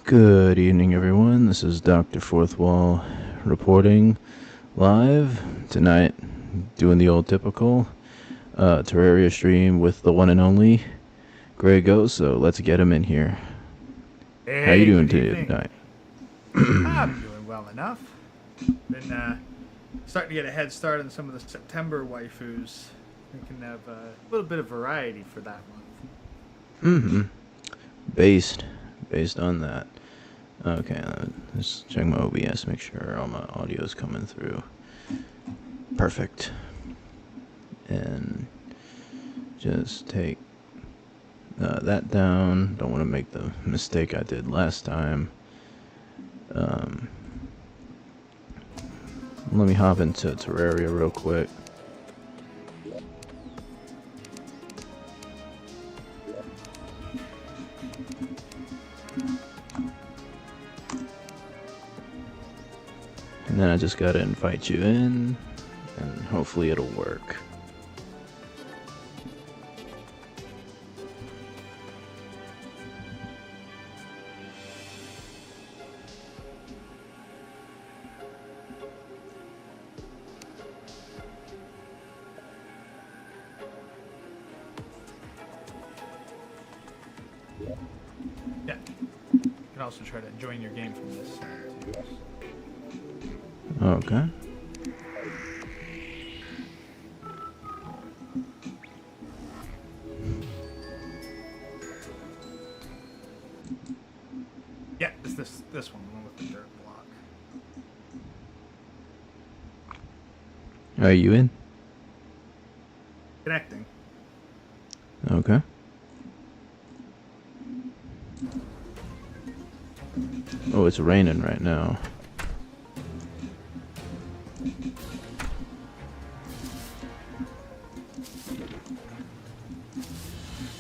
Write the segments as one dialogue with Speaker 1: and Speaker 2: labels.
Speaker 1: Good evening, everyone. This is Dr. Fourth Wall reporting live tonight, doing the old typical Terraria stream with the one and only Grey Ghost. So let's get him in here. How you doing today tonight?
Speaker 2: I'm doing well enough. Been starting to get a head start on some of the September waifus. We can have a little bit of variety for that month.
Speaker 1: Based on that. Okay, let's check my OBS, make sure all my audio is coming through. Perfect. And just take that down. Don't want to make the mistake I did last time. Let me hop into Terraria real quick. And then I just gotta invite you in, and hopefully it'll work.
Speaker 2: Yeah. You can also try to join your game from this side.
Speaker 1: Okay.
Speaker 2: Yeah, it's this one, the one with the dirt block.
Speaker 1: Are you in?
Speaker 2: Connecting.
Speaker 1: Okay. Oh, it's raining right now.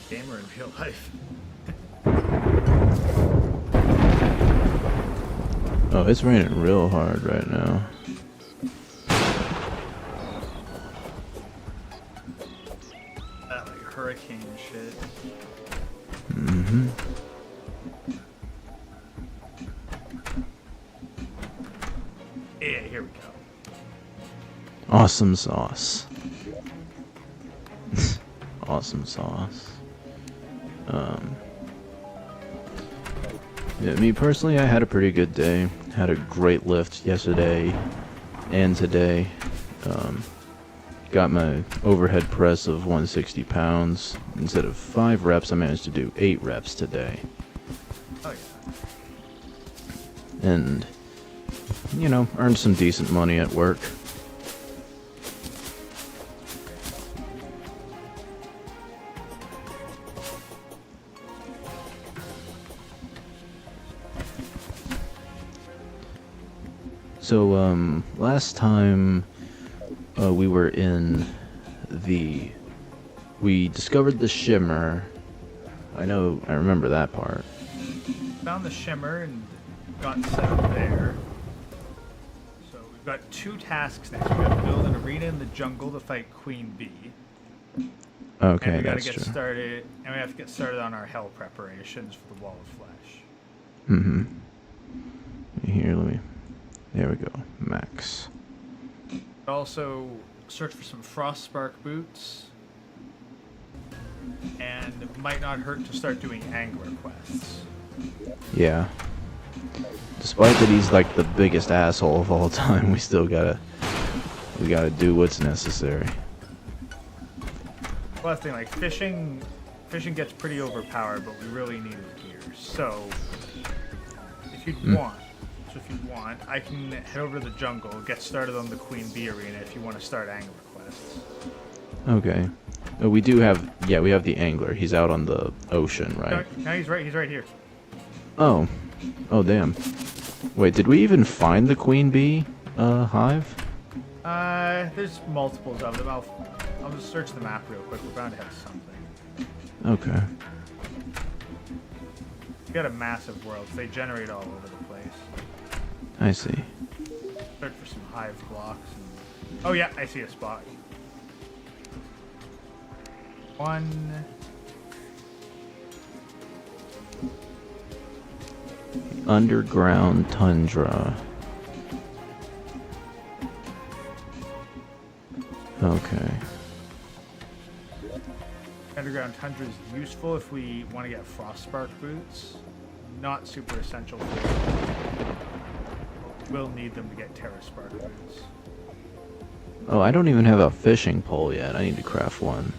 Speaker 2: Gamer in real life.
Speaker 1: Oh, it's raining real hard right now.
Speaker 2: That like hurricane shit. Yeah, here we go.
Speaker 1: Awesome sauce. Awesome sauce. Yeah, me personally, I had a pretty good day. Had a great lift yesterday and today. Got my overhead press of 160 pounds. Instead of 5 reps, I managed to do 8 reps today.
Speaker 2: Oh yeah.
Speaker 1: And, you know, earned some decent money at work. So, last time we were in we discovered the shimmer. I remember that part.
Speaker 2: Found the shimmer and got set up there. So we've got 2 tasks next. We've got to build an arena in the jungle to fight Queen Bee.
Speaker 1: Okay,
Speaker 2: and we
Speaker 1: that's
Speaker 2: gotta get
Speaker 1: true.
Speaker 2: started, and we have to get started on our hell preparations for the Wall of Flesh.
Speaker 1: Here, there we go. Max.
Speaker 2: Also, search for some Frostspark boots. And it might not hurt to start doing angler quests.
Speaker 1: Yeah. Despite that he's like the biggest asshole of all time, we gotta do what's necessary.
Speaker 2: Well, that's the thing, like fishing gets pretty overpowered, but we really need it here. So, if you want, I can head over to the jungle, get started on the Queen Bee arena if you want to start angler quests.
Speaker 1: Okay. We do have, we have the angler. He's out on the ocean, right?
Speaker 2: No, he's right here.
Speaker 1: Oh. Oh, damn. Wait, did we even find the Queen Bee hive?
Speaker 2: There's multiples of them. I'll just search the map real quick. We're bound to have something.
Speaker 1: Okay.
Speaker 2: We got a massive world, so they generate all over the place.
Speaker 1: I see.
Speaker 2: Search for some hive blocks. Oh yeah, I see a spot. One.
Speaker 1: Underground tundra. Okay.
Speaker 2: Underground tundra is useful if we want to get frostspark boots. Not super essential for we'll need them to get Terraspark boots.
Speaker 1: Oh, I don't even have a fishing pole yet. I need to craft one.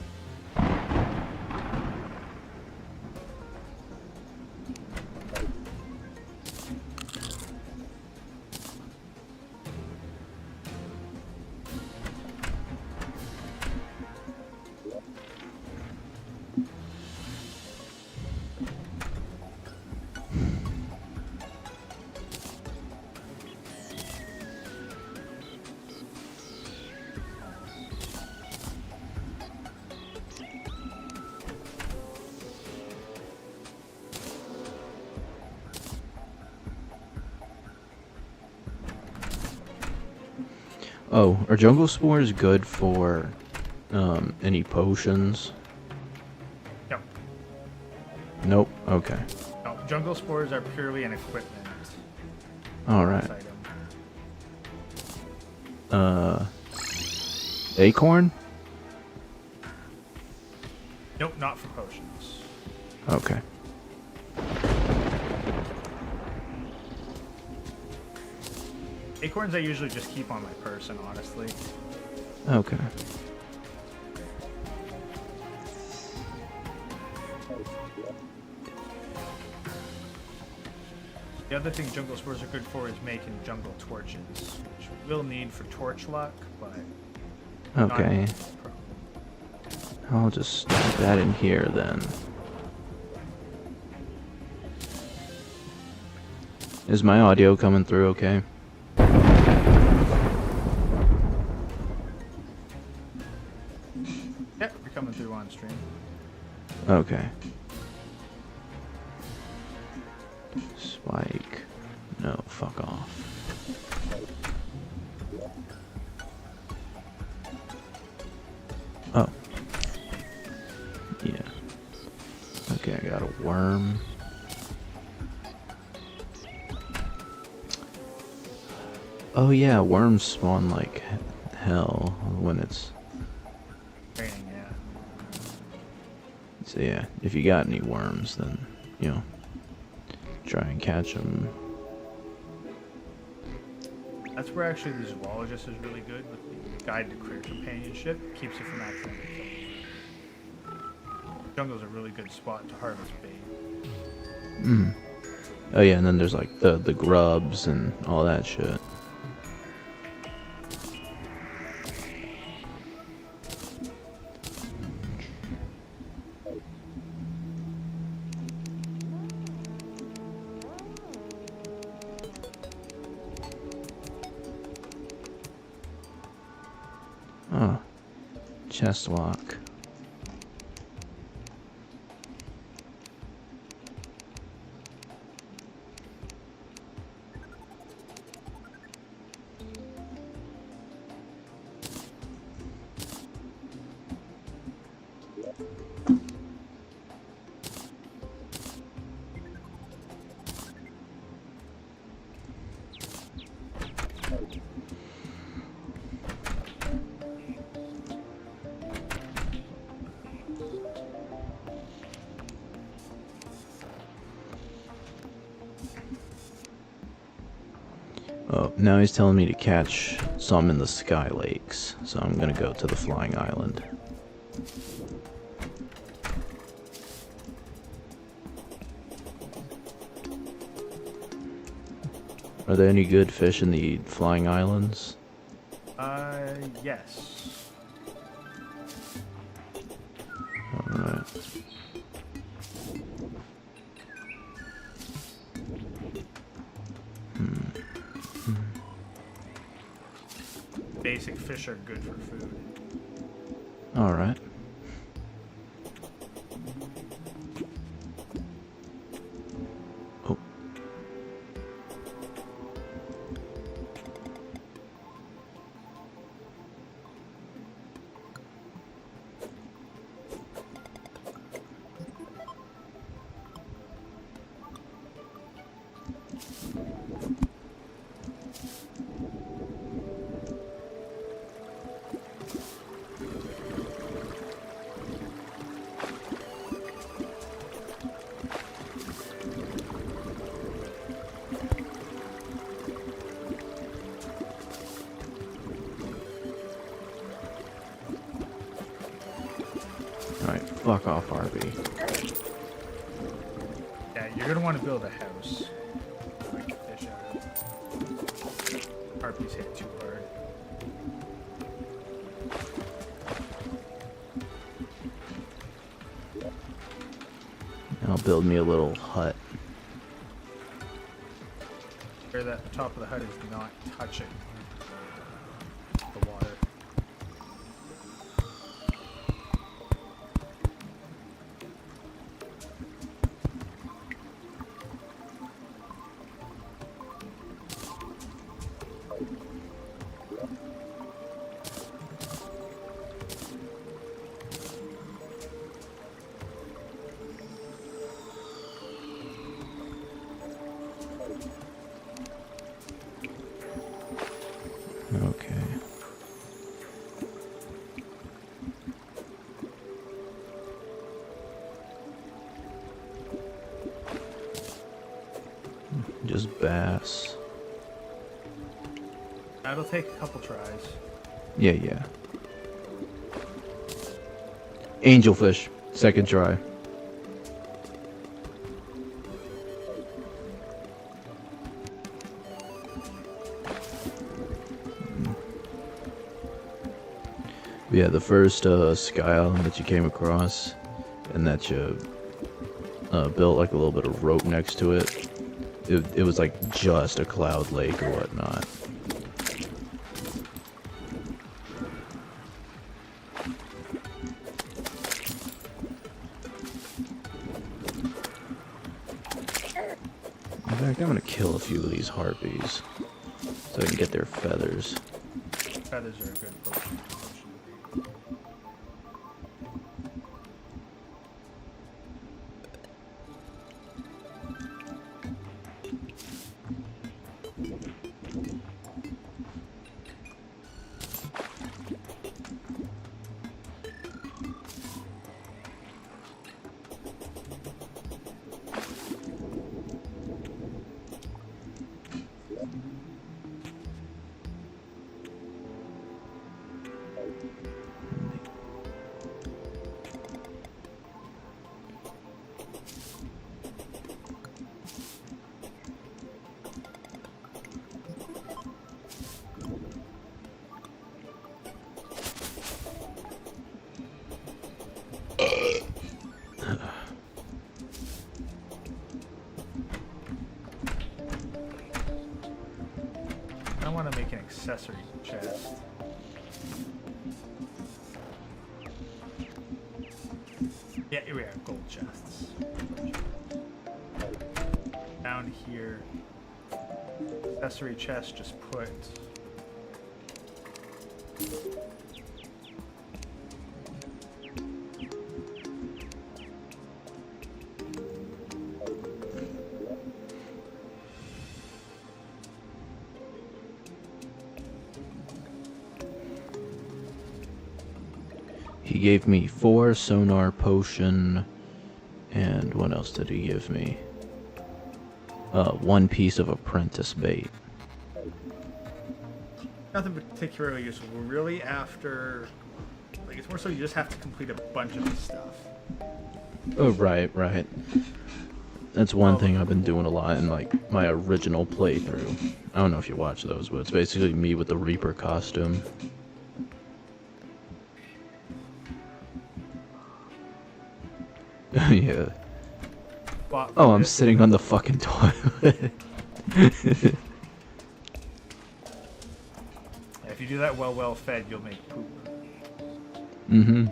Speaker 1: Oh, are jungle spores good for any potions?
Speaker 2: No.
Speaker 1: Nope. Okay.
Speaker 2: No, jungle spores are purely an equipment.
Speaker 1: Alright.
Speaker 2: Item.
Speaker 1: Acorn?
Speaker 2: Nope, not for potions.
Speaker 1: Okay.
Speaker 2: Acorns I usually just keep on my person, honestly.
Speaker 1: Okay.
Speaker 2: The other thing jungle spores are good for is making jungle torches, which we'll need for torch luck, but
Speaker 1: Okay.
Speaker 2: not
Speaker 1: I'll just stick that in here then. Is my audio coming through okay?
Speaker 2: Yep, you're coming through on stream.
Speaker 1: Okay. Spike. No, fuck off. Oh. Yeah. Okay, I got a worm. Oh yeah, worms spawn like hell when it's...
Speaker 2: Raining, yeah.
Speaker 1: So yeah, if you got any worms, then, you know, try and catch them.
Speaker 2: That's where actually the zoologist is really good with the guide to career companionship. Keeps you from accidentally killing. Jungle's a really good spot to harvest bait.
Speaker 1: Mm. Oh yeah, and then there's like the grubs and all that shit. Oh, chest lock. Oh, now he's telling me to catch some in the Sky Lakes, so I'm gonna go to the Flying Island. Are there any good fish in the Flying Islands?
Speaker 2: Yes.
Speaker 1: Alright.
Speaker 2: Basic fish are good for food.
Speaker 1: Alright. Oh. Alright, fuck off, Harvey.
Speaker 2: Yeah, you're gonna want to build a house. Like a fish out of. Harpies hit too hard.
Speaker 1: I'll build me a little hut.
Speaker 2: Where that top of the hut is not touching the water.
Speaker 1: Okay. Just bass.
Speaker 2: That'll take a couple tries.
Speaker 1: Yeah, yeah. Angelfish, second try. Yeah, the first sky island that you came across, and that you built like a little bit of rope next to it. It was like just a cloud lake or whatnot. In fact, I'm gonna kill a few of these harpies so I can get their feathers.
Speaker 2: Feathers are a good potion. I want to make an accessory chest. Yeah, here we are, gold chests. Down here, accessory chest, just put
Speaker 1: He gave me 4 sonar potion, and what else did he give me? 1 piece of apprentice bait.
Speaker 2: nothing particularly useful. We're really after, like, it's more so you just have to complete a bunch of this stuff.
Speaker 1: Oh, right, right. That's one thing I've been doing a lot in, like, my original playthrough. I don't know if you watch those, but it's basically me with the Reaper costume. Yeah.
Speaker 2: But
Speaker 1: Oh, I'm sitting on the fucking toilet.
Speaker 2: if you do that well fed, you'll make poop.
Speaker 1: Mm-hmm.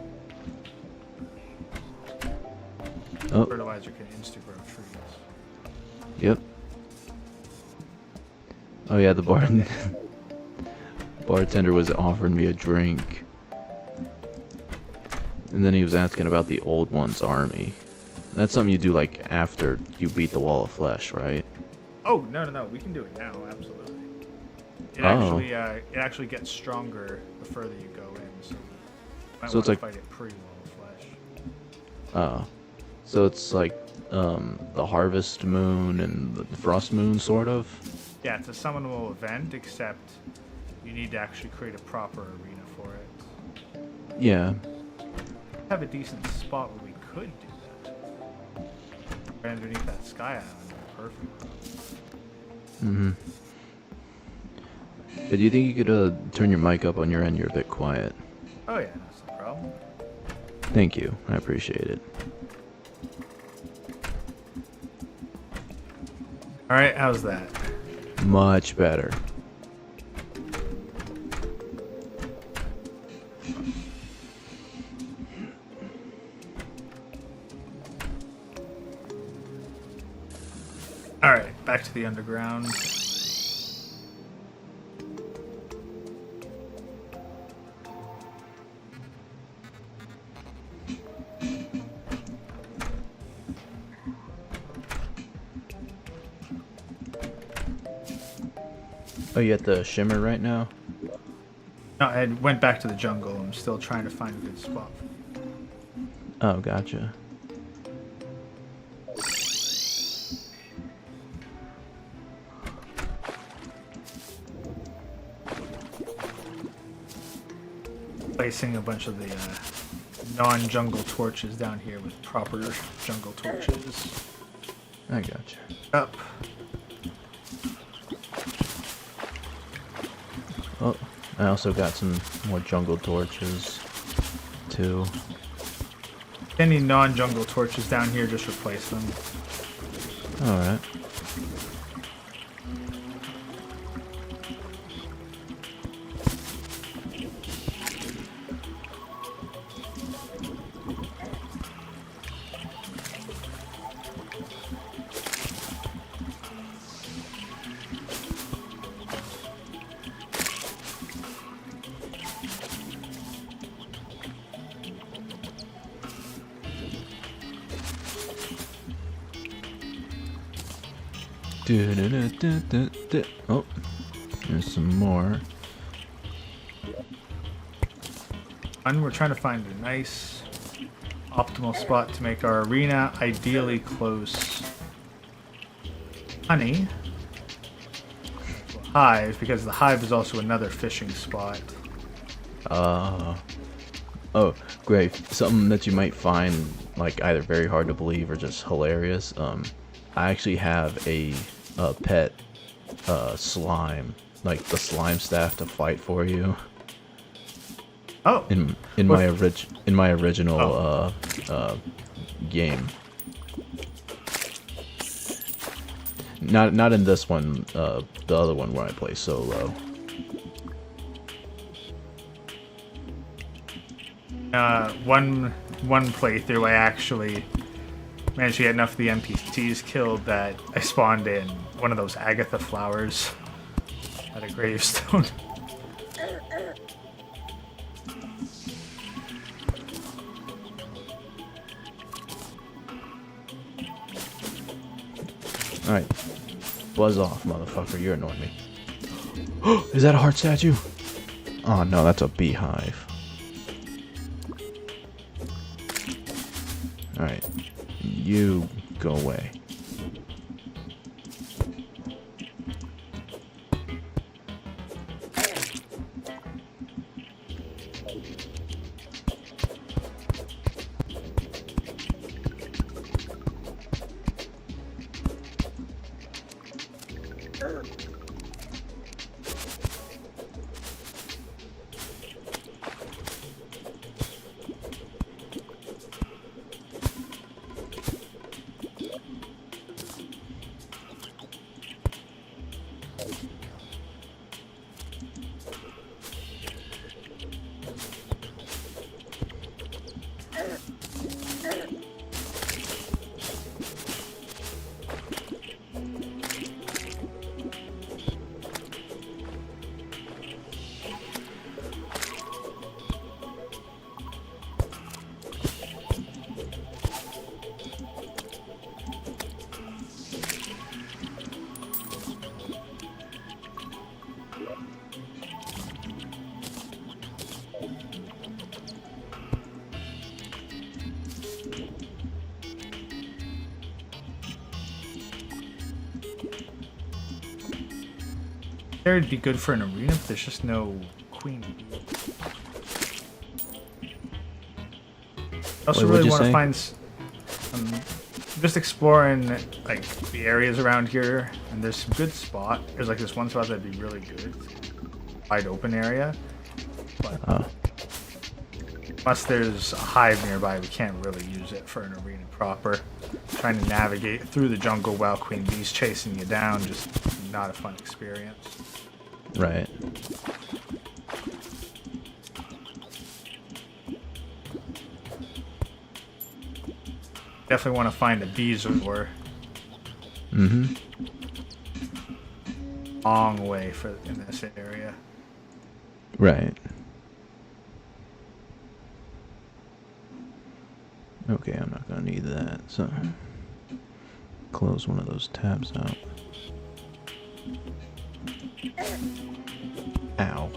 Speaker 1: Oh,
Speaker 2: Fertilizer can insta-grow trees.
Speaker 1: yep. Oh yeah, the bartender was offering me a drink. And then he was asking about the old one's army. That's something you do like after you beat the wall of flesh, right?
Speaker 2: Oh, no. We can do it now. Absolutely.
Speaker 1: Oh.
Speaker 2: It actually gets stronger the further you go in. So you might
Speaker 1: So
Speaker 2: want
Speaker 1: it's
Speaker 2: to
Speaker 1: like,
Speaker 2: fight it pre-wall of flesh.
Speaker 1: oh. So it's like, the harvest moon and the frost moon, sort of?
Speaker 2: Yeah, it's a summonable event, except you need to actually create a proper arena for it.
Speaker 1: Yeah.
Speaker 2: Have a decent spot where we could do that. Right underneath that sky island. Perfect.
Speaker 1: Mm-hmm. Do you think you could, turn your mic up on your end? You're a bit quiet.
Speaker 2: Oh yeah, that's no problem.
Speaker 1: Thank you. I appreciate it.
Speaker 2: Alright, how's that?
Speaker 1: Much better.
Speaker 2: Alright, back to the underground.
Speaker 1: Oh, you at the shimmer right now?
Speaker 2: No, I went back to the jungle. I'm still trying to find a good spot.
Speaker 1: Oh, gotcha.
Speaker 2: Placing a bunch of the non-jungle torches down here with proper jungle torches.
Speaker 1: I gotcha.
Speaker 2: Up.
Speaker 1: Oh, I also got some more jungle torches, too.
Speaker 2: Any non-jungle torches down here, just replace them.
Speaker 1: Alright. Oh, there's some more.
Speaker 2: And we're trying to find a nice, optimal spot to make our arena, ideally close. Honey. Hive, because the hive is also another fishing spot.
Speaker 1: Oh, great. Something that you might find, like, either very hard to believe or just hilarious. I actually have a pet slime, like the slime staff to fight for you.
Speaker 2: Oh,
Speaker 1: In my original game. Not in this one. The other one where I play solo.
Speaker 2: one playthrough I actually managed to get enough of the NPCs killed that I spawned in one of those Agatha flowers at a gravestone.
Speaker 1: Alright. Buzz off, motherfucker. You're annoying me. Is that a heart statue? Oh no, that's a beehive. Alright. You go away.
Speaker 2: There would be good for an arena, but there's just no queen bee. I also really want to find just exploring like the areas around here, and there's some good spot. There's like this one spot that'd be really good, wide open area. But unless there's a hive nearby, we can't really use it for an arena proper. Trying to navigate through the jungle while queen bee's chasing you down, just not a fun experience.
Speaker 1: Right.
Speaker 2: Definitely want to find a bezoar.
Speaker 1: Mm-hmm.
Speaker 2: Long way in this area.
Speaker 1: Right. Okay, I'm not gonna need that, so close one of those tabs out. Ow.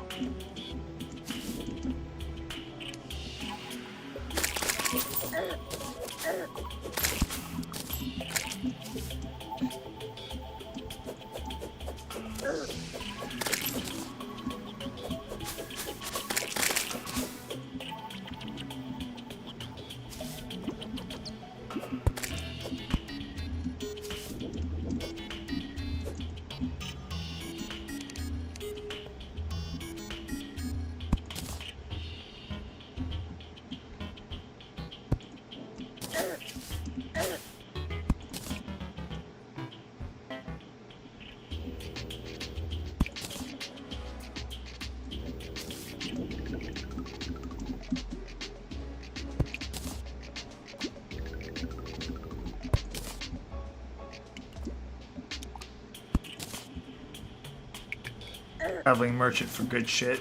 Speaker 2: Traveling merchant for good shit.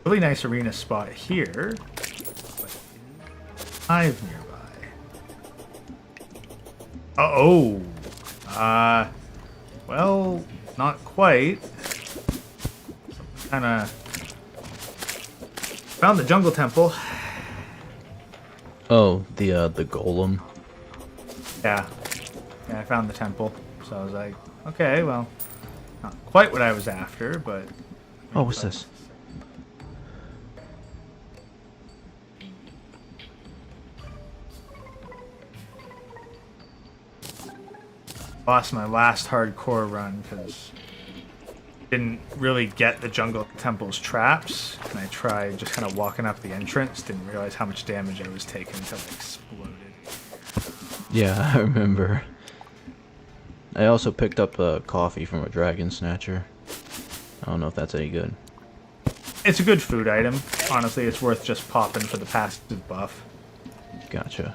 Speaker 2: Really nice arena spot here. Hive nearby. Uh-oh. Well, not quite. Kind of found the jungle temple.
Speaker 1: Oh, the golem.
Speaker 2: Yeah. Yeah, I found the temple. So I was like, okay, well, not quite what I was after, but...
Speaker 1: Oh, what's this?
Speaker 2: Lost my last hardcore run because didn't really get the jungle temple's traps, and I tried just kind of walking up the entrance, didn't realize how much damage I was taking until it exploded.
Speaker 1: Yeah, I remember. I also picked up a coffee from a dragon snatcher. I don't know if that's any good.
Speaker 2: It's a good food item. Honestly, it's worth just popping for the passive buff.
Speaker 1: Gotcha.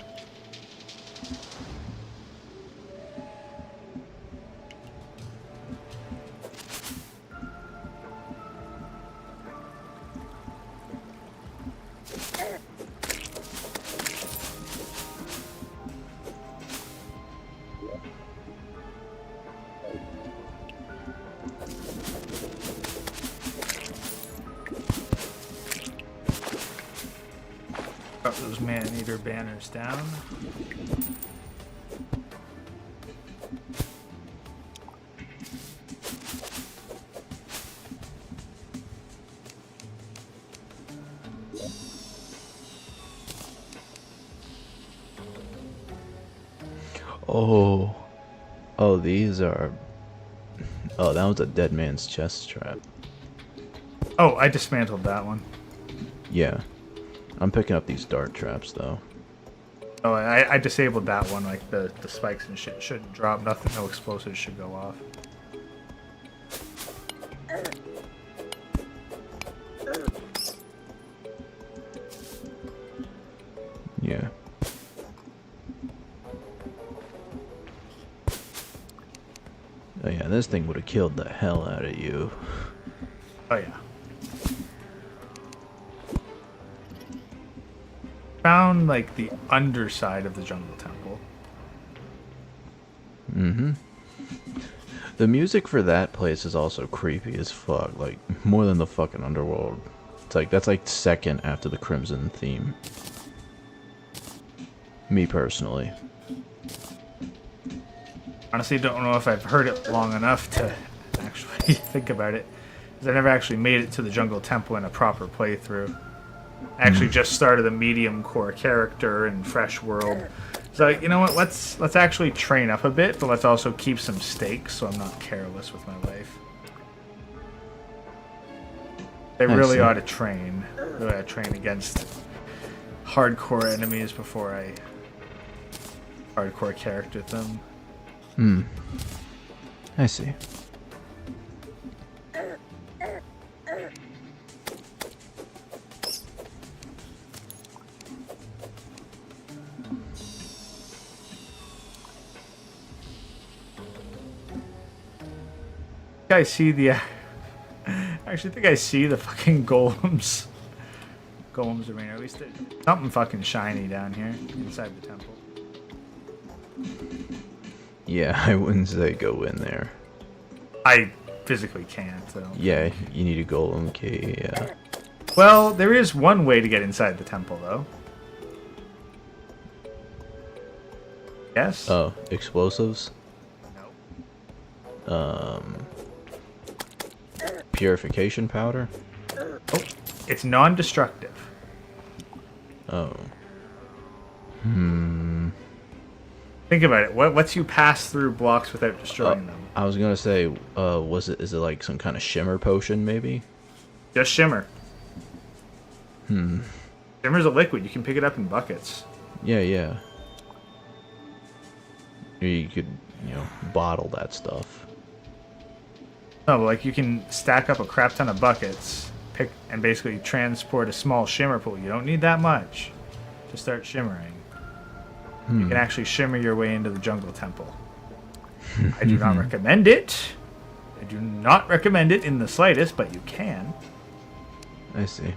Speaker 2: man-eater banners down.
Speaker 1: Oh. Oh, these are... Oh, that was a dead man's chest trap.
Speaker 2: Oh, I dismantled that one.
Speaker 1: Yeah. I'm picking up these dart traps, though.
Speaker 2: Oh, I disabled that one. Like, the spikes and shit shouldn't drop. Nothing, no explosives should go off.
Speaker 1: Yeah. Oh yeah, this thing would have killed the hell out of you.
Speaker 2: Oh, yeah. Found, like, the underside of the jungle temple.
Speaker 1: Mm-hmm. The music for that place is also creepy as fuck. Like, more than the fucking underworld. It's like, that's like second after the Crimson theme. Me personally.
Speaker 2: Honestly, don't know if I've heard it long enough to actually think about it. Because I never actually made it to the jungle temple in a proper playthrough. I actually just started a medium core character in Fresh World. So, you know what, let's actually train up a bit, but let's also keep some stakes so I'm not careless with my life. They really ought to train. Really ought to train against hardcore enemies before I hardcore character them.
Speaker 1: Hmm. I see.
Speaker 2: I see the... I actually think I see the fucking golems. Golems arena. At least there's something fucking shiny down here inside the temple.
Speaker 1: Yeah, I wouldn't say go in there.
Speaker 2: I physically can't, though.
Speaker 1: Yeah, you need a golem key, yeah.
Speaker 2: Well, there is one way to get inside the temple, though. Yes?
Speaker 1: Oh, explosives?
Speaker 2: No.
Speaker 1: Purification powder?
Speaker 2: Oh, it's non-destructive.
Speaker 1: Oh.
Speaker 2: Think about it. What lets you pass through blocks without destroying them?
Speaker 1: I was gonna say, is it like some kind of shimmer potion, maybe?
Speaker 2: Just shimmer. Shimmer's a liquid. You can pick it up in buckets.
Speaker 1: Yeah, yeah. Or you could, bottle that stuff.
Speaker 2: No, but like you can stack up a crap ton of buckets, pick and basically transport a small shimmer pool. You don't need that much to start shimmering. You can actually shimmer your way into the jungle temple. I do not recommend it. I do not recommend it in the slightest, but you can.
Speaker 1: I see.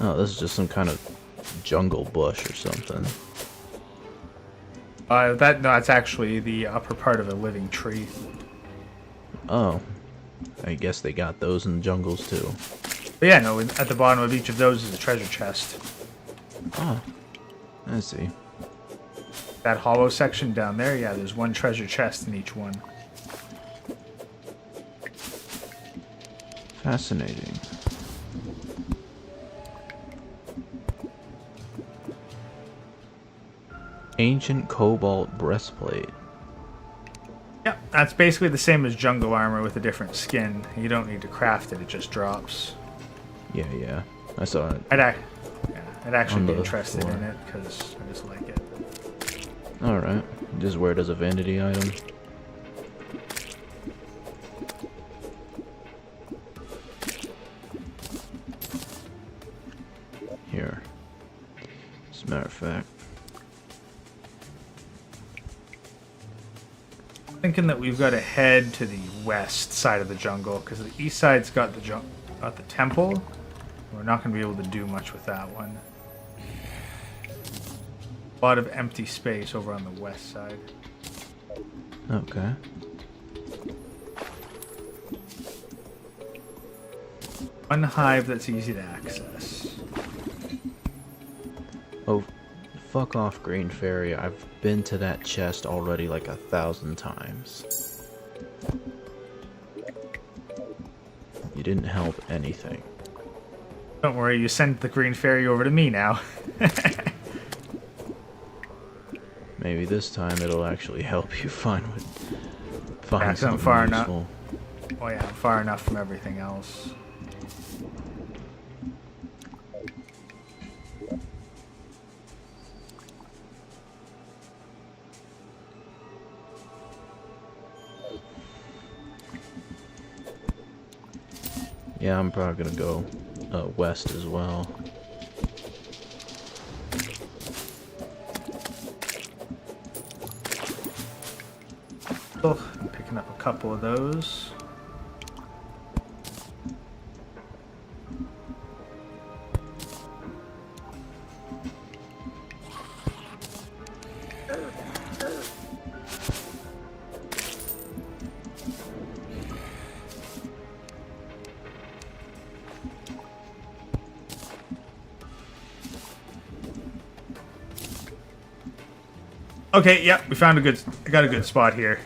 Speaker 1: Oh, this is just some kind of jungle bush or something.
Speaker 2: No, that's actually the upper part of a living tree.
Speaker 1: Oh. I guess they got those in the jungles too.
Speaker 2: But yeah, no, at the bottom of each of those is a treasure chest.
Speaker 1: Oh. I see.
Speaker 2: That hollow section down there, yeah, there's one treasure chest in each one.
Speaker 1: Fascinating. Ancient cobalt breastplate.
Speaker 2: Yeah, that's basically the same as jungle armor with a different skin. You don't need to craft it; it just drops.
Speaker 1: Yeah. I saw it.
Speaker 2: I'd actually
Speaker 1: On
Speaker 2: be
Speaker 1: the
Speaker 2: interested
Speaker 1: floor.
Speaker 2: in it because I just like it.
Speaker 1: Alright. Just wear it as a vanity item. Here. As a matter of fact.
Speaker 2: Thinking that we've got to head to the west side of the jungle because the east side's got the temple. We're not going to be able to do much with that one. A lot of empty space over on the west side.
Speaker 1: Okay.
Speaker 2: One hive that's easy to access.
Speaker 1: Oh, fuck off, Green Fairy. I've been to that chest already like 1,000 times. You didn't help anything.
Speaker 2: Don't worry, you sent the green fairy over to me now.
Speaker 1: Maybe this time it'll actually help you find
Speaker 2: Yeah,
Speaker 1: something
Speaker 2: far enough.
Speaker 1: useful.
Speaker 2: Oh yeah, I'm far enough from everything else.
Speaker 1: Yeah, I'm probably gonna go west as well.
Speaker 2: Oh, I'm picking up a couple of those. Okay, yep, we found got a good spot here.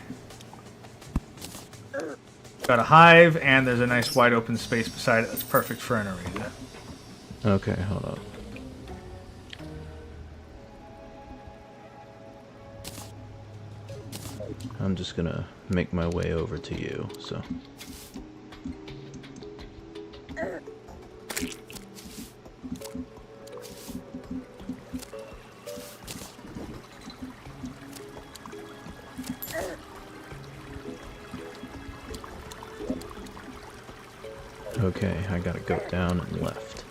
Speaker 2: Got a hive, and there's a nice wide open space beside it that's perfect for an arena.
Speaker 1: Okay, hold up. I'm just gonna make my way over to you, so. Okay, I gotta go down and left.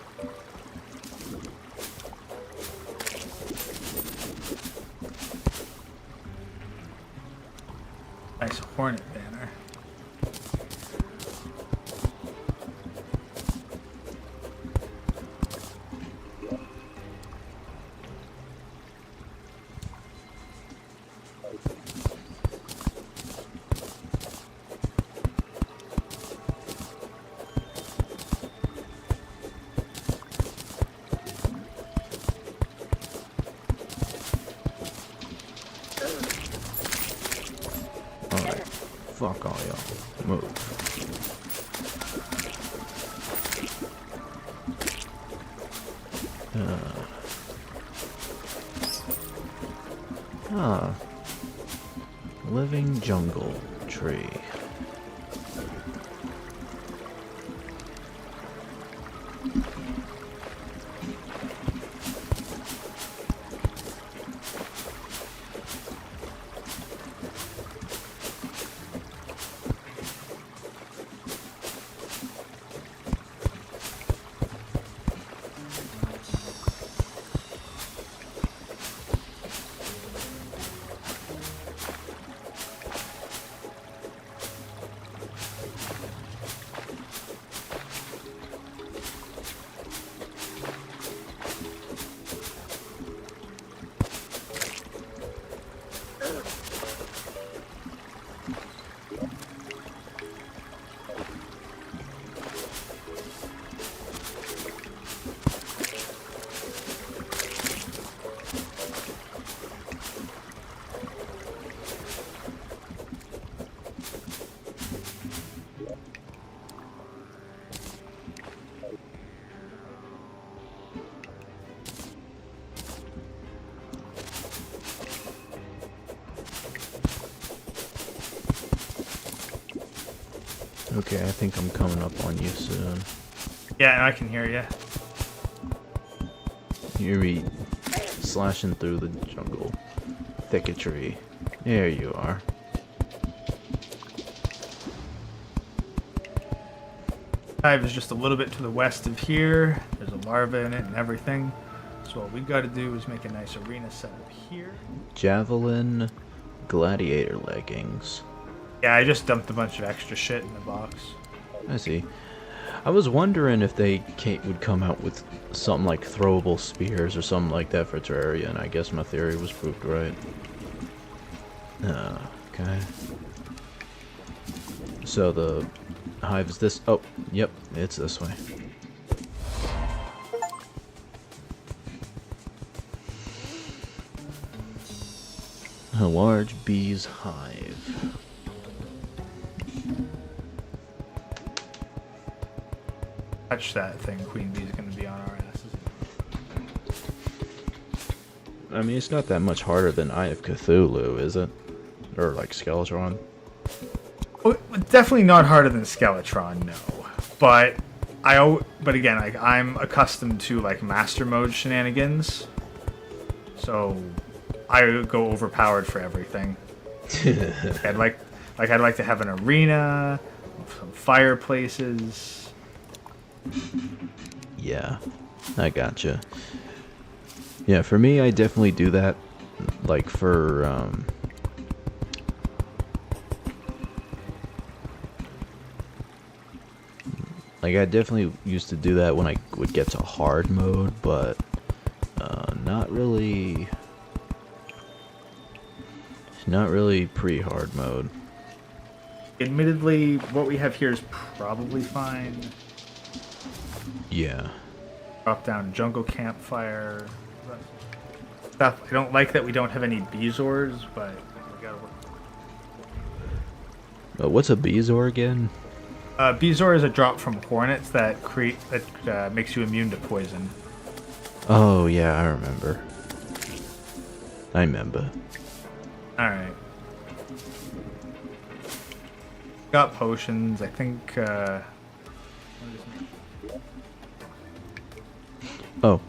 Speaker 2: Nice hornet banner.
Speaker 1: Alright, fuck all y'all. Move. Living jungle tree. Okay, I think I'm coming up on you soon.
Speaker 2: Yeah, and I can hear you.
Speaker 1: You hear me slashing through the jungle thicketry. There you are.
Speaker 2: Hive is just a little bit to the west of here. There's a larva in it and everything. So what we got to do is make a nice arena setup here.
Speaker 1: Javelin gladiator leggings.
Speaker 2: Yeah, I just dumped a bunch of extra shit in the box.
Speaker 1: I see. I was wondering if they would come out with something like throwable spears or something like that for Terraria, and I guess my theory was proved right. Okay. So the hive is this. Oh, yep, it's this way. A large bee's hive.
Speaker 2: Touch that thing, Queen Bee's gonna be on our asses.
Speaker 1: I mean, it's not that much harder than Eye of Cthulhu, is it? Or like Skeletron?
Speaker 2: Well, definitely not harder than Skeletron, no. But again, like I'm accustomed to like master mode shenanigans, so I go overpowered for everything. I'd like to have an arena, some fireplaces.
Speaker 1: Yeah, I gotcha. Yeah, for me, I definitely do that. Like for like I definitely used to do that when I would get to hard mode, but not really pre-hard mode.
Speaker 2: Admittedly, what we have here is probably fine.
Speaker 1: Yeah.
Speaker 2: Drop down jungle campfire stuff. I don't like that we don't have any Beezors, but we gotta work.
Speaker 1: What's a Beezor again?
Speaker 2: Beezor is a drop from hornets that makes you immune to poison.
Speaker 1: Oh yeah, I remember.
Speaker 2: All right. Got potions. I think.
Speaker 1: Oh,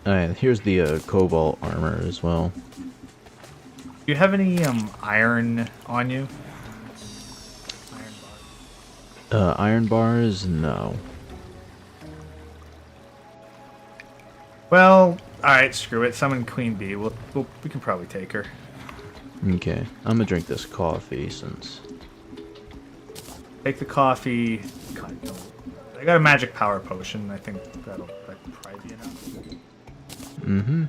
Speaker 1: here's the cobalt armor as well.
Speaker 2: Do you have any iron on you?
Speaker 1: Iron bars? No.
Speaker 2: Well, all right. Screw it. Summon Queen Bee. We can probably take her.
Speaker 1: Okay, I'm gonna drink this coffee since.
Speaker 2: Take the coffee. God, no. I got a magic power potion. I think that'll probably be enough.
Speaker 1: Mm-hmm.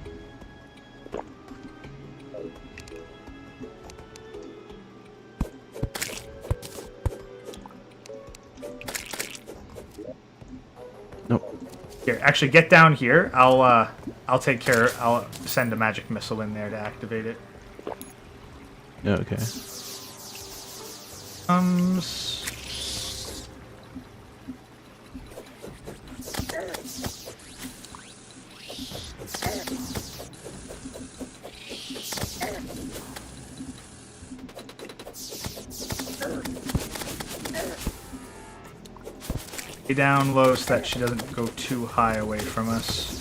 Speaker 1: Nope.
Speaker 2: Here, actually, get down here. I'll take care. I'll send a magic missile in there to activate it.
Speaker 1: Okay.
Speaker 2: Stay down low so that she doesn't go too high away from us.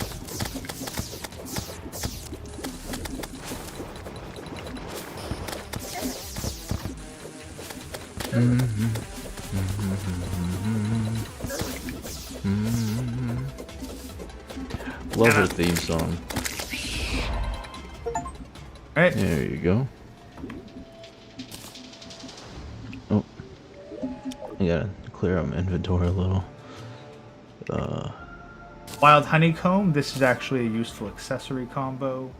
Speaker 1: Love her theme song.
Speaker 2: Alright.
Speaker 1: There you go. Oh. I gotta clear out my inventory a little.
Speaker 2: Wild honeycomb. This is actually a useful accessory combo.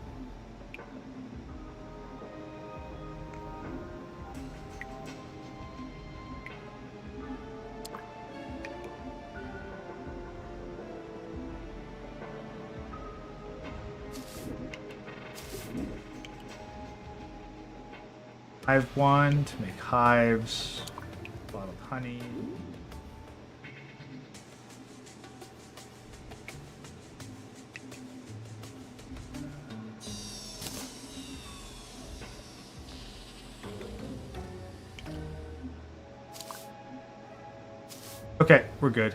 Speaker 2: Hive wand to make hives. Bottled honey. Okay, we're good.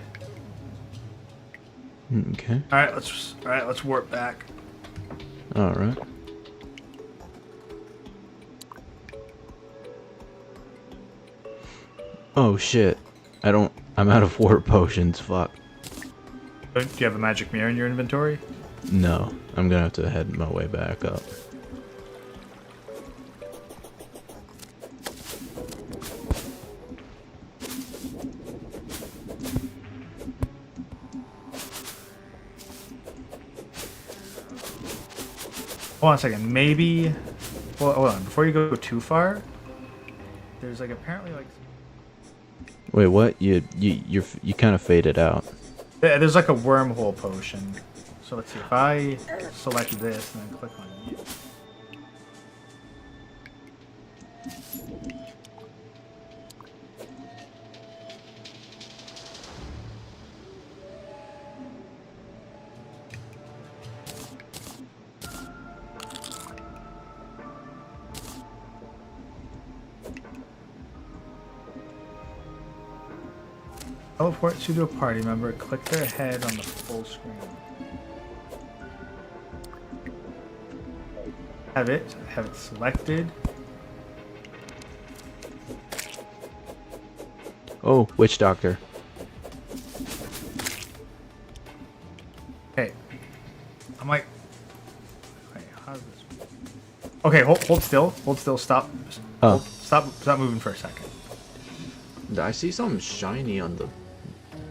Speaker 1: Okay.
Speaker 2: All right, let's warp back.
Speaker 1: All right. Oh shit. I'm out of warp potions. Fuck.
Speaker 2: Do you have a magic mirror in your inventory?
Speaker 1: No. I'm gonna have to head my way back up.
Speaker 2: Hold on a second. Maybe. Well, hold on. Before you go too far, there's like apparently like.
Speaker 1: Wait, what? You kind of faded out.
Speaker 2: There's like a wormhole potion. So let's see. If I select this and then click on you. Teleport you to a party member, click their head on the full screen. Have it selected.
Speaker 1: Oh, witch doctor.
Speaker 2: Okay. I'm like, wait, how does this work? Okay, hold still, stop.
Speaker 1: Oh.
Speaker 2: Stop moving for a second.
Speaker 1: I see something shiny on the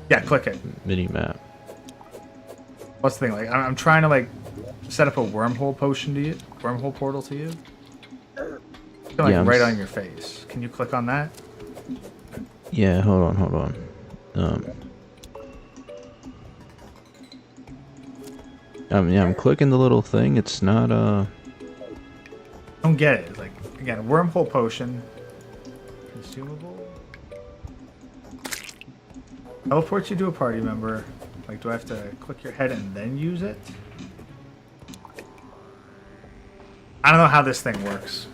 Speaker 2: Yeah, click it.
Speaker 1: mini map.
Speaker 2: What's the thing? Like, I'm trying to like set up a wormhole potion to you, wormhole portal to you. It's like
Speaker 1: Yeah,
Speaker 2: right on your face. Can you click on that?
Speaker 1: Yeah, hold on. Yeah, I'm clicking the little thing. It's not
Speaker 2: I don't get it. It's like again, wormhole potion, consumable. Teleport you to a party member. Like, do I have to click your head and then use it? I don't know how this thing works.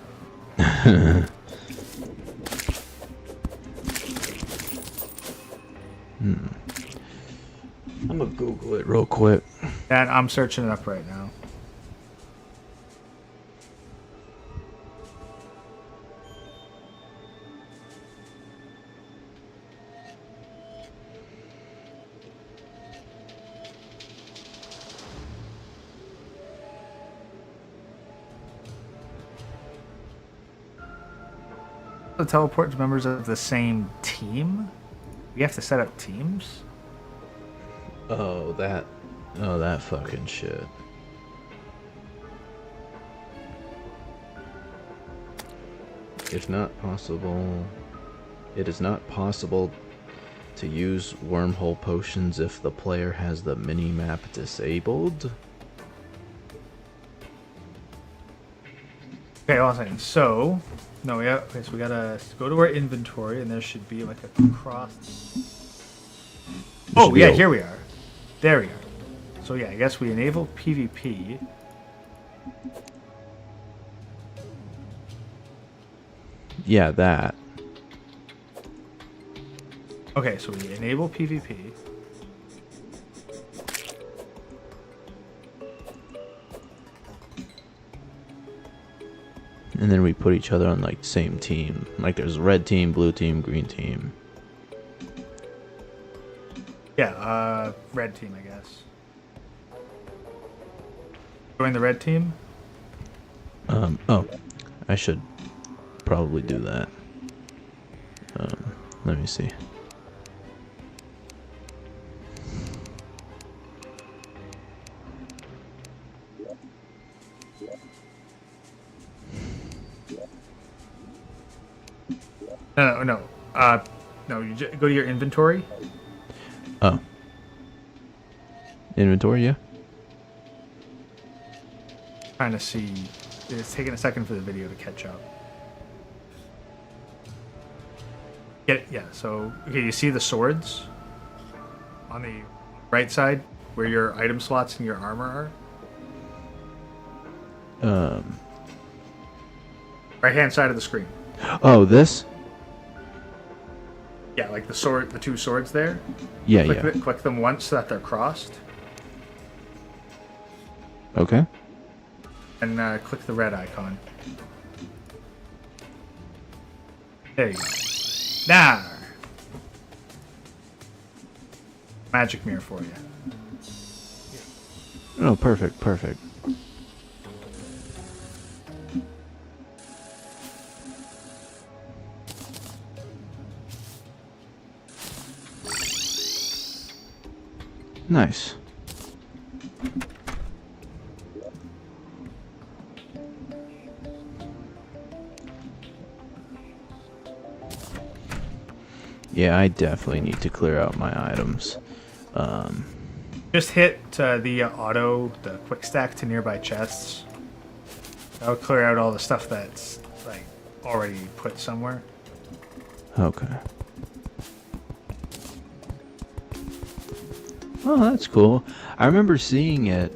Speaker 1: I'm gonna Google it real quick.
Speaker 2: And I'm searching it up right now. To teleport to members of the same team? We have to set up teams?
Speaker 1: Oh, that fucking shit. If not possible, it is not possible to use wormhole potions if the player has the mini-map disabled.
Speaker 2: Okay, hold on a second. So, no, okay, so we gotta go to our inventory, and there should be like a cross. Oh, yeah, here we are. There we are. So, yeah, I guess we enable PvP.
Speaker 1: Yeah, that.
Speaker 2: Okay, so we enable PvP.
Speaker 1: And then we put each other on like same team. Like there's red team, blue team, green team.
Speaker 2: Yeah, red team, I guess. Join the red team?
Speaker 1: Oh, I should probably do that. Let me see.
Speaker 2: No. No, you go to your inventory.
Speaker 1: Oh. Inventory, yeah?
Speaker 2: Trying to see. It's taking a second for the video to catch up. Yeah, so, okay, you see the swords? On the right side, where your item slots and your armor are? Right-hand side of the screen.
Speaker 1: Oh, this?
Speaker 2: Yeah, like the sword, the two swords there.
Speaker 1: Yeah,
Speaker 2: Click,
Speaker 1: yeah.
Speaker 2: click them once so that they're crossed,
Speaker 1: Okay.
Speaker 2: and click the red icon. There you go. Now, magic mirror for you.
Speaker 1: Oh, perfect, perfect. Nice. Yeah, I definitely need to clear out my items.
Speaker 2: Just hit the quick stack to nearby chests. That'll clear out all the stuff that's like already put somewhere.
Speaker 1: Okay. Oh, that's cool. I remember seeing it,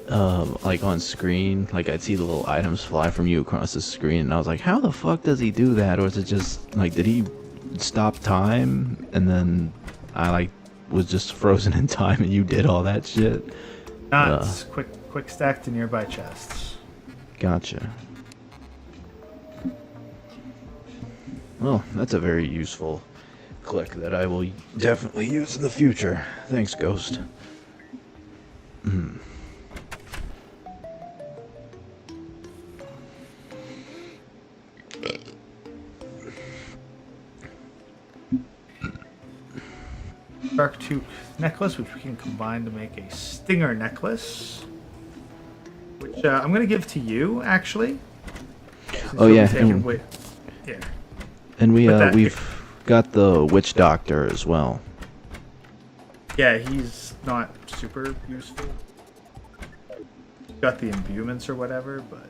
Speaker 1: like on screen. Like I'd see the little items fly from you across the screen, and I was like, "How the fuck does he do that?" Or is it just like, did he stop time and then I like was just frozen in time and you did all that shit?
Speaker 2: Not quick stack to nearby chests.
Speaker 1: Gotcha. Well, that's a very useful click that I will definitely use in the future. Thanks, Ghost.
Speaker 2: Dark tooth necklace, which we can combine to make a stinger necklace. Which I'm gonna give to you, actually.
Speaker 1: Oh yeah, and,
Speaker 2: yeah.
Speaker 1: and
Speaker 2: But
Speaker 1: we've got the witch doctor as well.
Speaker 2: Yeah, he's not super useful. Got the imbuements or whatever, but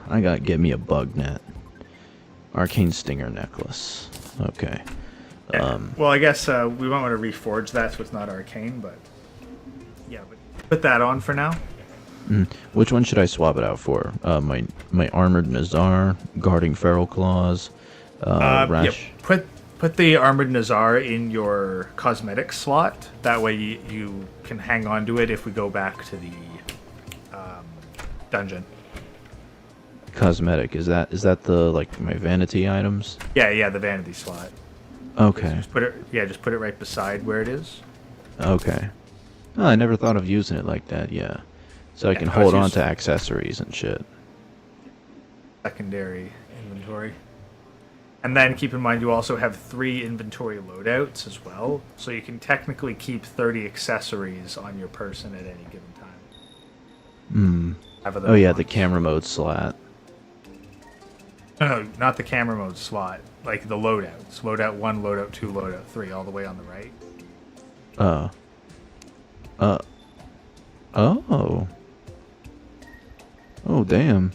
Speaker 1: I gotta get me a bug net. Arcane stinger necklace. Okay.
Speaker 2: yeah. Well, I guess we won't want to reforge that, so it's not arcane, but yeah, but put that on for now.
Speaker 1: Which one should I swap it out for? My armored Nazar, guarding feral claws, rash.
Speaker 2: Yeah, put the armored Nazar in your cosmetic slot. That way you can hang on to it if we go back to the dungeon.
Speaker 1: Cosmetic, is that the like my vanity items?
Speaker 2: Yeah, the vanity slot.
Speaker 1: Okay.
Speaker 2: Just put it right beside where it is.
Speaker 1: Okay. Oh, I never thought of using it like that. Yeah. So I can
Speaker 2: no,
Speaker 1: hold
Speaker 2: it's
Speaker 1: on
Speaker 2: useful.
Speaker 1: to accessories and shit.
Speaker 2: Secondary inventory. And then keep in mind you also have 3 inventory loadouts as well, so you can technically keep 30 accessories on your person at any given time.
Speaker 1: Oh yeah, the camera mode slot.
Speaker 2: No, not the camera mode slot. Like the loadouts. Loadout 1, loadout 2, loadout 3, all the way on the right.
Speaker 1: Oh. Oh, damn.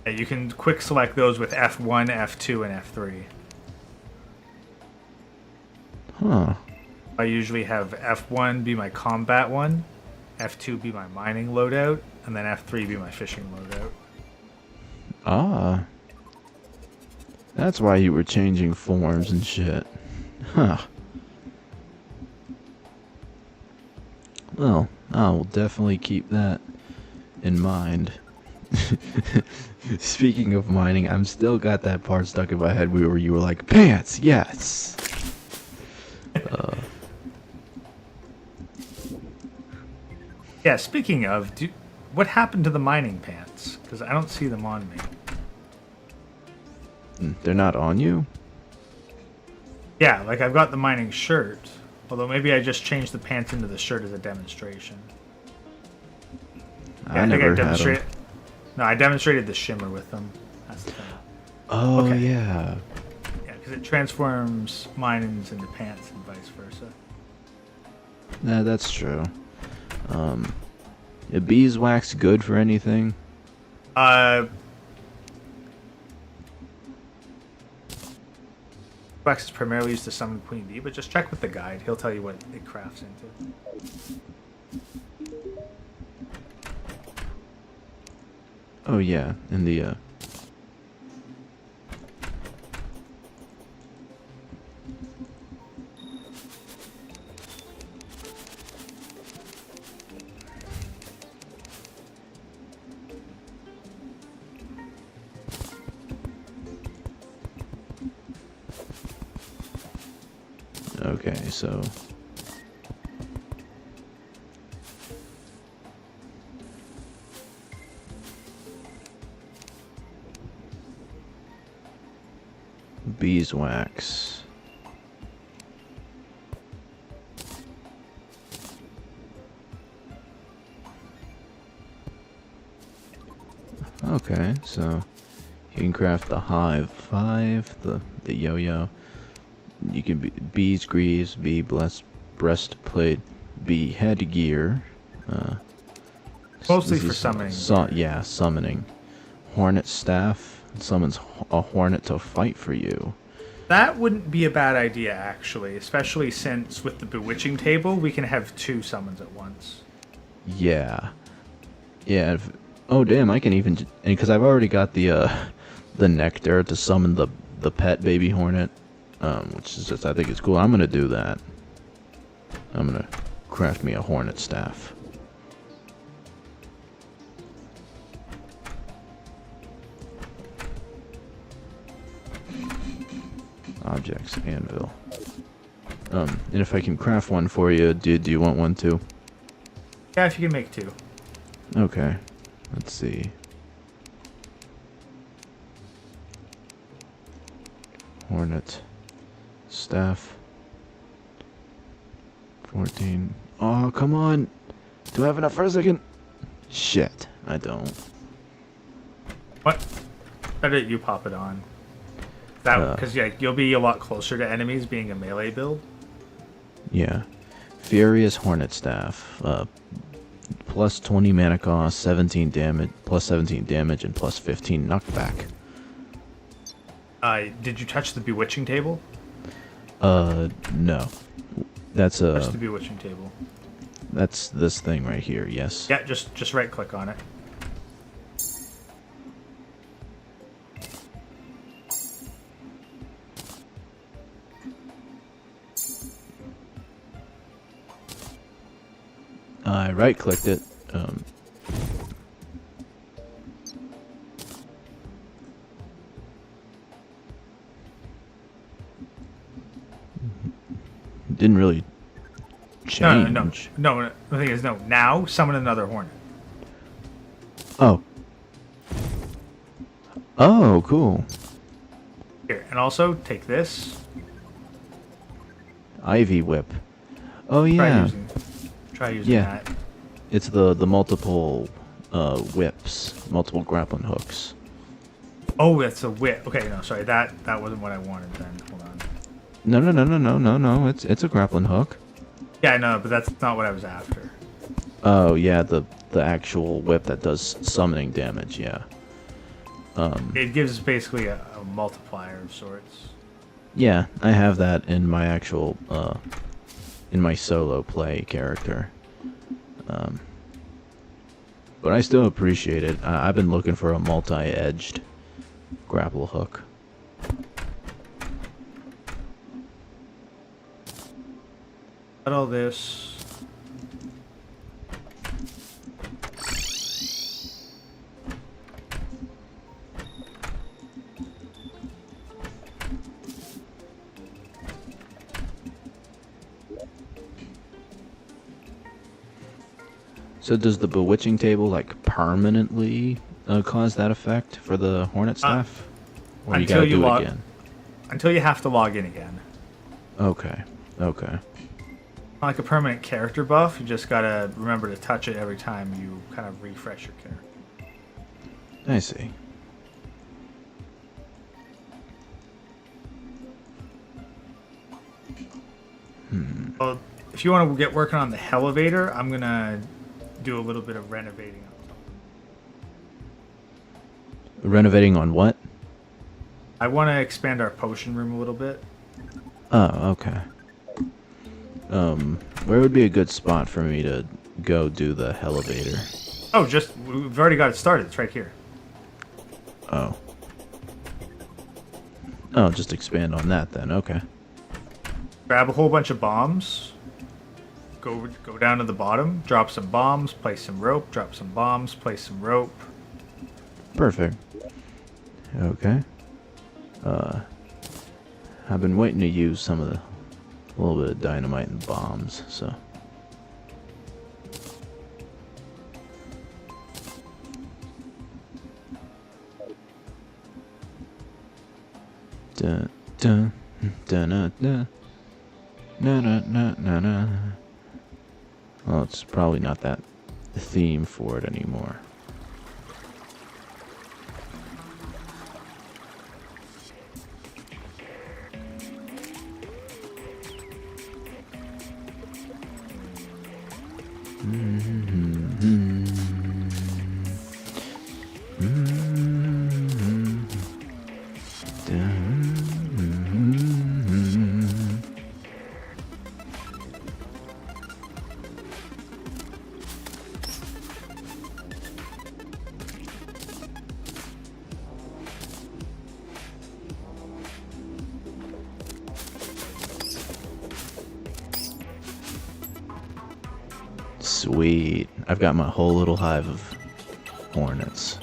Speaker 2: Yeah, you can quick select those with F1, F2, and F3.
Speaker 1: Huh.
Speaker 2: I usually have F1 be my combat one, F2 be my mining loadout, and then F3 be my fishing loadout.
Speaker 1: Ah. That's why you were changing forms and shit. Huh. Well, I will definitely keep that in mind. Speaking of mining, I'm still got that part stuck in my head where you were like, pants, yes!
Speaker 2: Yeah, speaking of, what happened to the mining pants? Because I don't see them on me.
Speaker 1: They're not on you?
Speaker 2: Yeah, like I've got the mining shirt, although maybe I just changed the pants into the shirt as a demonstration. Yeah,
Speaker 1: I never had them.
Speaker 2: No, I demonstrated the shimmer with them. That's the thing.
Speaker 1: Oh,
Speaker 2: Okay.
Speaker 1: yeah.
Speaker 2: Yeah, because it transforms minings into pants and vice versa.
Speaker 1: Nah, that's true. Is beeswax good for anything?
Speaker 2: Wax is primarily used to summon Queen Bee, but just check with the guide. He'll tell you what it crafts into.
Speaker 1: Oh yeah, in the Okay, so beeswax. Okay, so you can craft the hive 5, the yo-yo. You can be bees greaves, bee breastplate, bee headgear.
Speaker 2: Mostly
Speaker 1: This
Speaker 2: for
Speaker 1: is,
Speaker 2: summoning.
Speaker 1: yeah, summoning. Hornet staff summons a hornet to fight for you.
Speaker 2: That wouldn't be a bad idea, actually, especially since with the bewitching table, we can have 2 summons at once.
Speaker 1: Yeah, yeah. Oh damn, I can even because I've already got the nectar to summon the pet baby hornet, which is just I think it's cool. I'm gonna do that. I'm gonna craft me a hornet staff. Objects, anvil. And if I can craft one for you, do you want one too?
Speaker 2: Yeah, if you can make 2.
Speaker 1: Okay. Let's see. Hornet. Staff. 14. Oh, come on! Do I have enough for a second? Shit, I don't.
Speaker 2: What? Better that you pop it on. That because yeah, you'll be a lot closer to enemies being a melee build.
Speaker 1: Yeah. Furious Hornet Staff. Plus 20 mana cost, 17 damage, plus 17 damage, and plus 15 knockback.
Speaker 2: Did you touch the bewitching table?
Speaker 1: No. That's
Speaker 2: Touch the bewitching table.
Speaker 1: That's this thing right here, yes.
Speaker 2: Yeah, just right click on it.
Speaker 1: I right clicked it. Didn't really change.
Speaker 2: No. The thing is, no. Now summon another hornet.
Speaker 1: Oh. Oh, cool.
Speaker 2: Here, and also take this.
Speaker 1: Ivy whip. Oh yeah.
Speaker 2: Try using
Speaker 1: Yeah.
Speaker 2: that.
Speaker 1: It's the multiple whips, multiple grappling hooks.
Speaker 2: Oh, that's a whip. Okay, no, sorry. That wasn't what I wanted then. Hold on.
Speaker 1: No. It's a grappling hook.
Speaker 2: Yeah, I know, but that's not what I was after.
Speaker 1: Oh yeah, the actual whip that does summoning damage. Yeah.
Speaker 2: It gives basically a multiplier of sorts.
Speaker 1: Yeah, I have that in my actual in my solo play character. But I still appreciate it. I've been looking for a multi-edged grapple hook.
Speaker 2: Got all this.
Speaker 1: So does the bewitching table like permanently cause that effect for the hornet staff? Or you gotta do it again?
Speaker 2: Until you have to log in again.
Speaker 1: Okay. Okay.
Speaker 2: Not like a permanent character buff, you just gotta remember to touch it every time you kind of refresh your character.
Speaker 1: I see.
Speaker 2: Well, if you want to get working on the elevator, I'm gonna do a little bit of renovating.
Speaker 1: Renovating on what?
Speaker 2: I want to expand our potion room a little bit.
Speaker 1: Oh, okay. Where would be a good spot for me to go do the elevator?
Speaker 2: Oh, we've already got it started. It's right here.
Speaker 1: Oh. Oh, just expand on that then. Okay.
Speaker 2: Grab a whole bunch of bombs. Go down to the bottom. Drop some bombs. Place some rope. Drop some bombs. Place some rope.
Speaker 1: Perfect. Okay. I've been waiting to use some of a little bit of dynamite and bombs, so. Dun dun dun dun dun. Na na na na na. Well, it's probably not that theme for it anymore. Sweet. I've got my whole little hive of hornets.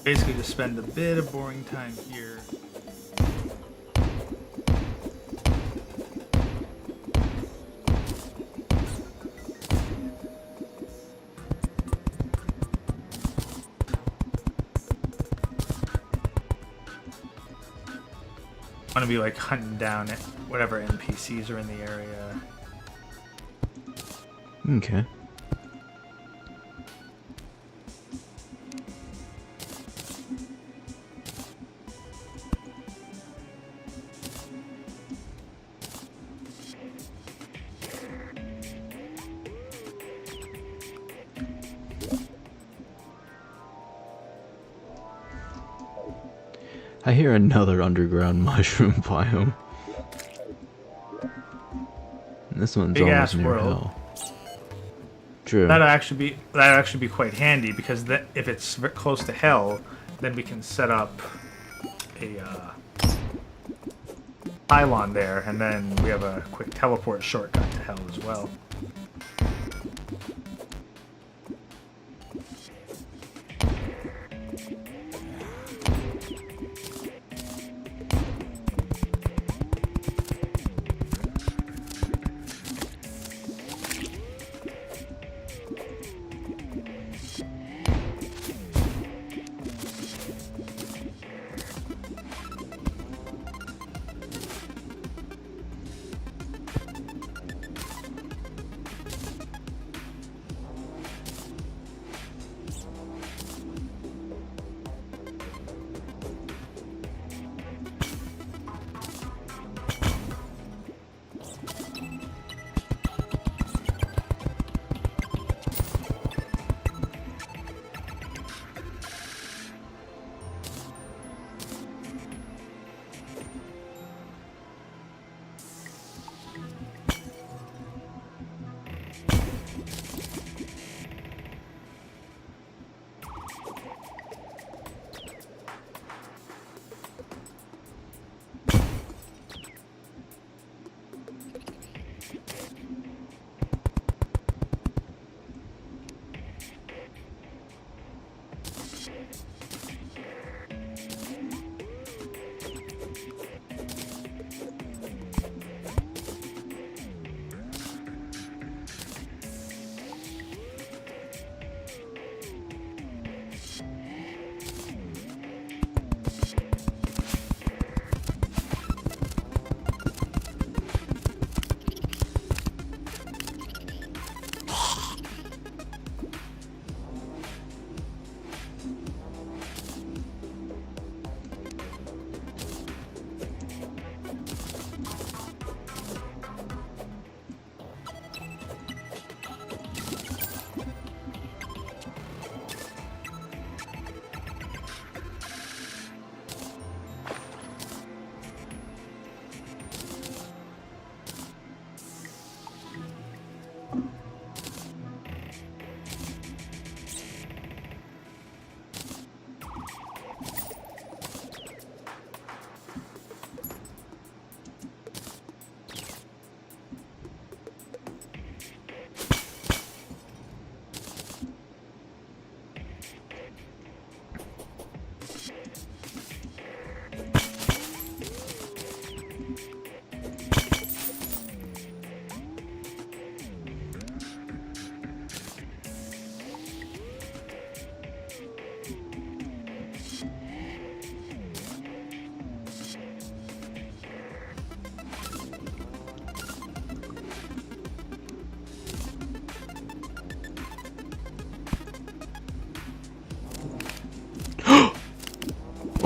Speaker 2: Basically, just spend a bit of boring time here. I want to be like hunting down at whatever NPCs are in the area.
Speaker 1: Okay. I hear another underground mushroom biome. And this one's
Speaker 2: Big
Speaker 1: almost
Speaker 2: ass
Speaker 1: near
Speaker 2: world.
Speaker 1: hell. True.
Speaker 2: That'd actually be quite handy because if it's close to hell, then we can set up a pylon there, and then we have a quick teleport shortcut to hell as well.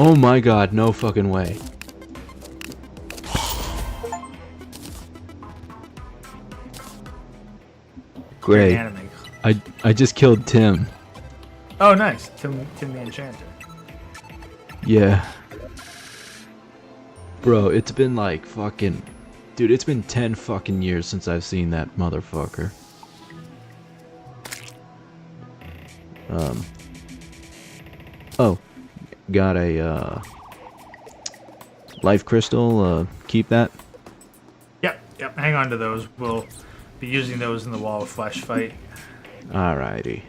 Speaker 1: Oh my god, no fucking way.
Speaker 2: You're an
Speaker 1: Great.
Speaker 2: anime.
Speaker 1: I just killed Tim.
Speaker 2: Oh, nice. Tim the Enchanter.
Speaker 1: Yeah. Bro, it's been like fucking... Dude, it's been 10 fucking years since I've seen that motherfucker. Oh. Got a, life crystal, keep that?
Speaker 2: Yep. Hang on to those. We'll be using those in the Wall of Flesh fight.
Speaker 1: Alrighty.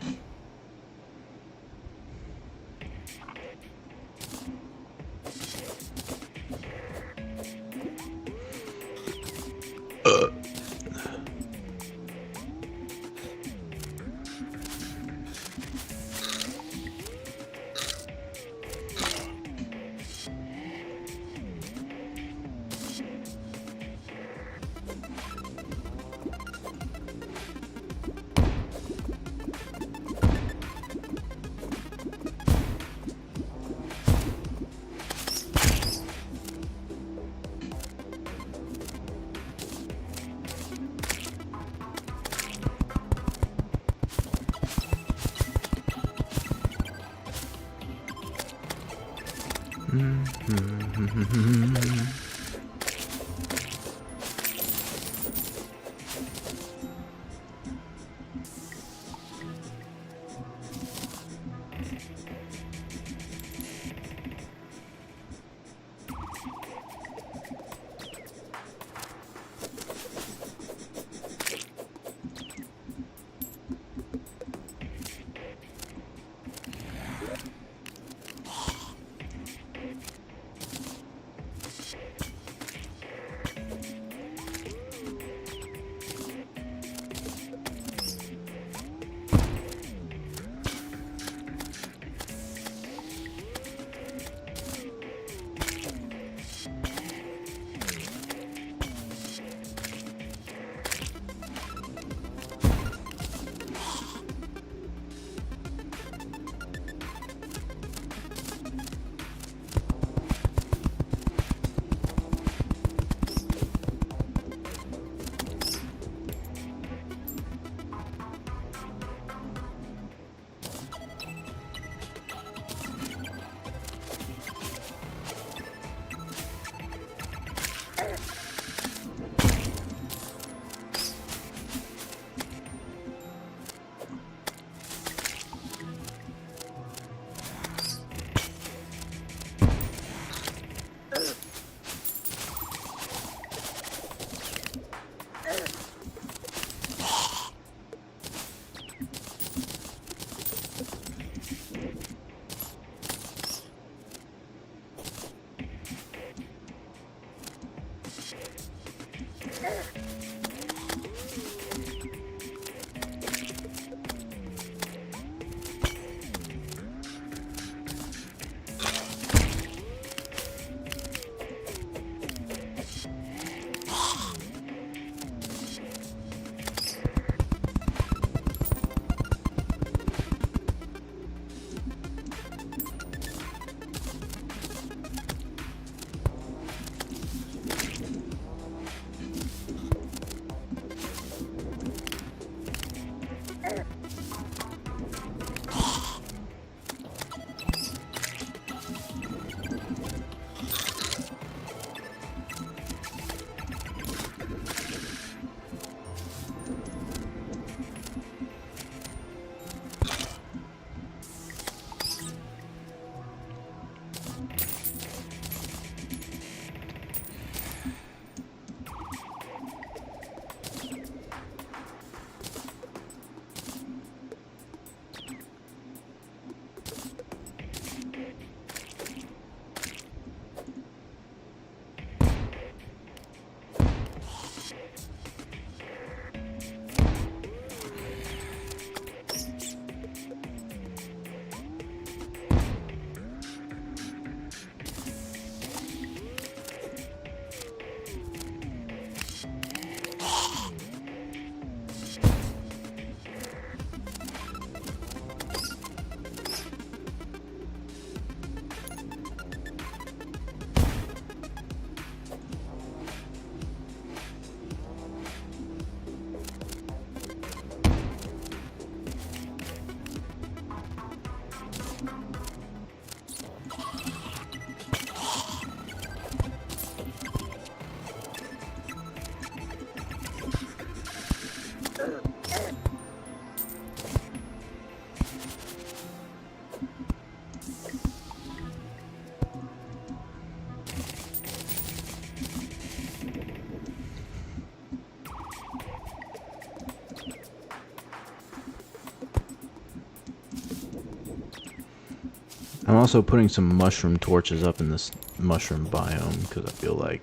Speaker 1: also putting some mushroom torches up in this mushroom biome because I feel like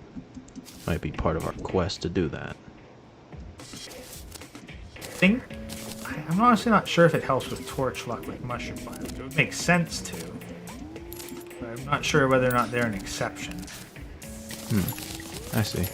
Speaker 1: it might be part of our quest to do that.
Speaker 2: I'm honestly not sure if it helps with torch luck with mushroom biomes. It would make sense to, but I'm not sure whether or not they're an exception.
Speaker 1: I see.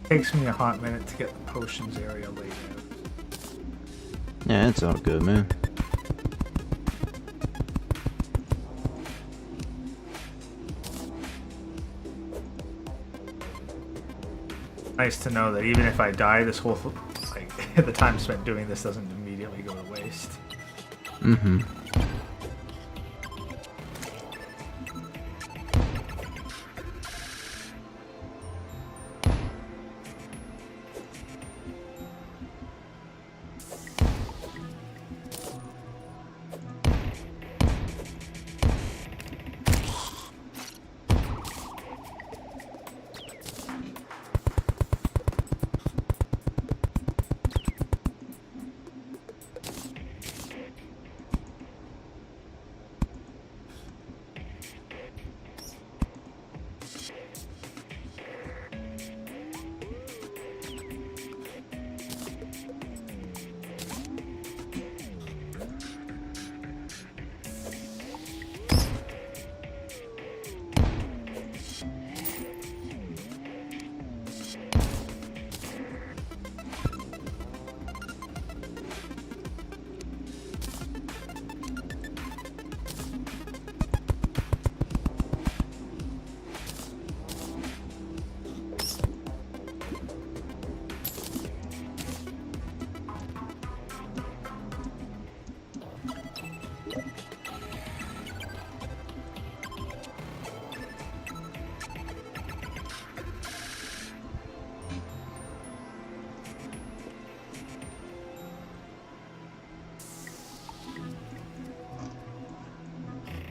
Speaker 2: Takes me a hot minute to get the potions area laid out.
Speaker 1: Yeah, it's all good, man.
Speaker 2: Nice to know that even if I die, this whole the time spent doing this doesn't immediately go to waste.
Speaker 1: Mm-hmm.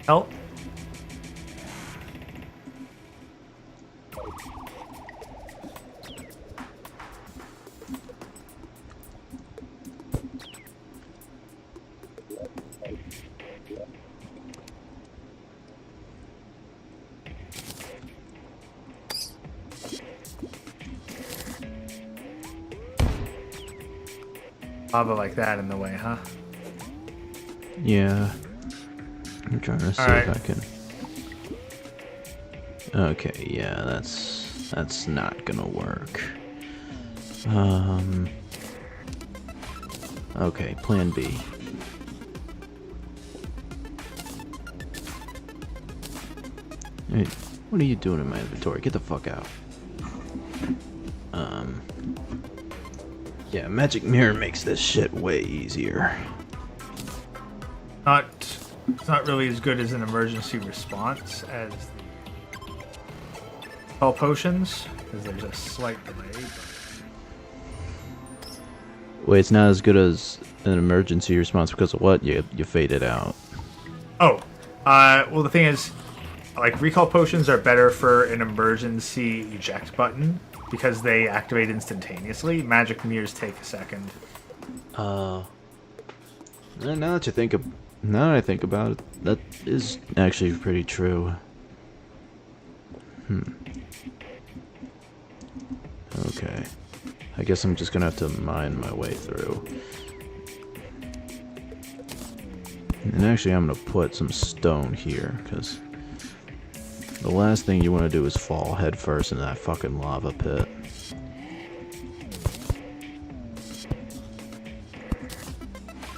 Speaker 2: Help. Lava like that in the way, huh?
Speaker 1: Yeah. I'm trying to see if I can. Okay, yeah, that's not gonna work. Okay, plan B. Hey, what are you doing in my inventory? Get the fuck out. Yeah, magic mirror makes this shit way easier.
Speaker 2: It's not really as good as an emergency response as the all potions, because there's a slight delay. But...
Speaker 1: Wait, it's not as good as an emergency response because of what? You faded out.
Speaker 2: Oh, well, the thing is, like recall potions are better for an emergency eject button because they activate instantaneously. Magic mirrors take a second.
Speaker 1: Now that you think of, now that I think about it, that is actually pretty true. Okay. I guess I'm just gonna have to mine my way through. And actually, I'm gonna put some stone here, because the last thing you want to do is fall headfirst into that fucking lava pit.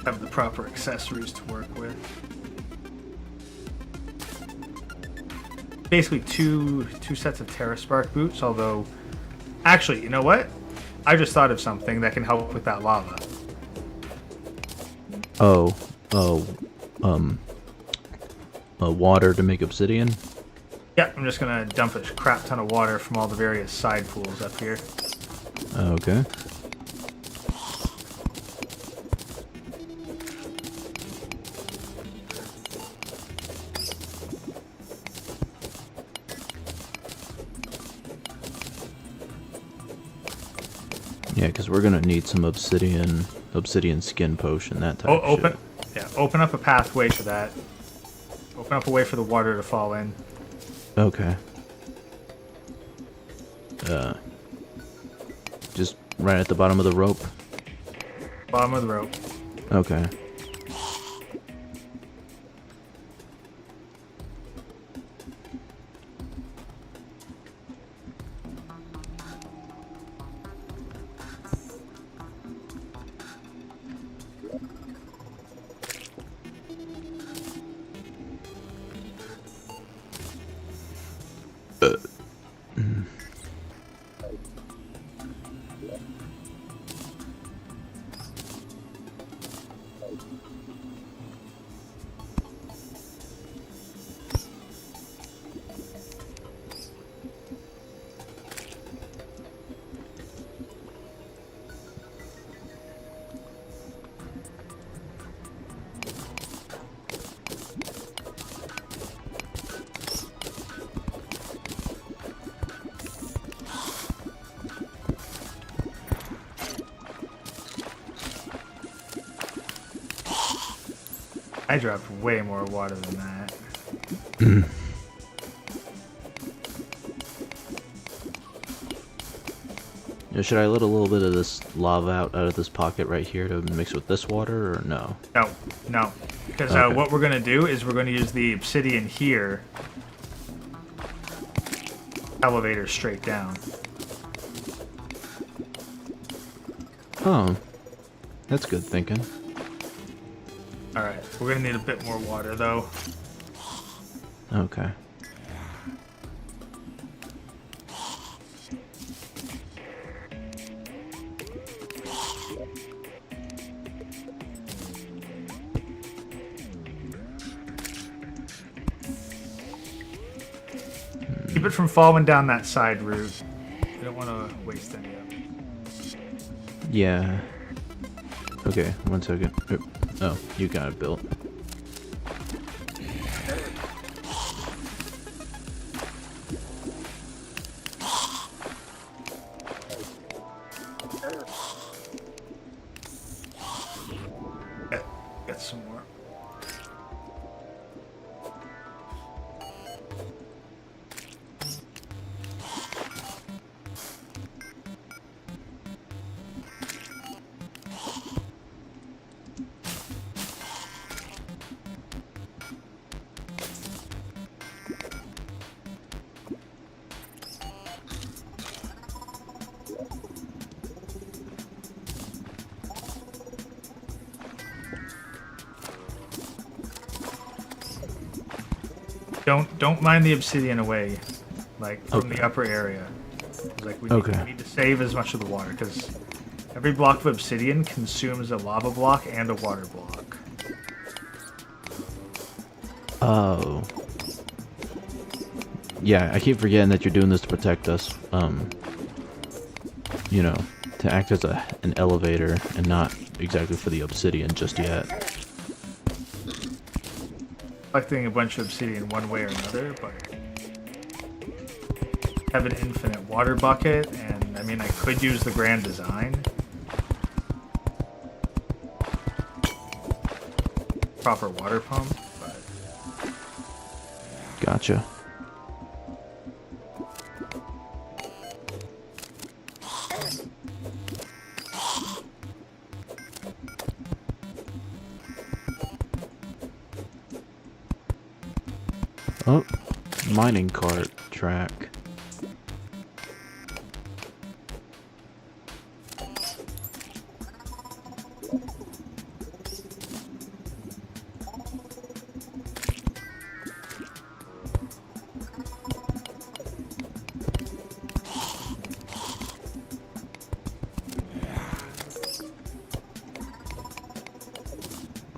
Speaker 2: Have the proper accessories to work with. Basically, two sets of Terra Spark boots. Although, actually, you know what? I just thought of something that can help with that lava.
Speaker 1: Water to make obsidian?
Speaker 2: Yeah, I'm just gonna dump a crap ton of water from all the various side pools up here.
Speaker 1: Okay. Yeah, because we're gonna need some obsidian skin potion, that type of shit.
Speaker 2: Open up a pathway to that. Open up a way for the water to fall in.
Speaker 1: Okay. Just right at the bottom of the rope.
Speaker 2: Bottom of the rope.
Speaker 1: Okay.
Speaker 2: I dropped way more water than that.
Speaker 1: Yeah, should I let a little bit of this lava out of this pocket right here to mix with this water, or no?
Speaker 2: No. Because
Speaker 1: Okay.
Speaker 2: what we're going to do is we're going to use the obsidian here. Elevator straight down.
Speaker 1: Oh. That's good thinking.
Speaker 2: Alright, we're going to need a bit more water, though.
Speaker 1: Okay.
Speaker 2: Keep it from falling down that side route. We don't want to waste any of it.
Speaker 1: Yeah. Okay, 1 second. Oh, you got it built.
Speaker 2: Get some more. Don't mind the obsidian away, like from the upper area. Like we need to save as much of the water because every block of obsidian consumes a lava block and a water block.
Speaker 1: Oh. Yeah, I keep forgetting that you're doing this to protect us. You know, to act as an elevator and not exactly for the obsidian just yet.
Speaker 2: collecting a bunch of obsidian one way or another, but I have an infinite water bucket, and I mean, I could use the grand design. Proper water pump, but
Speaker 1: Gotcha. Oh, mining cart track.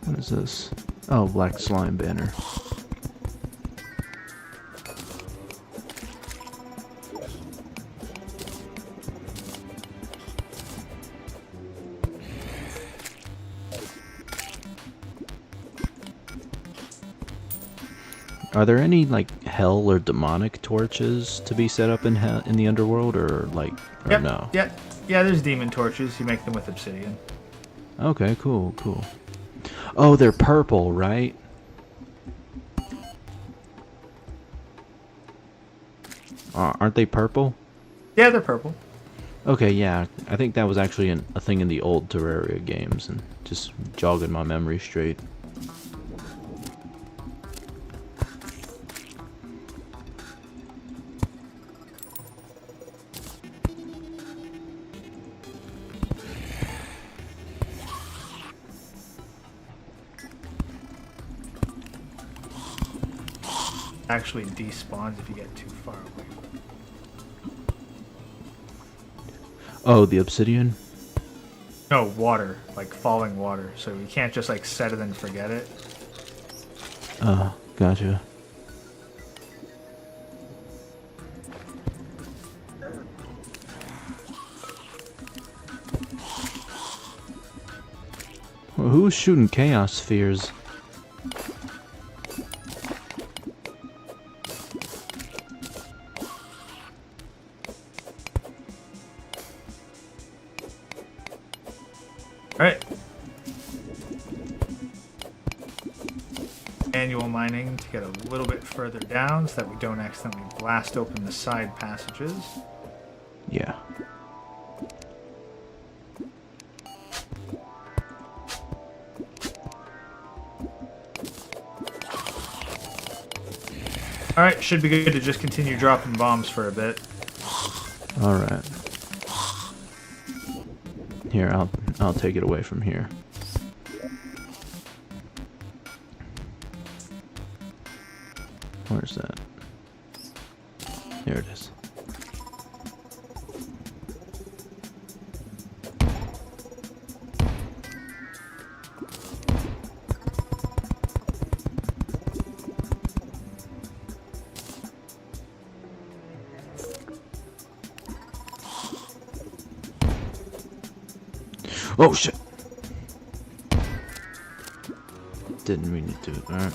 Speaker 1: What is this? Oh, black slime banner. Are there any like hell or demonic torches to be set up in in the underworld, or like, or
Speaker 2: yep,
Speaker 1: no?
Speaker 2: yeah. There's demon torches. You make them with obsidian.
Speaker 1: Okay, cool, cool. Oh, they're purple, right? Aren't they purple?
Speaker 2: Yeah, they're purple.
Speaker 1: Okay, yeah. I think that was actually a thing in the old Terraria games, and just jogging my memory straight.
Speaker 2: Actually despawns if you get too far away.
Speaker 1: Oh, the obsidian?
Speaker 2: No, water, like falling water. So you can't just like set it and forget it.
Speaker 1: Gotcha. Well, who's shooting chaos spheres?
Speaker 2: Alright. Manual mining to get a little bit further down so that we don't accidentally blast open the side passages.
Speaker 1: Yeah.
Speaker 2: Alright, should be good to just continue dropping bombs for a bit.
Speaker 1: Alright. Here, I'll take it away from here. Where's that? There it is. Oh shit! Didn't mean to do that.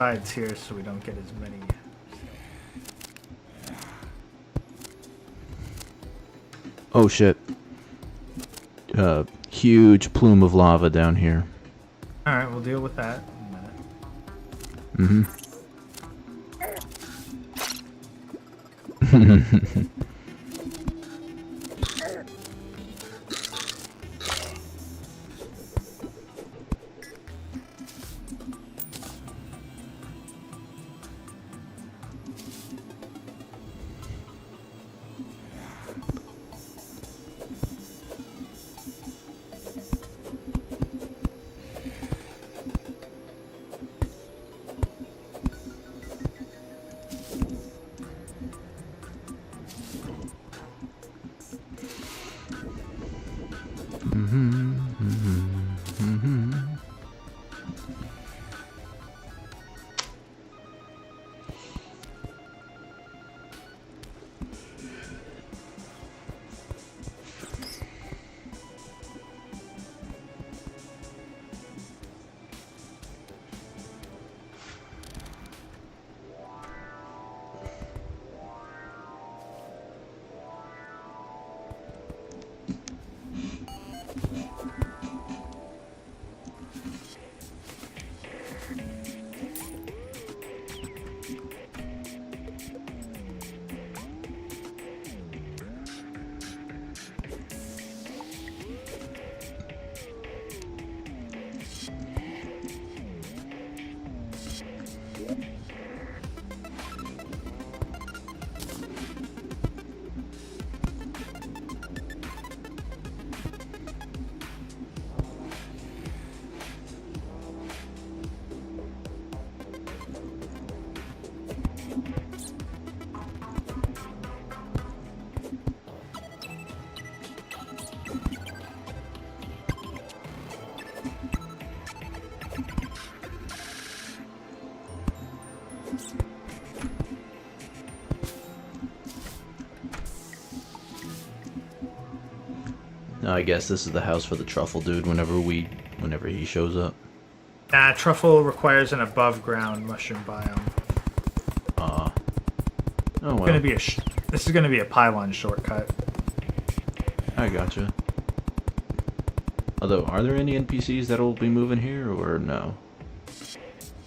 Speaker 2: sides here so we don't get as many.
Speaker 1: Oh shit. Huge plume of lava down here.
Speaker 2: Alright, we'll deal with that in a minute.
Speaker 1: Mm-hmm. I guess this is the house for the truffle dude whenever he shows up.
Speaker 2: Nah, truffle requires an above ground mushroom biome.
Speaker 1: Oh well.
Speaker 2: This is gonna be a pylon shortcut.
Speaker 1: I gotcha. Although, are there any NPCs that'll be moving here, or no?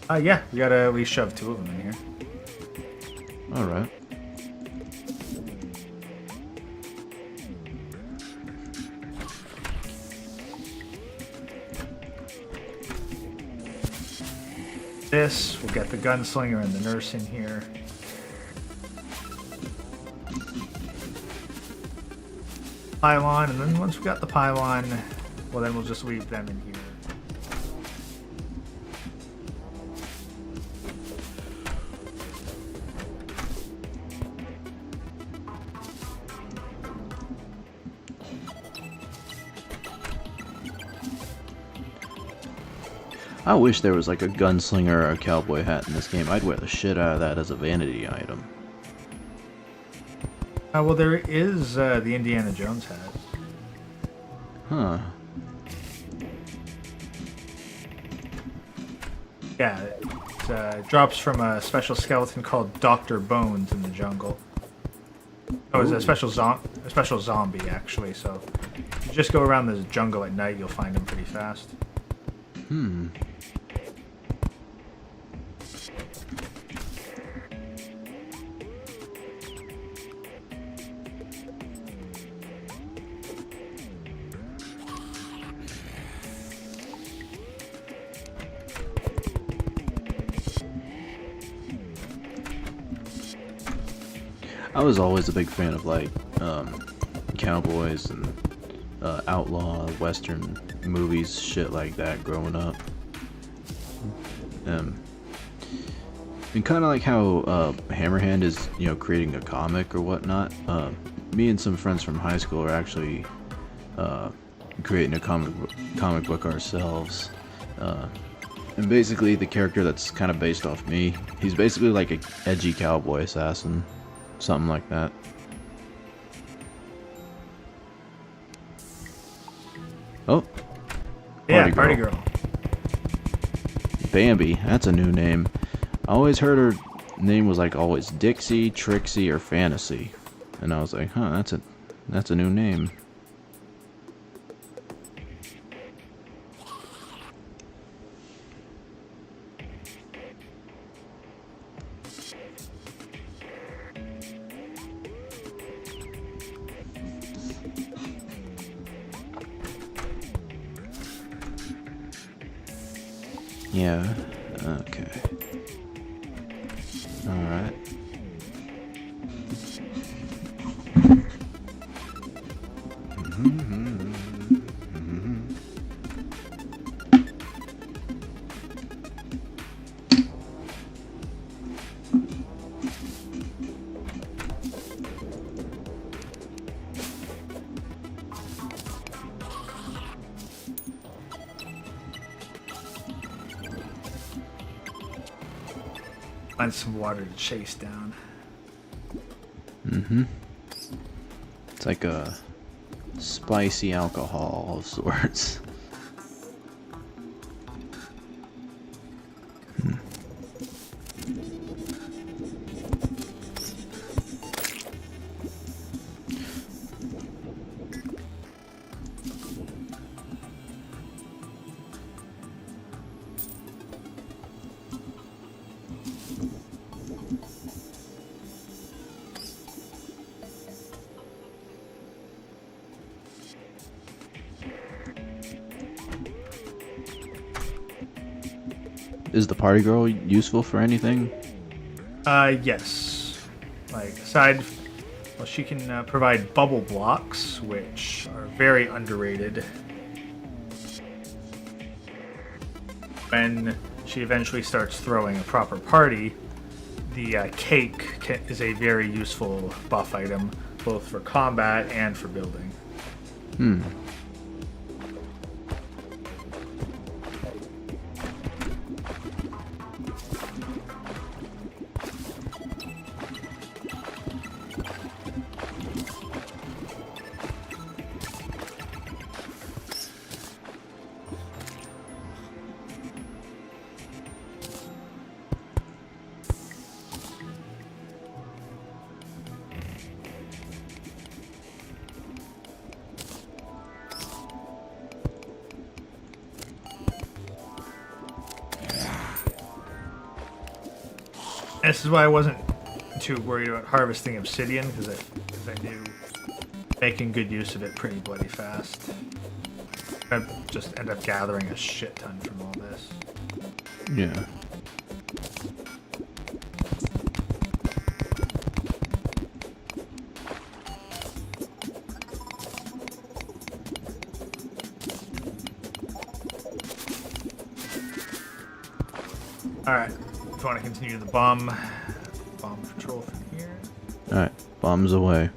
Speaker 2: Yeah, we gotta at least shove 2 of them in here.
Speaker 1: Alright.
Speaker 2: This, we'll get the gunslinger and the nurse in here. Pylon, and then once we got the pylon, well then we'll just leave them in here.
Speaker 1: I wish there was like a gunslinger or a cowboy hat in this game. I'd wear the shit out of that as a vanity item.
Speaker 2: Well, there is the Indiana Jones hat.
Speaker 1: Huh.
Speaker 2: Yeah, it drops from a special skeleton called Dr. Bones in the jungle. Oh, it's a special zombie, actually, so if you just go around the jungle at night, you'll find him pretty fast.
Speaker 1: Hmm. I was always a big fan of like cowboys and outlaw western movies, shit like that growing up. And kind of like how Hammerhand is, creating a comic or whatnot. Me and some friends from high school are actually creating a comic book ourselves. And basically the character that's kind of based off me, he's basically like an edgy cowboy assassin. Something like that. Oh.
Speaker 2: Yeah, party girl.
Speaker 1: Bambi, that's a new name. I always heard her name was like always Dixie, Trixie, or Fantasy, and I was like, huh, that's a new name. Yeah. Okay. All right.
Speaker 2: Find some water to chase down.
Speaker 1: It's like a spicy alcohol of sorts. Is the party girl useful for anything?
Speaker 2: Yes. Like, aside... Well, she can provide bubble blocks, which are very underrated. When she eventually starts throwing a proper party, the cake is a very useful buff item, both for combat and for building. This is why I wasn't too worried about harvesting obsidian, because I knew making good use of it pretty bloody fast. I'd just end up gathering a shit ton from all this.
Speaker 1: Yeah.
Speaker 2: Alright, if you want to continue the bomb control from here.
Speaker 1: Alright, bombs away.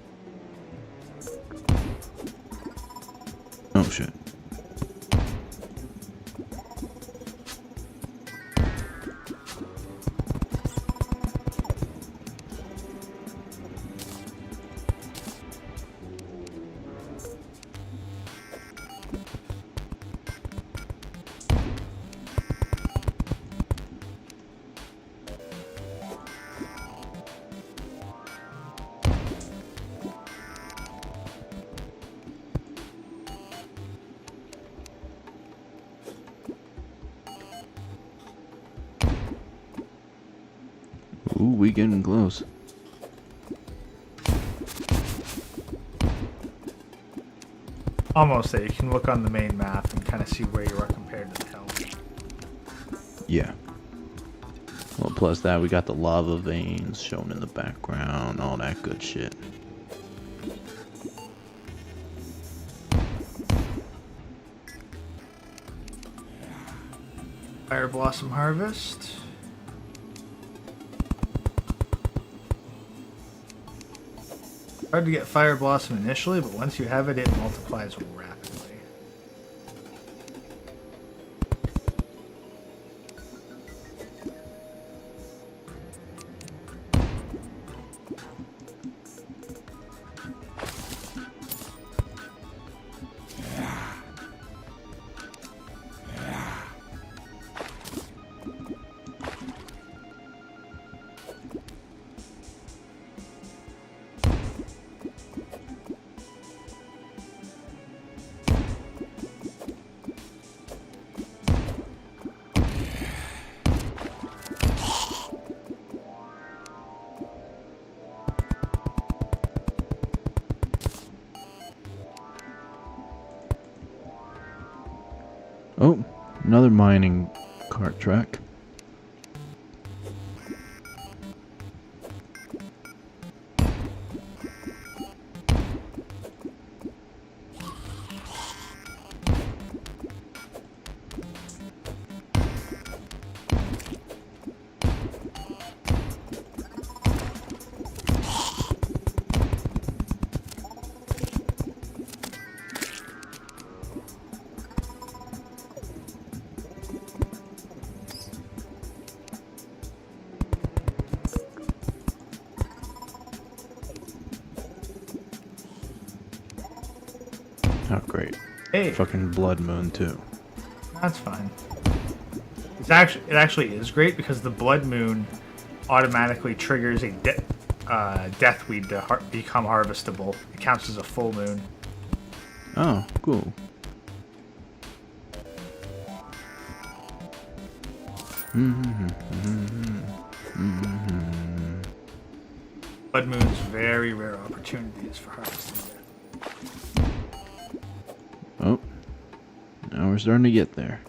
Speaker 1: Oh shit. Ooh, we getting close.
Speaker 2: Almost there. You can look on the main map and kind of see where you are compared to the town.
Speaker 1: Yeah. Well, plus that, we got the lava veins shown in the background, all that good shit.
Speaker 2: Fire Blossom Harvest. Hard to get Fire Blossom initially, but once you have it, it multiplies rapidly.
Speaker 1: Oh, another mining cart track. Oh, great.
Speaker 2: Hey,
Speaker 1: Fucking blood moon, too.
Speaker 2: that's fine. It actually is great because the blood moon automatically triggers a death weed to become harvestable. It counts as a full moon.
Speaker 1: Oh, cool.
Speaker 2: Blood moon's very rare opportunities for harvesting.
Speaker 1: Oh, now we're starting to get there.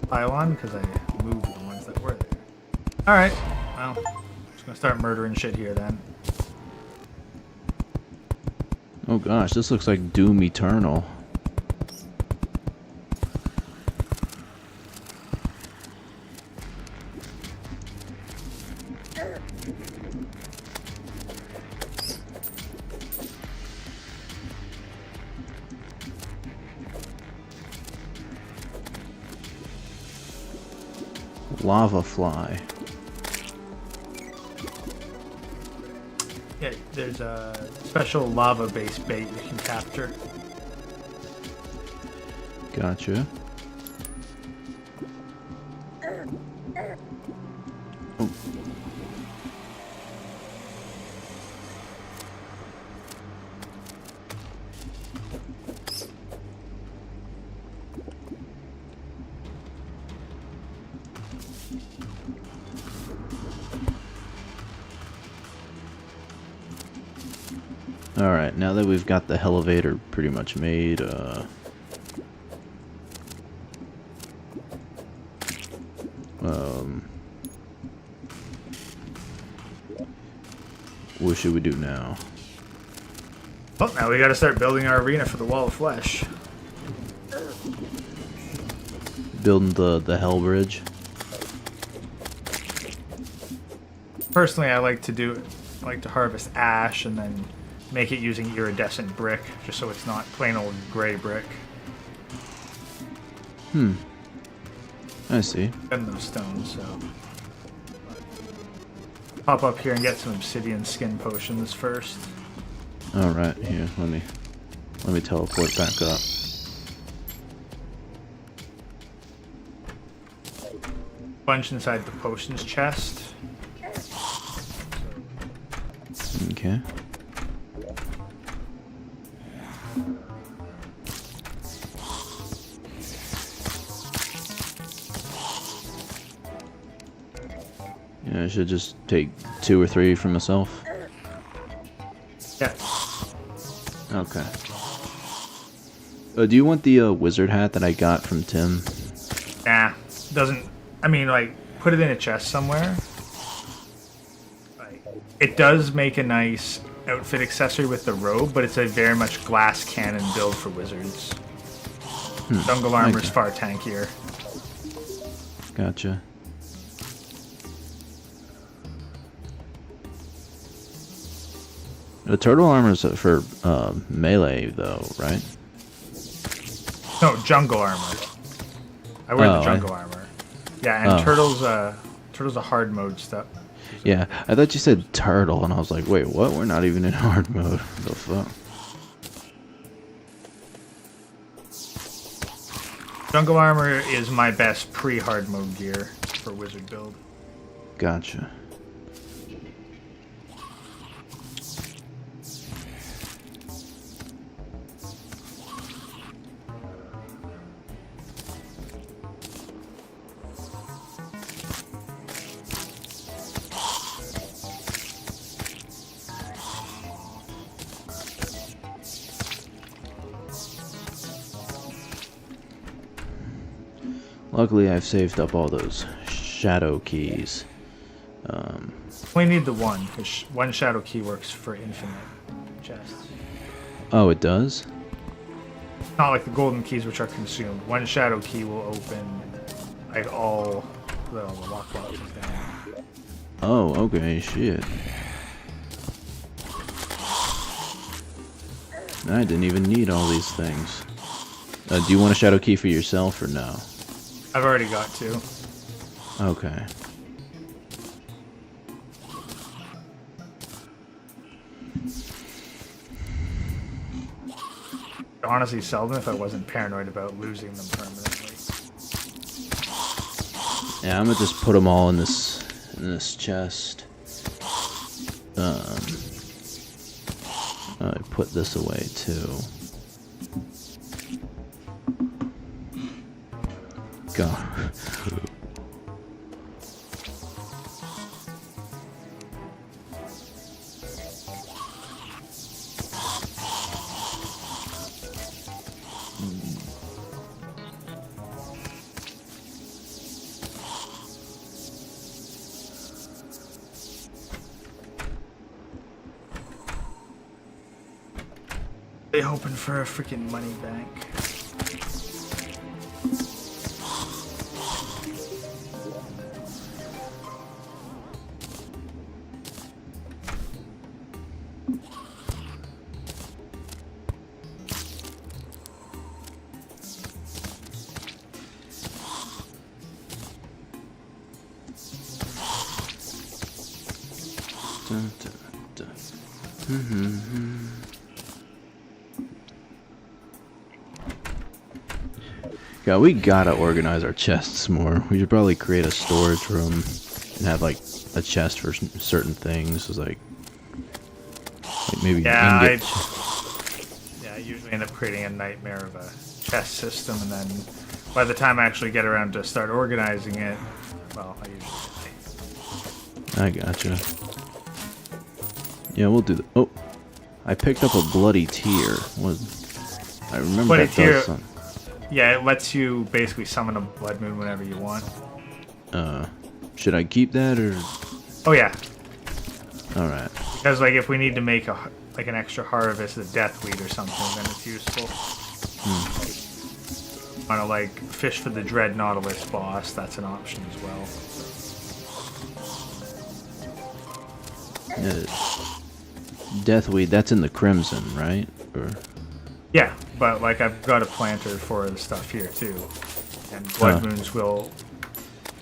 Speaker 2: Pylon because I moved the ones that were there. Alright, well, just gonna start murdering shit here then.
Speaker 1: Oh gosh, this looks like Doom Eternal. Lava fly.
Speaker 2: Yeah, there's a special lava-based bait you can capture.
Speaker 1: Gotcha. Oh. Alright, now that we've got the elevator pretty much made, what should we do now?
Speaker 2: Well, now we gotta start building our arena for the Wall of Flesh.
Speaker 1: Building the hell bridge?
Speaker 2: Personally, I like to harvest ash and then make it using iridescent brick, just so it's not plain old gray brick.
Speaker 1: I see.
Speaker 2: And those stones, so pop up here and get some obsidian skin potions first.
Speaker 1: Alright, here, let me teleport back up.
Speaker 2: Bunch inside the potions chest.
Speaker 1: Okay. Yeah, I should just take 2 or 3 for myself.
Speaker 2: Yeah.
Speaker 1: Okay. Do you want the wizard hat that I got from Tim?
Speaker 2: Nah, doesn't. I mean, like, put it in a chest somewhere. Like, it does make a nice outfit accessory with the robe, but it's a very much glass cannon build for wizards. Jungle armor's
Speaker 1: Okay.
Speaker 2: far tankier.
Speaker 1: Gotcha. The turtle armor's for melee, though, right?
Speaker 2: No, jungle armor. I wear the
Speaker 1: Oh,
Speaker 2: jungle armor. Yeah, and
Speaker 1: Oh.
Speaker 2: turtle's a hard mode stuff.
Speaker 1: Yeah, I thought you said turtle, and I was like, wait, what? We're not even in hard mode. The fuck?
Speaker 2: Jungle armor is my best pre-hard mode gear for wizard build.
Speaker 1: Gotcha. Luckily, I've saved up all those shadow keys.
Speaker 2: We need the one, because one shadow key works for infinite chests.
Speaker 1: Oh, it does?
Speaker 2: Not like the golden keys, which are consumed. One shadow key will open like all the lockboxes down.
Speaker 1: Oh, okay, shit. I didn't even need all these things. Do you want a shadow key for yourself or no?
Speaker 2: I've already got two.
Speaker 1: Okay.
Speaker 2: I'd honestly sell them if I wasn't paranoid about losing them permanently.
Speaker 1: Yeah, I'm gonna just put them all in this chest. I put this away too. God.
Speaker 2: They hoping for a freaking money bank.
Speaker 1: Dun, dun, dun. Yeah, we gotta organize our chests more. We should probably create a storage room and have like a chest for certain things. It's like maybe
Speaker 2: Yeah,
Speaker 1: ingot.
Speaker 2: I usually end up creating a nightmare of a chest system, and then by the time I actually get around to start organizing it, well, I usually
Speaker 1: I gotcha. Yeah, we'll do that. Oh, I picked up a bloody tear. I remember
Speaker 2: Bloody
Speaker 1: that
Speaker 2: tear.
Speaker 1: does something.
Speaker 2: Yeah, it lets you basically summon a blood moon whenever you want.
Speaker 1: Should I keep that or?
Speaker 2: Oh yeah,
Speaker 1: All right.
Speaker 2: because like if we need to make an extra harvest of deathweed or something, then it's useful. Want to like fish for the Dread Nautilus boss? That's an option as well.
Speaker 1: Deathweed. That's in the Crimson, right? Or
Speaker 2: Yeah, but like I've got a planter for the stuff here too, and blood
Speaker 1: Oh.
Speaker 2: moons will.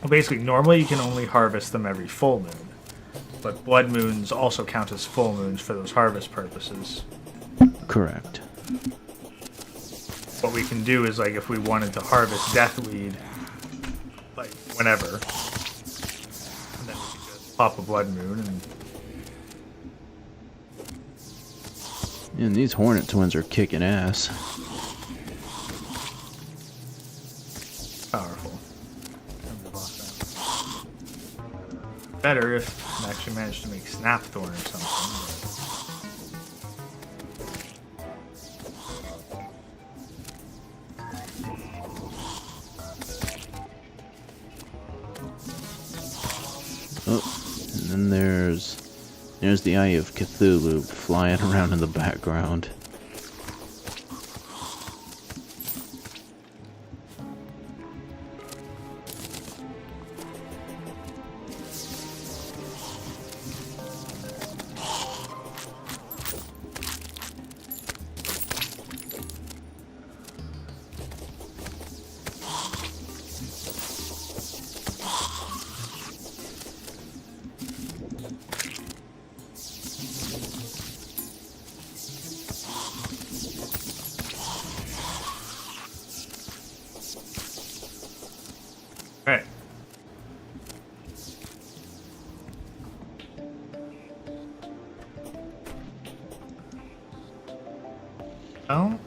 Speaker 2: Well, basically, normally you can only harvest them every full moon, but blood moons also count as full moons for those harvest purposes.
Speaker 1: correct.
Speaker 2: What we can do is like if we wanted to harvest deathweed, like whenever, and then we can just pop a blood moon and.
Speaker 1: And these Hornet twins are kicking ass.
Speaker 2: Powerful. Better if I actually managed to make Snapthorn or something.
Speaker 1: Oh, and then there's the Eye of Cthulhu flying around in the background.
Speaker 2: Right. Oh.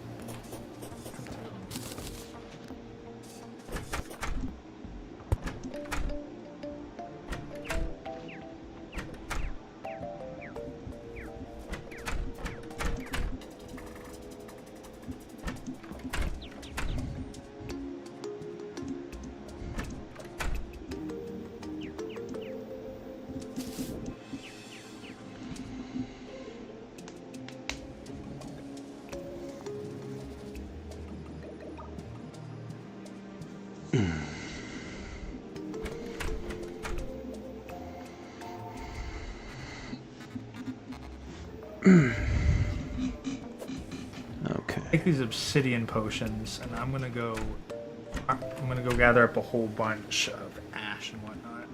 Speaker 1: Okay.
Speaker 2: Take these obsidian potions, and I'm gonna go gather up a whole bunch of ash and whatnot.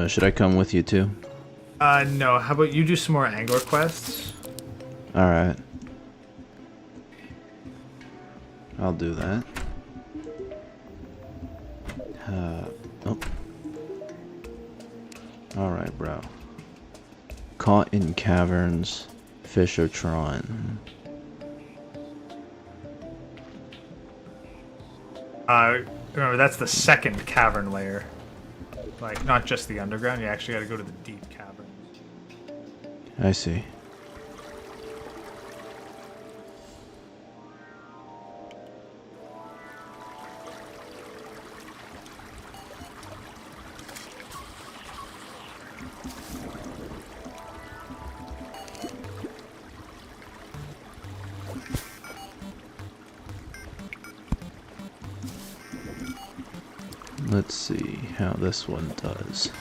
Speaker 1: Should I come with you too?
Speaker 2: No. How about you do some more angler quests?
Speaker 1: All right. I'll do that. Oh. All right, bro. Caught in caverns, Fishertron.
Speaker 2: Remember that's the second cavern layer. Like not just the underground. You actually got to go to the deep cavern.
Speaker 1: I see. Let's see how this one does.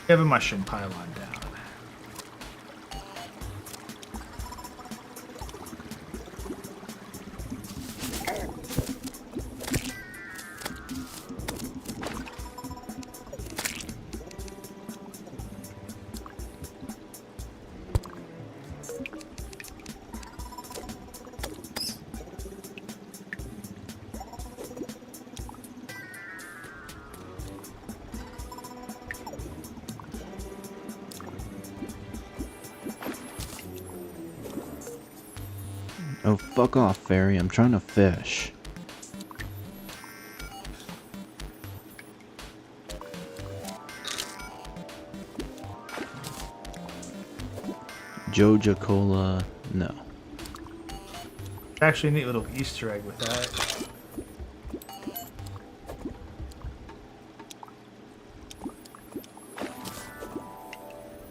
Speaker 2: You have a mushroom pylon down.
Speaker 1: Oh, fuck off, fairy. I'm trying to fish. Joja Cola, no.
Speaker 2: Actually, a neat little Easter egg with that.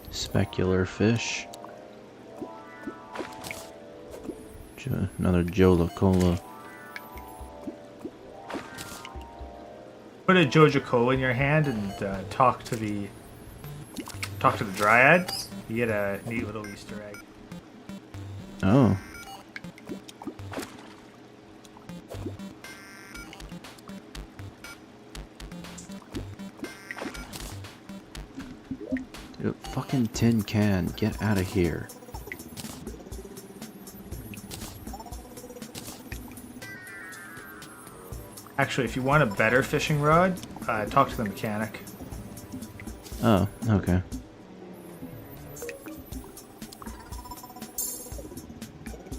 Speaker 1: Specular fish. Another Jola Cola.
Speaker 2: Put a Joja Cola in your hand and talk to the Dryad. You get a neat little Easter egg.
Speaker 1: Oh. Dude, fucking tin can, get out of here.
Speaker 2: Actually, if you want a better fishing rod, talk to the mechanic.
Speaker 1: Oh, okay.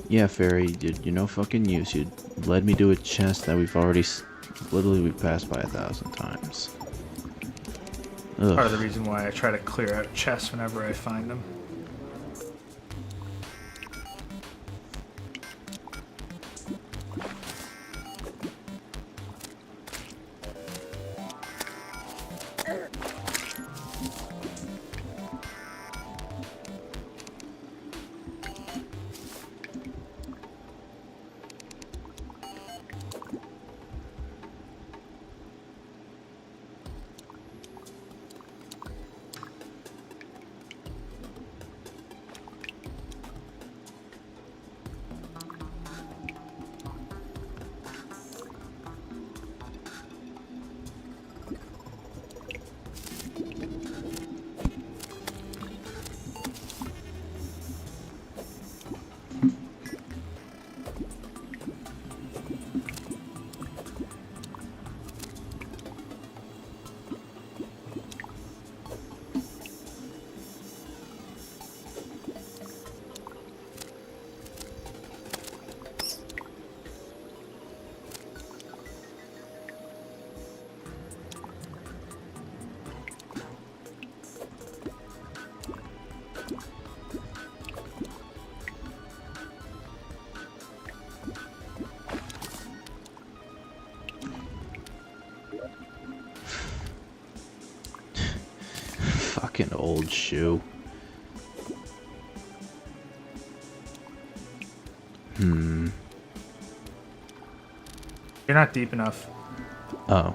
Speaker 1: Yeah, fairy, you know fucking use. You led me to a chest that we've already we've passed by 1,000 times. Ugh.
Speaker 2: Part of the reason why I try to clear out chests whenever I find them.
Speaker 1: Fucking old shoe.
Speaker 2: You're not deep enough.
Speaker 1: Oh.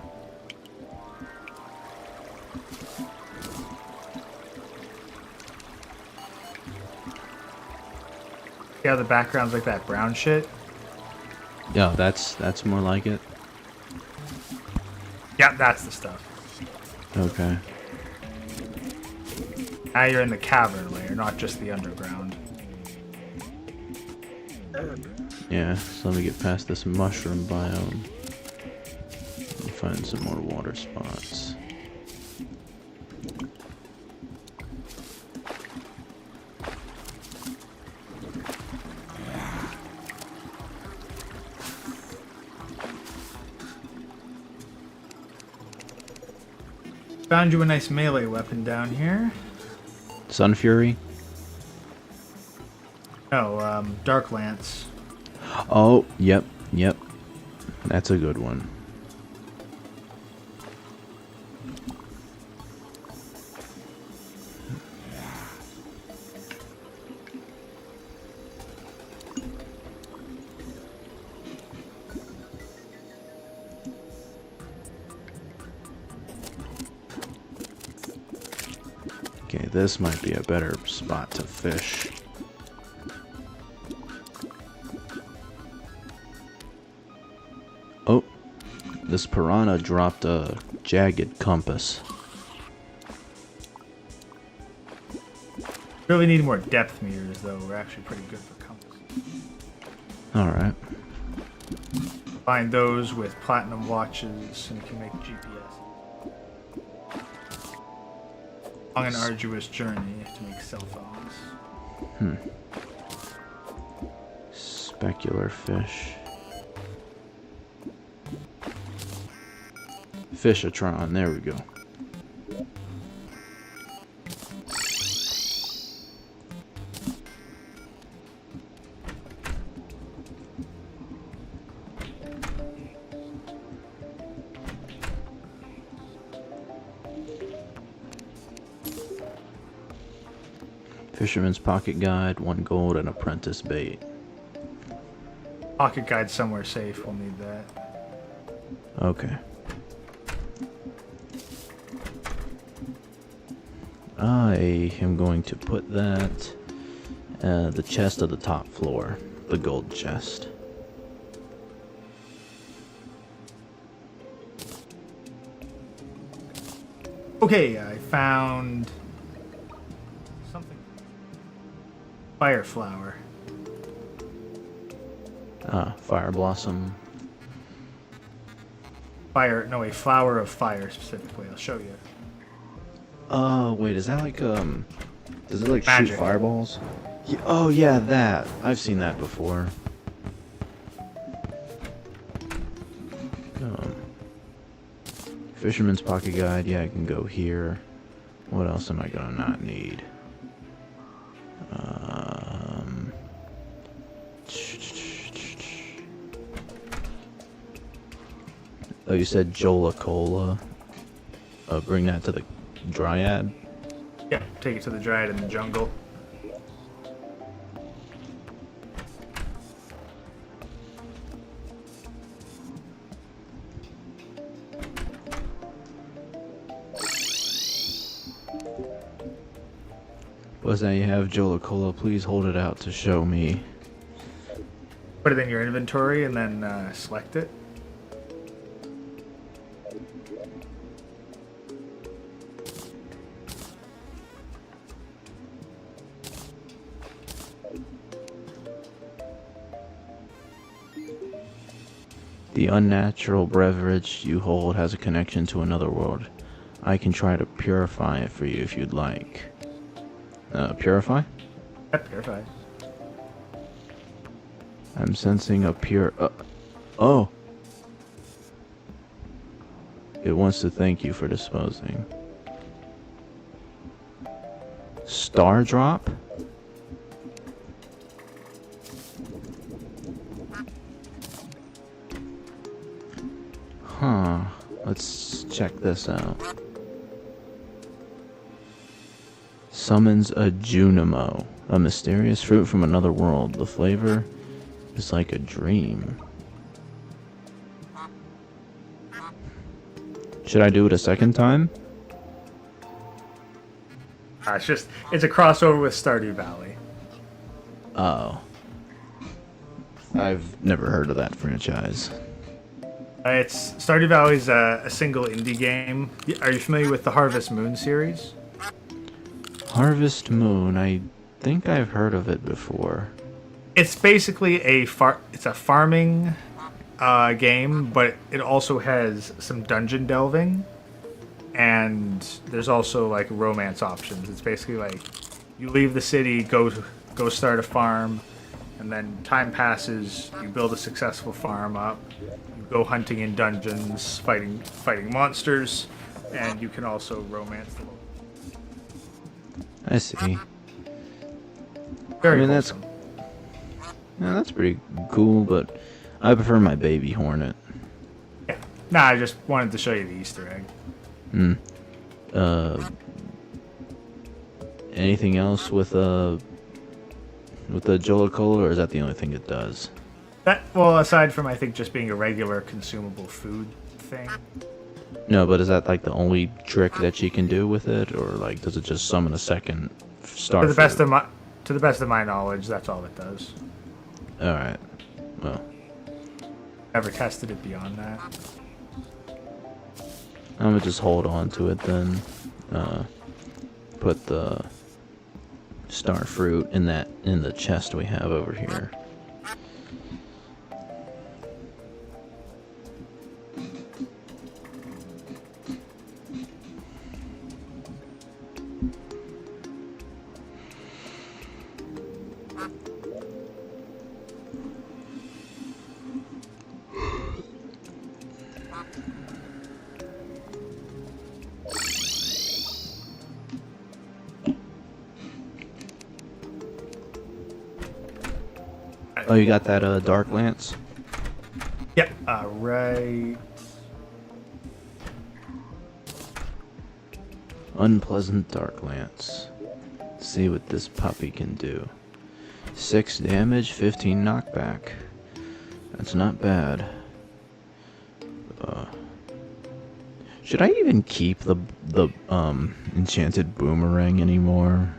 Speaker 2: Yeah, the background's like that brown shit.
Speaker 1: Yeah, that's more like it.
Speaker 2: Yeah, that's the stuff.
Speaker 1: Okay.
Speaker 2: Now you're in the cavern layer, not just the underground.
Speaker 1: Yeah, so let me get past this mushroom biome and find some more water spots.
Speaker 2: Found you a nice melee weapon down here.
Speaker 1: Sun Fury?
Speaker 2: No, Dark Lance.
Speaker 1: Oh, yep. That's a good one. Okay, this might be a better spot to fish. Oh, this piranha dropped a jagged compass.
Speaker 2: Really need more depth meters, though. We're actually pretty good for compass.
Speaker 1: Alright.
Speaker 2: Find those with platinum watches, and you can make GPS. Long and arduous journey to make cell phones.
Speaker 1: Specular fish. Fishatron, there we go. Fisherman's Pocket Guide, 1 gold, and apprentice bait.
Speaker 2: Pocket guide somewhere safe. We'll need that.
Speaker 1: Okay. I am going to put that the chest of the top floor, the gold chest.
Speaker 2: Okay, I found something. Fire flower.
Speaker 1: Fire blossom.
Speaker 2: Fire, no, a flower of fire specifically. I'll show you.
Speaker 1: Wait, is that like, does it like
Speaker 2: Magic.
Speaker 1: shoot fireballs? Oh yeah, that. I've seen that before. Fisherman's Pocket Guide, yeah, I can go here. What else am I gonna not need? Oh, you said Jola Cola. Bring that to the Dryad.
Speaker 2: Yeah, take it to the Dryad in the jungle.
Speaker 1: What's that you have, Jola Cola? Please hold it out to show me.
Speaker 2: Put it in your inventory and then select it.
Speaker 1: The unnatural beverage you hold has a connection to another world. I can try to purify it for you if you'd like. Purify?
Speaker 2: Yeah, purified.
Speaker 1: I'm sensing a pure... oh! It wants to thank you for disposing. Star drop? Huh. Let's check this out. Summons a Junimo, a mysterious fruit from another world. The flavor is like a dream. Should I do it a second time?
Speaker 2: It's a crossover with Stardew Valley.
Speaker 1: Oh. I've never heard of that franchise.
Speaker 2: It's Stardew Valley's a single indie game. Are you familiar with the Harvest Moon series?
Speaker 1: Harvest Moon, I think I've heard of it before.
Speaker 2: It's basically it's a farming game, but it also has some dungeon delving, and there's also like romance options. It's basically like you leave the city, go start a farm, and then time passes. You build a successful farm up. You go hunting in dungeons, fighting monsters, and you can also romance the local.
Speaker 1: I see.
Speaker 2: Very
Speaker 1: that's
Speaker 2: wholesome.
Speaker 1: yeah, that's pretty cool, but I prefer my baby hornet.
Speaker 2: Yeah. Nah, I just wanted to show you the Easter egg.
Speaker 1: Anything else with the Jolicola, or is that the only thing it does?
Speaker 2: Well, aside from I think just being a regular consumable food thing.
Speaker 1: No, but is that like the only trick that she can do with it, or like does it just summon a second star?
Speaker 2: To the best of my knowledge, that's all it does.
Speaker 1: All right. Well,
Speaker 2: Never tested it beyond that.
Speaker 1: I'm gonna just hold on to it then. Put the star fruit in the chest we have over here. Oh, you got that dark lance?
Speaker 2: Yep. Right.
Speaker 1: Unpleasant dark lance. Let's see what this puppy can do. 6 damage, 15 knockback. That's not bad. Should I even keep the enchanted boomerang anymore?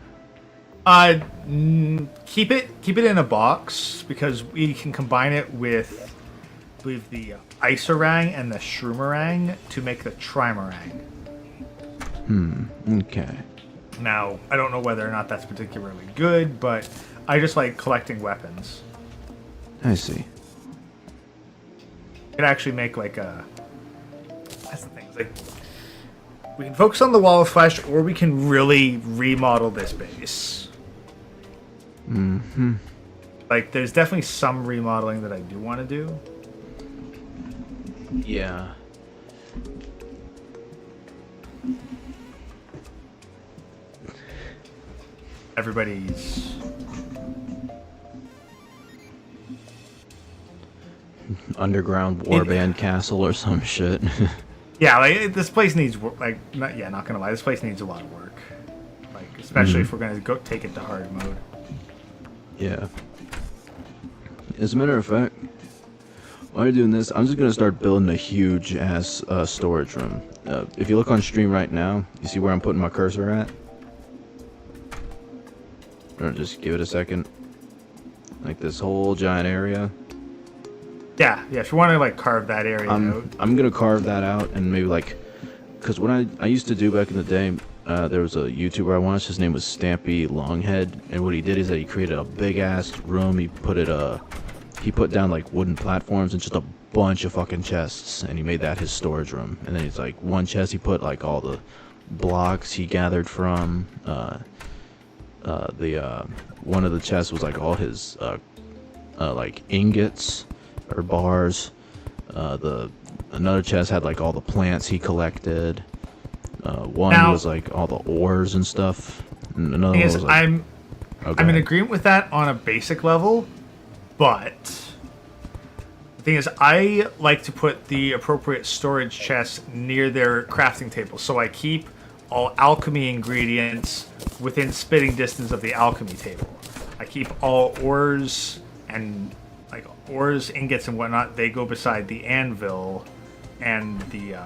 Speaker 2: Keep it in a box because we can combine it with, I believe, the Ice-Orang and the Shroomerang to make the Trimerang.
Speaker 1: Okay.
Speaker 2: Now, I don't know whether or not that's particularly good, but I just like collecting weapons.
Speaker 1: I see.
Speaker 2: You could actually make like a... That's the thing. It's like, we can focus on the Wall of Flesh, or we can really remodel this base.
Speaker 1: Mm-hmm.
Speaker 2: Like, there's definitely some remodeling that I do want to do.
Speaker 1: Yeah.
Speaker 2: Everybody's...
Speaker 1: Underground warband castle or some shit.
Speaker 2: Yeah, like, this place needs work. Like, not gonna lie, this place needs a lot of work. Like, especially if we're gonna go take it to hard mode.
Speaker 1: Yeah. As a matter of fact, while you're doing this, I'm just gonna start building a huge ass storage room. If you look on stream right now, you see where I'm putting my cursor at? Or just give it a second. Like this whole giant area.
Speaker 2: Yeah, if you want to like carve that area out.
Speaker 1: I'm gonna carve that out and maybe like, cause what I used to do back in the day, there was a YouTuber I watched. His name was Stampy Longhead, and what he did is that he created a big ass room. He put down like wooden platforms and just a bunch of fucking chests, and he made that his storage room. And then he's like one chest he put like all the blocks he gathered from. One of the chests was like all his like ingots or bars. Another chest had like all the plants he collected. One was like all the ores and stuff. And another one was like,
Speaker 2: I'm in agreement with that on a basic level, but the thing is, I like to put the appropriate storage chests near their crafting table, so I keep all alchemy ingredients within spitting distance of the alchemy table. I keep all ores and like ores, ingots, and whatnot. They go beside the anvil and the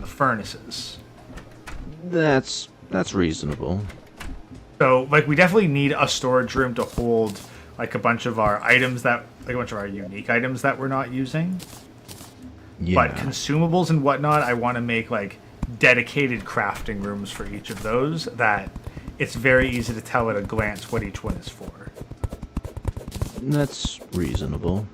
Speaker 2: furnaces.
Speaker 1: That's reasonable.
Speaker 2: So, like, we definitely need a storage room to hold, like, a bunch of our items that like a bunch of our unique items that we're not using.
Speaker 1: Yeah.
Speaker 2: But consumables and whatnot, I want to make like dedicated crafting rooms for each of those that it's very easy to tell at a glance what each one is for.
Speaker 1: That's reasonable.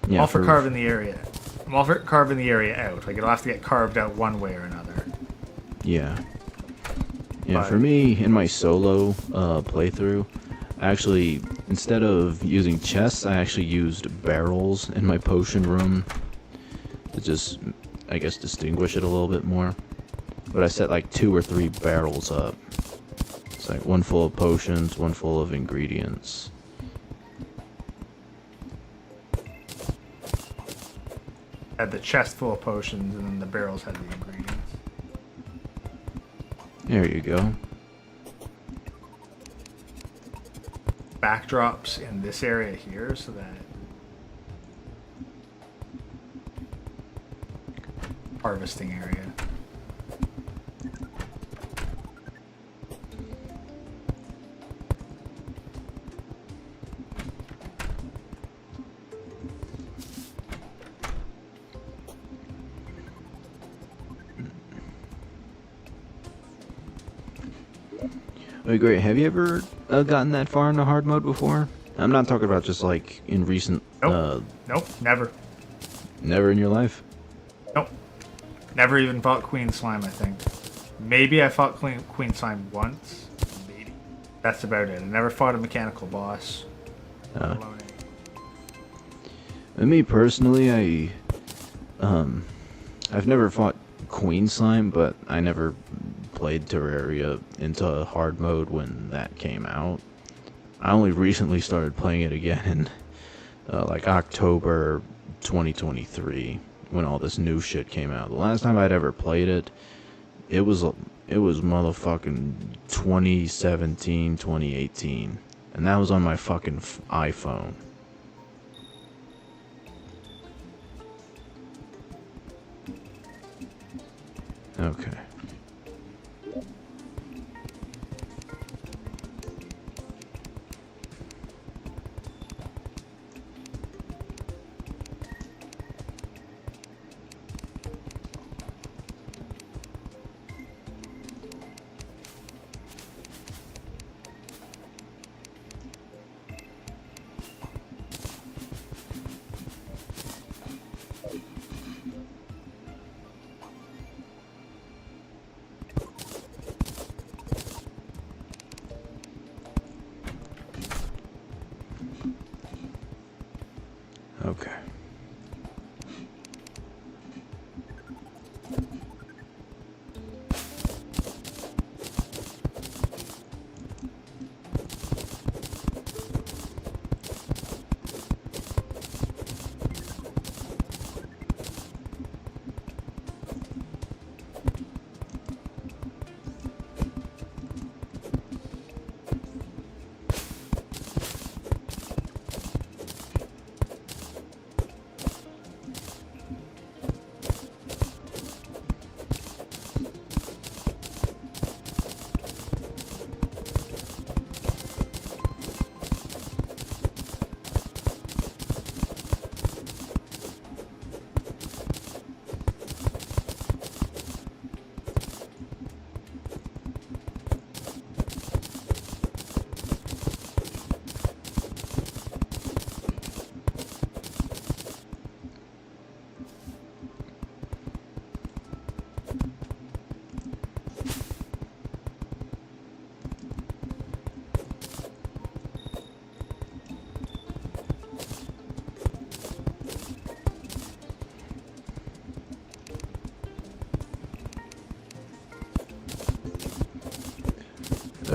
Speaker 1: Yeah,
Speaker 2: All for carving the area. I'm all for carving the area out. Like, it'll have to get carved out one way or another.
Speaker 1: Yeah. Yeah,
Speaker 2: But-
Speaker 1: for me, in my solo playthrough, actually, instead of using chests, I actually used barrels in my potion room to just, I guess, distinguish it a little bit more. But I set like 2 or 3 barrels up. It's like one full of potions, one full of ingredients.
Speaker 2: Had the chest full of potions, and then the barrels had the ingredients.
Speaker 1: There you go.
Speaker 2: Backdrops in this area here, so that harvesting area.
Speaker 1: Wait, great. Have you ever gotten that far into hard mode before? I'm not talking about just like in recent.
Speaker 2: Nope. Nope, never.
Speaker 1: Never in your life.
Speaker 2: Nope. Never even fought Queen Slime, I think. Maybe I fought Queen Slime once. Maybe. That's about it. I never fought a mechanical boss.
Speaker 1: Me personally, I've never fought Queen Slime, but I never played Terraria into hard mode when that came out. I only recently started playing it again in like October 2023 when all this new shit came out. The last time I'd ever played it, it was motherfucking 2017, 2018, and that was on my fucking iPhone. Okay. Okay.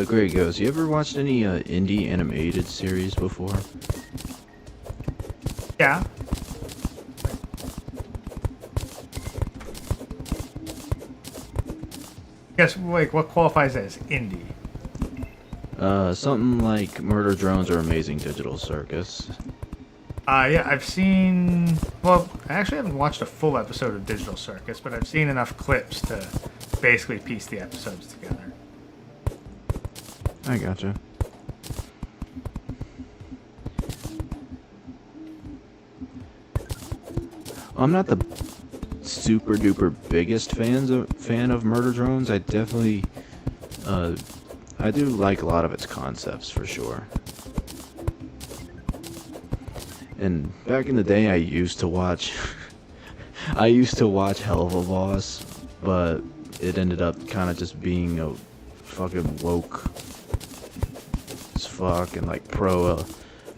Speaker 1: Great goes. You ever watched any indie animated series before?
Speaker 2: Yeah. Guess, like, what qualifies as indie?
Speaker 1: Something like Murder Drones or Amazing Digital Circus.
Speaker 2: Yeah, I've seen... Well, I actually haven't watched a full episode of Digital Circus, but I've seen enough clips to basically piece the episodes together.
Speaker 1: I gotcha. I'm not the super duper biggest fan of murder drones. I definitely I do like a lot of its concepts for sure. And back in the day, I used to watch Hell of a Boss, but it ended up kind of just being a fucking woke as fuck and like pro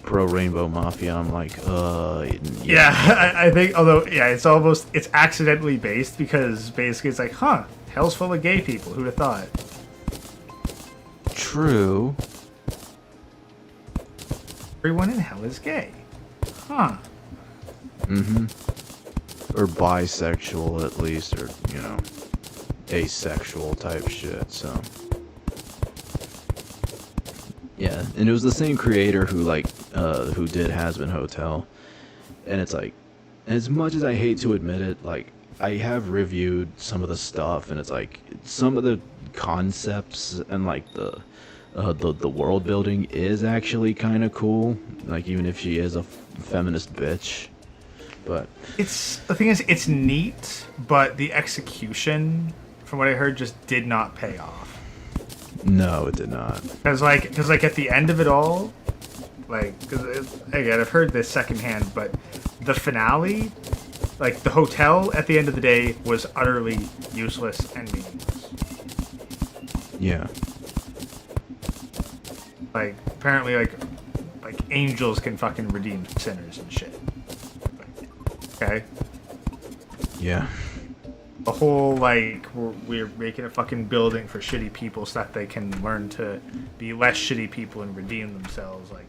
Speaker 1: Rainbow Mafia. I'm like,
Speaker 2: Yeah, I think, although, yeah, it's accidentally based because basically it's like, huh, hell's full of gay people. Who'd have thought?
Speaker 1: True.
Speaker 2: Everyone in hell is gay. Huh.
Speaker 1: Mm-hmm. Or bisexual, at least, or, you know, asexual type shit, so. Yeah, and it was the same creator who, like, who did Hazbin Hotel. And it's like, as much as I hate to admit it, like, I have reviewed some of the stuff, and it's like, some of the concepts and, like, the world building is actually kind of cool. Like, even if she is a feminist bitch. But
Speaker 2: the thing is, it's neat, but the execution, from what I heard, just did not pay off.
Speaker 1: no, it did not.
Speaker 2: Because at the end of it all, like, again, I've heard this secondhand, but the finale, like, the hotel at the end of the day was utterly useless and meaningless.
Speaker 1: Yeah.
Speaker 2: Like, apparently, like angels can fucking redeem sinners and shit. Okay?
Speaker 1: Yeah.
Speaker 2: The whole, like, we're making a fucking building for shitty people so that they can learn to be less shitty people and redeem themselves. Like,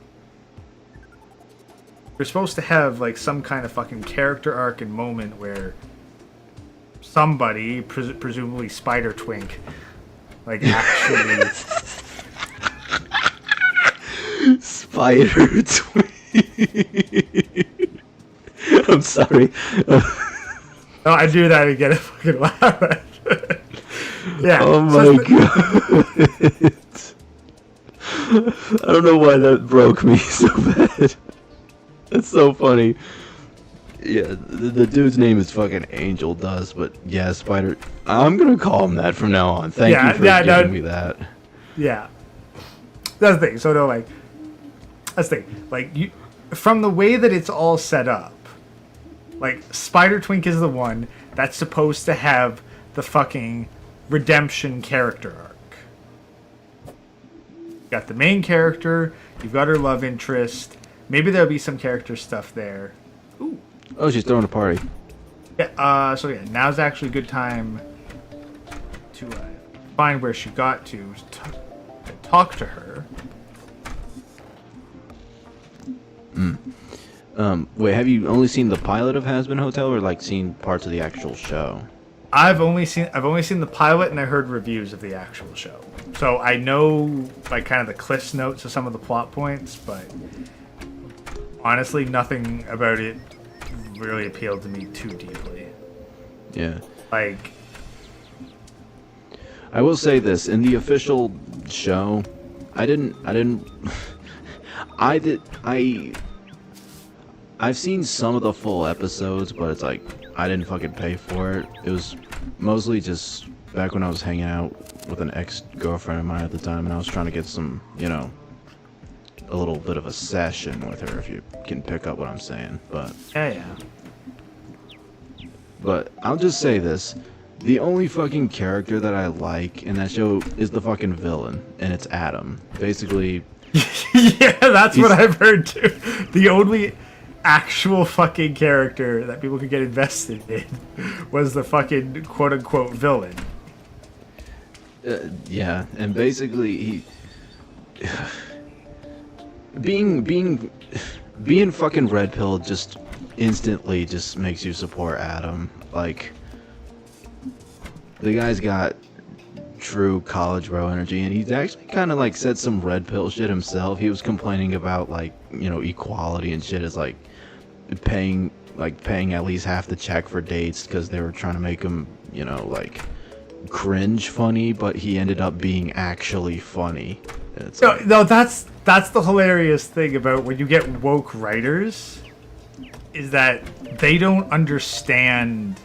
Speaker 2: you're supposed to have, like, some kind of fucking character arc and moment where somebody, presumably Spider Twink, like, actually...
Speaker 1: Spider Twink. I'm sorry.
Speaker 2: No, I do that and get a fucking laugh at it. Yeah.
Speaker 1: Oh my god. I don't know why that broke me so bad. That's so funny. Yeah, the dude's name is fucking Angel Dust, but yeah, Spider... I'm gonna call him that from now on. Thank you for giving me that.
Speaker 2: Yeah. That's the thing. So, no, like... That's the thing. Like, you... From the way that it's all set up, like, Spider Twink is the one that's supposed to have the fucking redemption character arc. You got the main character, you've got her love interest, maybe there'll be some character stuff there. Ooh.
Speaker 1: Oh, she's throwing a party.
Speaker 2: Yeah, so yeah, now's actually a good time to find where she got to talk to her.
Speaker 1: Wait, have you only seen the pilot of Hazbin Hotel, or like seen parts of the actual show?
Speaker 2: I've only seen the pilot, and I heard reviews of the actual show. So I know, like, kind of the Cliff's notes of some of the plot points, but honestly, nothing about it really appealed to me too deeply.
Speaker 1: Yeah.
Speaker 2: Like,
Speaker 1: I will say this, in the official show, I've seen some of the full episodes, but it's like, I didn't fucking pay for it. It was mostly just back when I was hanging out with an ex-girlfriend of mine at the time, and I was trying to get some, you know, a little bit of a session with her, if you can pick up what I'm saying, but...
Speaker 2: yeah.
Speaker 1: But I'll just say this. The only fucking character that I like in that show is the fucking villain, and it's Adam. Basically...
Speaker 2: Yeah, that's what I've heard too. The only actual fucking character that people could get invested in was the fucking quote-unquote villain.
Speaker 1: Yeah, and basically he... being fucking red pill just instantly just makes you support Adam. Like, the guy's got true college bro energy, and he's actually kind of like said some red pill shit himself. He was complaining about, like, you know, equality and shit, is like paying at least half the check for dates because they were trying to make him, you know, like, cringe funny, but he ended up being actually funny.
Speaker 2: No, that's the hilarious thing about when you get woke writers. is that they don't understand.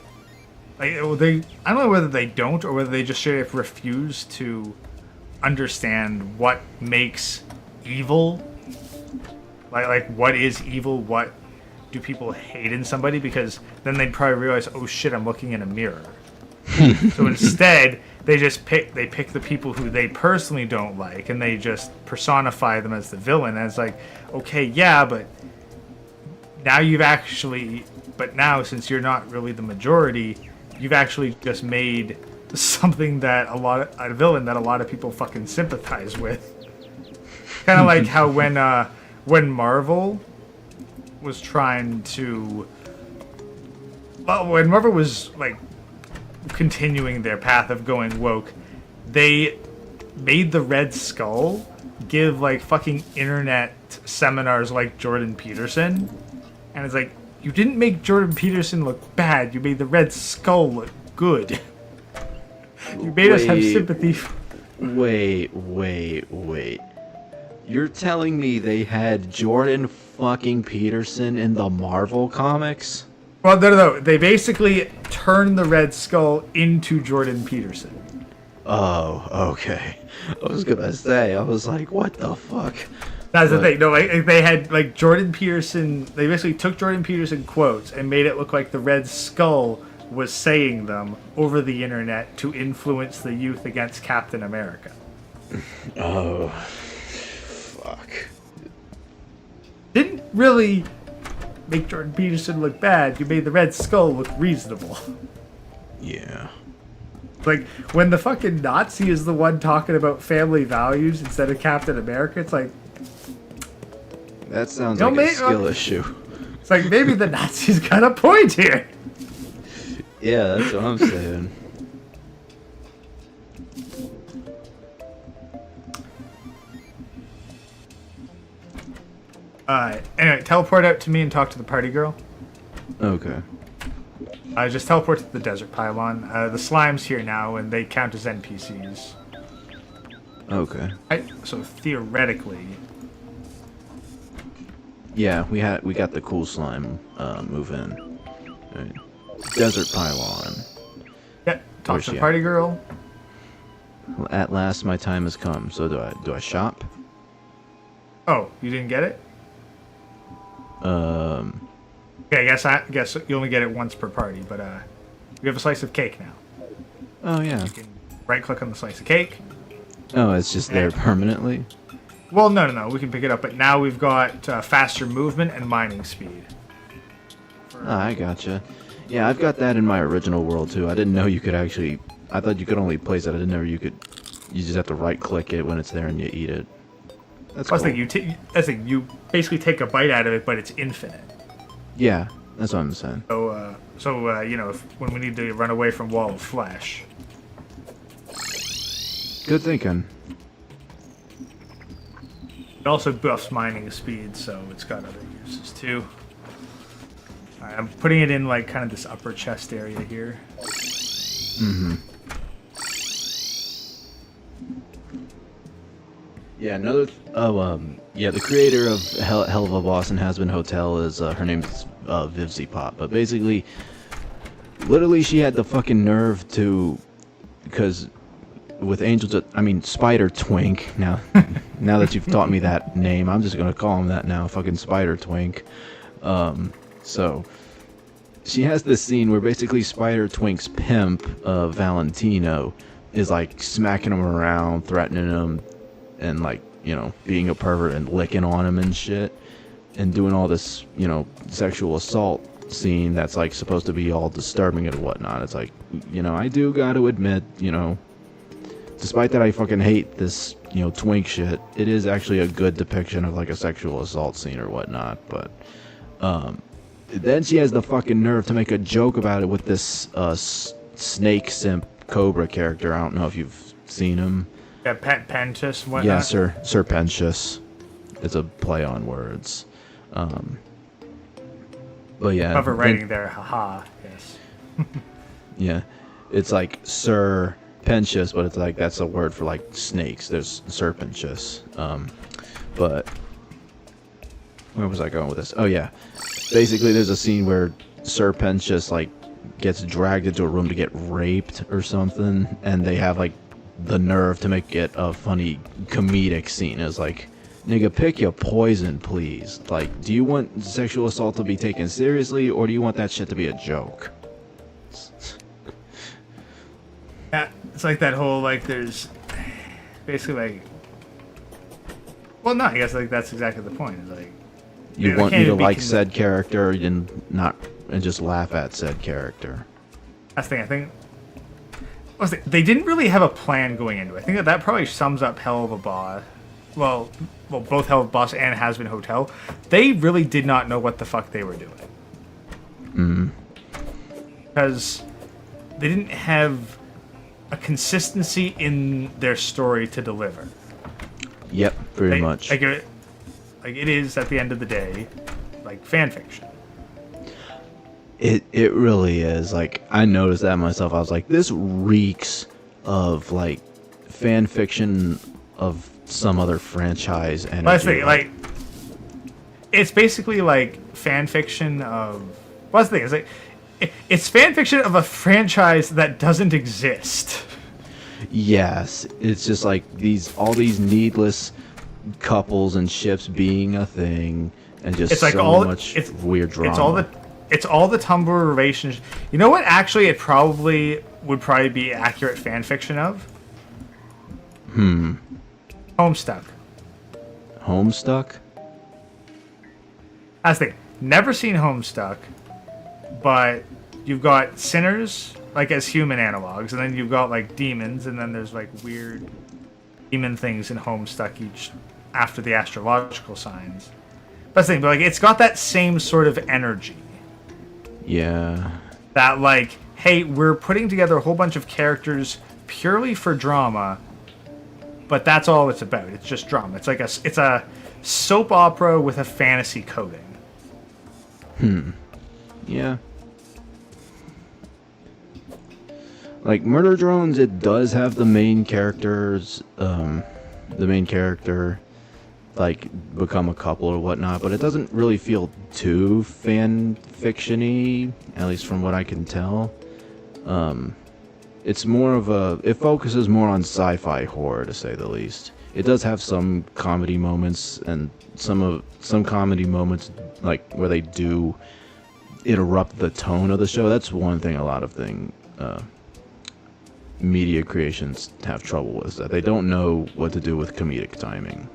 Speaker 2: Like, well, I don't know whether they don't or whether they just straight up refuse to understand what makes evil. Like what is evil? What do people hate in somebody? Because then they'd probably realize, oh shit, I'm looking in a mirror. So instead, they pick the people who they personally don't like, and they just personify them as the villain. And it's like, okay, yeah, but now since you're not really the majority, you've actually just made something that a villain that a lot of people fucking sympathize with. Kind of like how when Marvel was trying to, when Marvel was like continuing their path of going woke, they made the Red Skull give like fucking internet seminars like Jordan Peterson, and it's like, you didn't make Jordan Peterson look bad, you made the Red Skull look good. You made us have sympathy.
Speaker 1: Wait. You're telling me they had Jordan fucking Peterson in the Marvel comics?
Speaker 2: Well, no. They basically turned the Red Skull into Jordan Peterson.
Speaker 1: Oh, okay. I was gonna say, I was like, what the fuck?
Speaker 2: That's the thing. No, like they had like Jordan Peterson. They basically took Jordan Peterson quotes and made it look like the Red Skull was saying them over the internet to influence the youth against Captain America.
Speaker 1: Oh, fuck.
Speaker 2: Didn't really make Jordan Peterson look bad. You made the Red Skull look reasonable.
Speaker 1: Yeah.
Speaker 2: Like, when the fucking Nazi is the one talking about family values instead of Captain America, it's like...
Speaker 1: That sounds like a skill issue.
Speaker 2: It's like, maybe the Nazis got a point here.
Speaker 1: Yeah, that's what I'm saying.
Speaker 2: Anyway, teleport out to me and talk to the party girl.
Speaker 1: Okay.
Speaker 2: Just teleport to the desert pylon. The slime's here now, and they count as NPCs.
Speaker 1: Okay.
Speaker 2: So theoretically...
Speaker 1: Yeah, we got the cool slime move in. Right. Desert pylon.
Speaker 2: Yeah, talk
Speaker 1: Where's
Speaker 2: to the
Speaker 1: she
Speaker 2: party girl.
Speaker 1: Well, at last my time has come. So do I shop?
Speaker 2: Oh, you didn't get it? Okay, I guess you only get it once per party, but we have a slice of cake now.
Speaker 1: Oh yeah.
Speaker 2: You can right-click on the slice of cake.
Speaker 1: Oh, it's just there permanently?
Speaker 2: Well, no. We can pick it up, but now we've got faster movement and mining speed.
Speaker 1: I gotcha. Yeah, I've got that in my original world too. I didn't know you could actually... I thought you could only place it. I didn't know you could... You just have to right-click it when it's there and you eat it. That's cool.
Speaker 2: You basically take a bite out of it, but it's infinite.
Speaker 1: Yeah, that's what I'm saying.
Speaker 2: So you know, when we need to run away from Wall of Flesh.
Speaker 1: Good thinking.
Speaker 2: It also buffs mining speed, so it's got other uses too. Alright, I'm putting it in like kind of this upper chest area here.
Speaker 1: Mm-hmm. Yeah, the creator of Hell of a Boss and Has Been Hotel is, her name's Vivzy Pop. But basically, literally she had the fucking nerve to, because with Spider Twink, now that you've taught me that name, I'm just gonna call him that now, fucking Spider Twink. So, she has this scene where basically Spider Twink's pimp, Valentino, is like smacking him around, threatening him, and like, you know, being a pervert and licking on him and shit, and doing all this, you know, sexual assault scene that's like supposed to be all disturbing and whatnot. It's like, you know, I do gotta admit, you know, despite that I fucking hate this, you know, twink shit, it is actually a good depiction of like a sexual assault scene or whatnot. But then she has the fucking nerve to make a joke about it with this snake simp Cobra character. I don't know if you've seen him.
Speaker 2: Yeah, Pentious, whatnot?
Speaker 1: Yeah, Sir Pentious. It's a play on words. But yeah.
Speaker 2: Cover writing there, haha, yes.
Speaker 1: Yeah. It's like Sir Pentious, but it's like that's a word for like snakes. There's Serpentious. But Where was I going with this? Oh yeah, basically there's a scene where Serpent just like gets dragged into a room to get raped or something, and they have like the nerve to make it a funny comedic scene. It's like, nigga, pick your poison, please. Like, do you want sexual assault to be taken seriously, or do you want that shit to be a joke?
Speaker 2: Yeah, it's like that whole, like, there's basically, like, well, no, I guess, like, that's exactly the point. It's like,
Speaker 1: You want me to like said character and just laugh at said character.
Speaker 2: That's the thing, I think. They didn't really have a plan going into it. I think that probably sums up Hell of a Boss. Well, both Hell of a Boss and Has Been Hotel. They really did not know what the fuck they were doing. Because they didn't have a consistency in their story to deliver.
Speaker 1: Yep, pretty much.
Speaker 2: Like it is, at the end of the day, like fan fiction.
Speaker 1: It really is. Like, I noticed that myself. I was like, this reeks of like fan fiction of some other franchise energy.
Speaker 2: Well, that's the thing, like, it's basically like fan fiction of. Well, that's the thing. It's like it's fan fiction of a franchise that doesn't exist.
Speaker 1: Yes, it's just like all these needless couples and ships being a thing, and just
Speaker 2: it's like
Speaker 1: so much weird drama.
Speaker 2: It's all the Tumblr relations. You know what? Actually, it would probably be accurate fan fiction of. Homestuck.
Speaker 1: Homestuck?
Speaker 2: That's the thing. Never seen Homestuck, but you've got sinners, like, as human analogs, and then you've got like demons, and then there's like weird demon things in Homestuck each after the astrological signs. That's the thing, but like it's got that same sort of energy.
Speaker 1: Yeah.
Speaker 2: That, like, hey, we're putting together a whole bunch of characters purely for drama, but that's all it's about. It's just drama. It's like it's a soap opera with a fantasy coating.
Speaker 1: Yeah. Like Murder Drones, it does have the main characters, like become a couple or whatnot, but it doesn't really feel too fan fiction-y, at least from what I can tell. It's more of it focuses more on sci-fi horror, to say the least. It does have some comedy moments, and some comedy moments like where they do interrupt the tone of the show. That's one thing a lot of media creations have trouble with, is that they don't know what to do with comedic timing.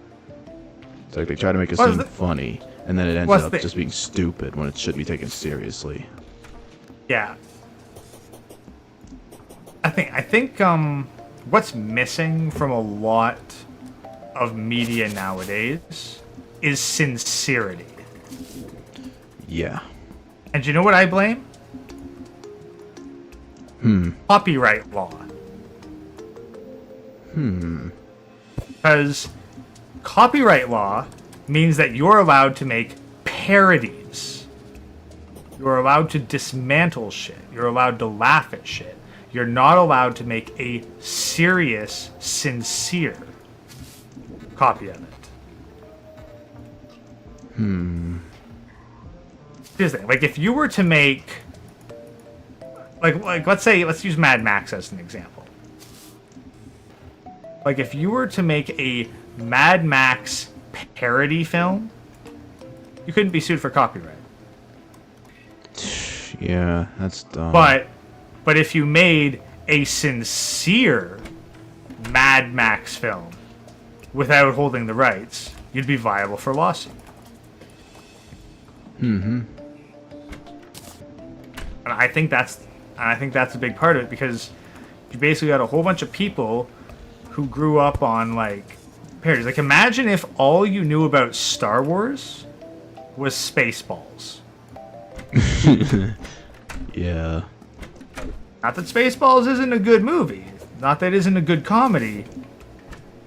Speaker 1: It's like they try to make it seem funny, and then it ends up just being stupid when it should be taken seriously.
Speaker 2: Yeah. I think what's missing from a lot of media nowadays is sincerity.
Speaker 1: Yeah.
Speaker 2: And you know what I blame? Copyright law. Because copyright law means that you're allowed to make parodies. You're allowed to dismantle shit. You're allowed to laugh at shit. You're not allowed to make a serious, sincere copy of it. Here's the thing. Like, if you were to make... Like, let's use Mad Max as an example. Like, if you were to make a Mad Max parody film, you couldn't be sued for copyright.
Speaker 1: Yeah, that's dumb.
Speaker 2: But if you made a sincere Mad Max film without holding the rights, you'd be viable for lawsuit. And I think that's a big part of it, because you basically got a whole bunch of people who grew up on, like, parodies. Like, imagine if all you knew about Star Wars was Spaceballs.
Speaker 1: Yeah.
Speaker 2: Not that Spaceballs isn't a good movie. Not that it isn't a good comedy.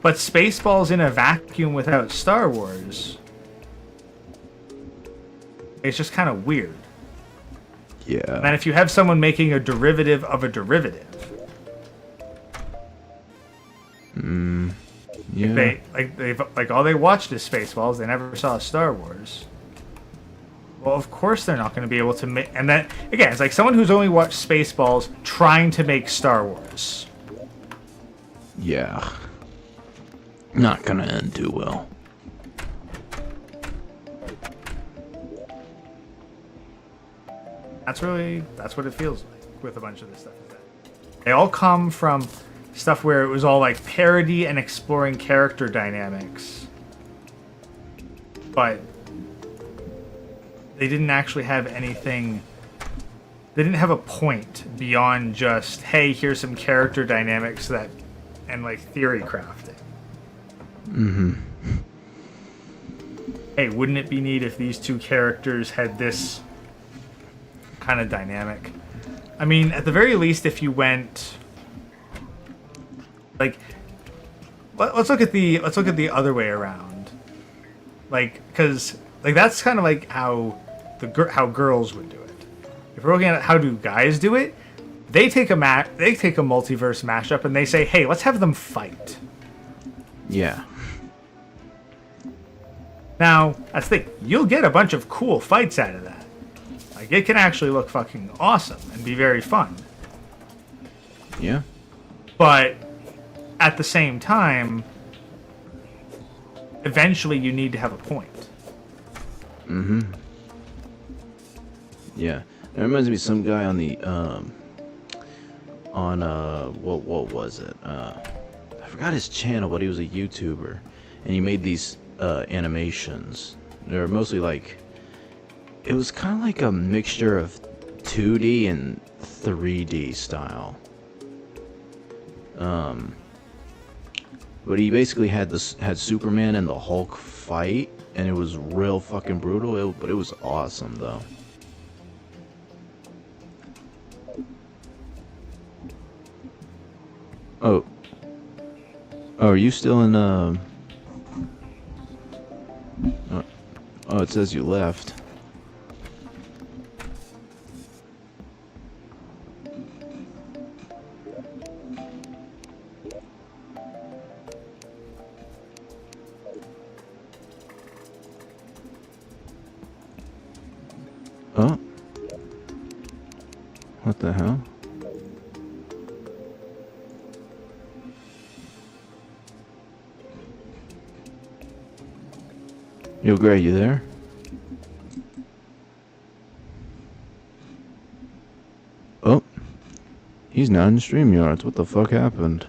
Speaker 2: But Spaceballs in a vacuum without Star Wars, it's just kind of weird.
Speaker 1: Yeah.
Speaker 2: And then if you have someone making a derivative of a derivative,
Speaker 1: yeah.
Speaker 2: all they watched is Spaceballs. They never saw Star Wars. Well, of course they're not going to be able to make. And that again, it's like someone who's only watched Spaceballs trying to make Star Wars.
Speaker 1: Yeah. Not gonna end too well.
Speaker 2: That's what it feels like with a bunch of this stuff. They all come from stuff where it was all like parody and exploring character dynamics, but they didn't actually have anything. They didn't have a point beyond just, hey, here's some character dynamics that, and like theory crafting.
Speaker 1: Mm-hmm.
Speaker 2: Hey, wouldn't it be neat if these two characters had this kind of dynamic? I mean, at the very least, if you went like, let's look at the other way around, like, because like that's kind of like how how girls would do it. If we're looking at how do guys do it, they take a multiverse mashup and they say, hey, let's have them fight.
Speaker 1: Yeah.
Speaker 2: Now, that's the thing. You'll get a bunch of cool fights out of that. Like, it can actually look fucking awesome and be very fun.
Speaker 1: Yeah.
Speaker 2: But at the same time, eventually you need to have a point.
Speaker 1: Mm-hmm. Yeah. It reminds me of some guy on the, what was it? I forgot his channel, but he was a YouTuber. And he made these, animations. They're mostly like, it was kind of like a mixture of 2D and 3D style. But he basically had Superman and the Hulk fight, and it was real fucking brutal. But it was awesome though. Oh, are you still in Oh, it says you left. Oh. What the hell? Yo, Gray, you there? Oh. He's not in StreamYards. What the fuck happened?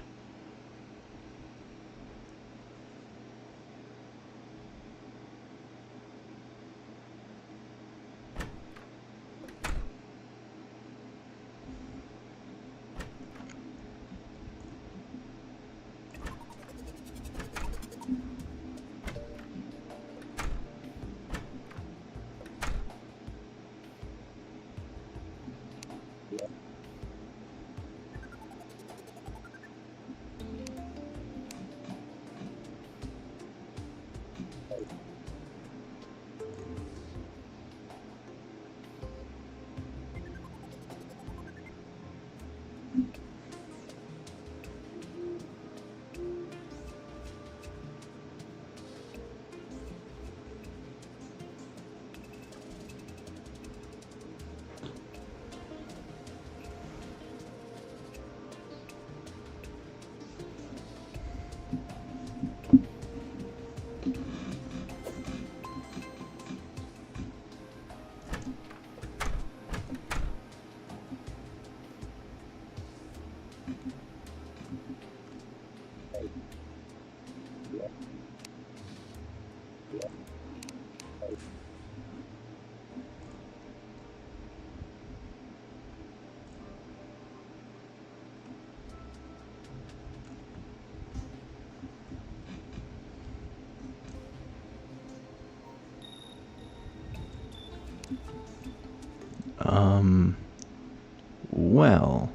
Speaker 1: Well,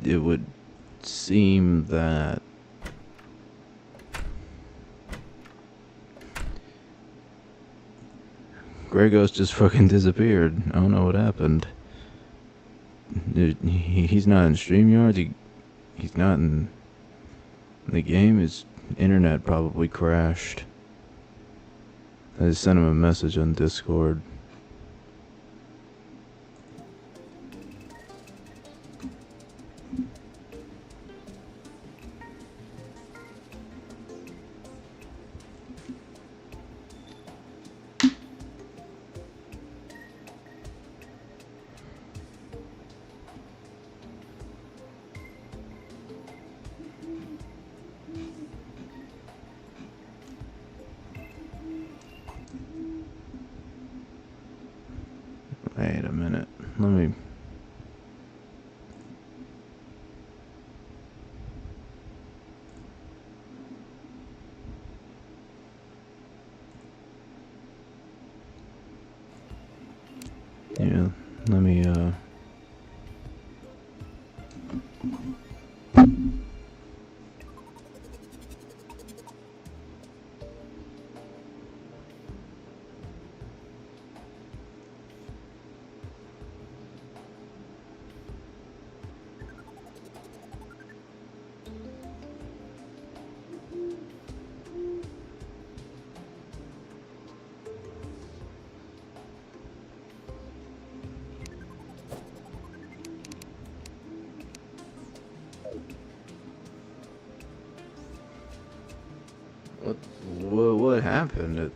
Speaker 1: it would seem that Grey Ghost just fucking disappeared. I don't know what happened. He's not in StreamYard. He's not in the game. His internet probably crashed. I sent him a message on Discord. Wait a minute. Let me... Yeah, let me, what happened?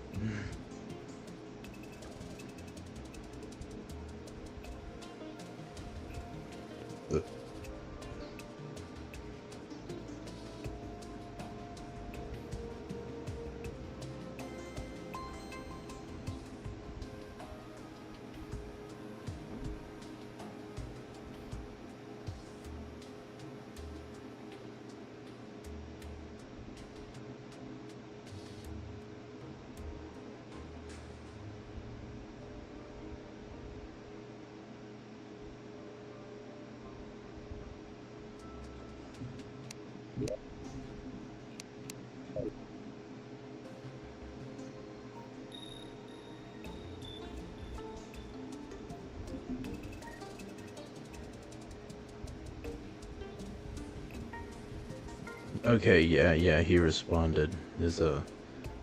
Speaker 1: Okay, yeah, he responded. His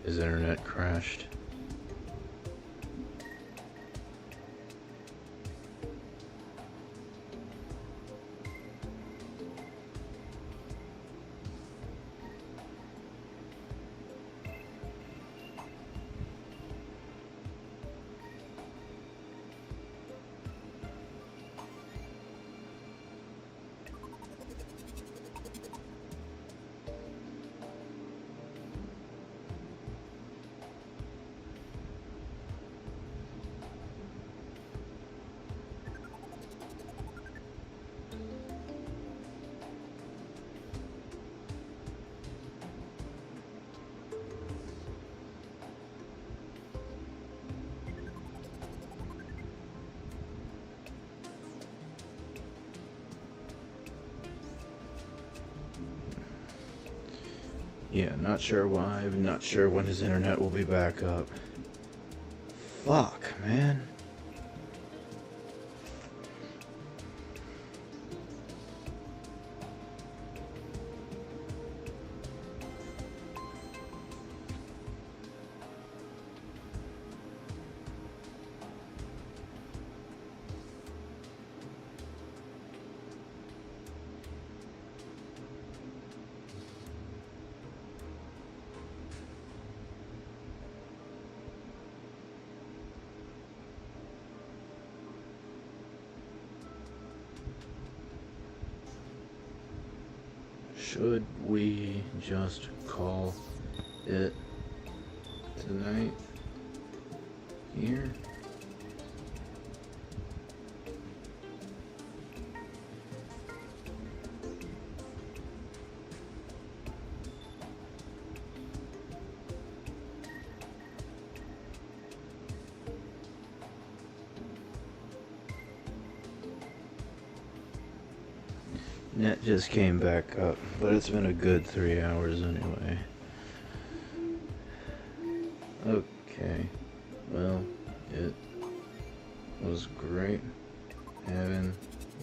Speaker 1: internet crashed. Yeah, not sure why. I'm not sure when his internet will be back up. Fuck, man. Should we just call it tonight here? Net just came back up, but it's been a good 3 hours anyway. Okay, well, it was great having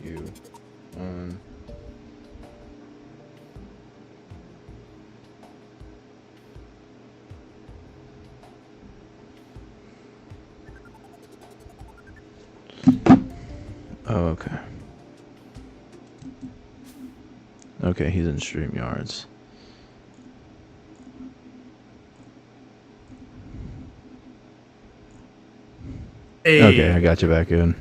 Speaker 1: you on. Oh, okay. Okay, he's in StreamYards. Okay, I
Speaker 2: Hey,
Speaker 1: got you back in.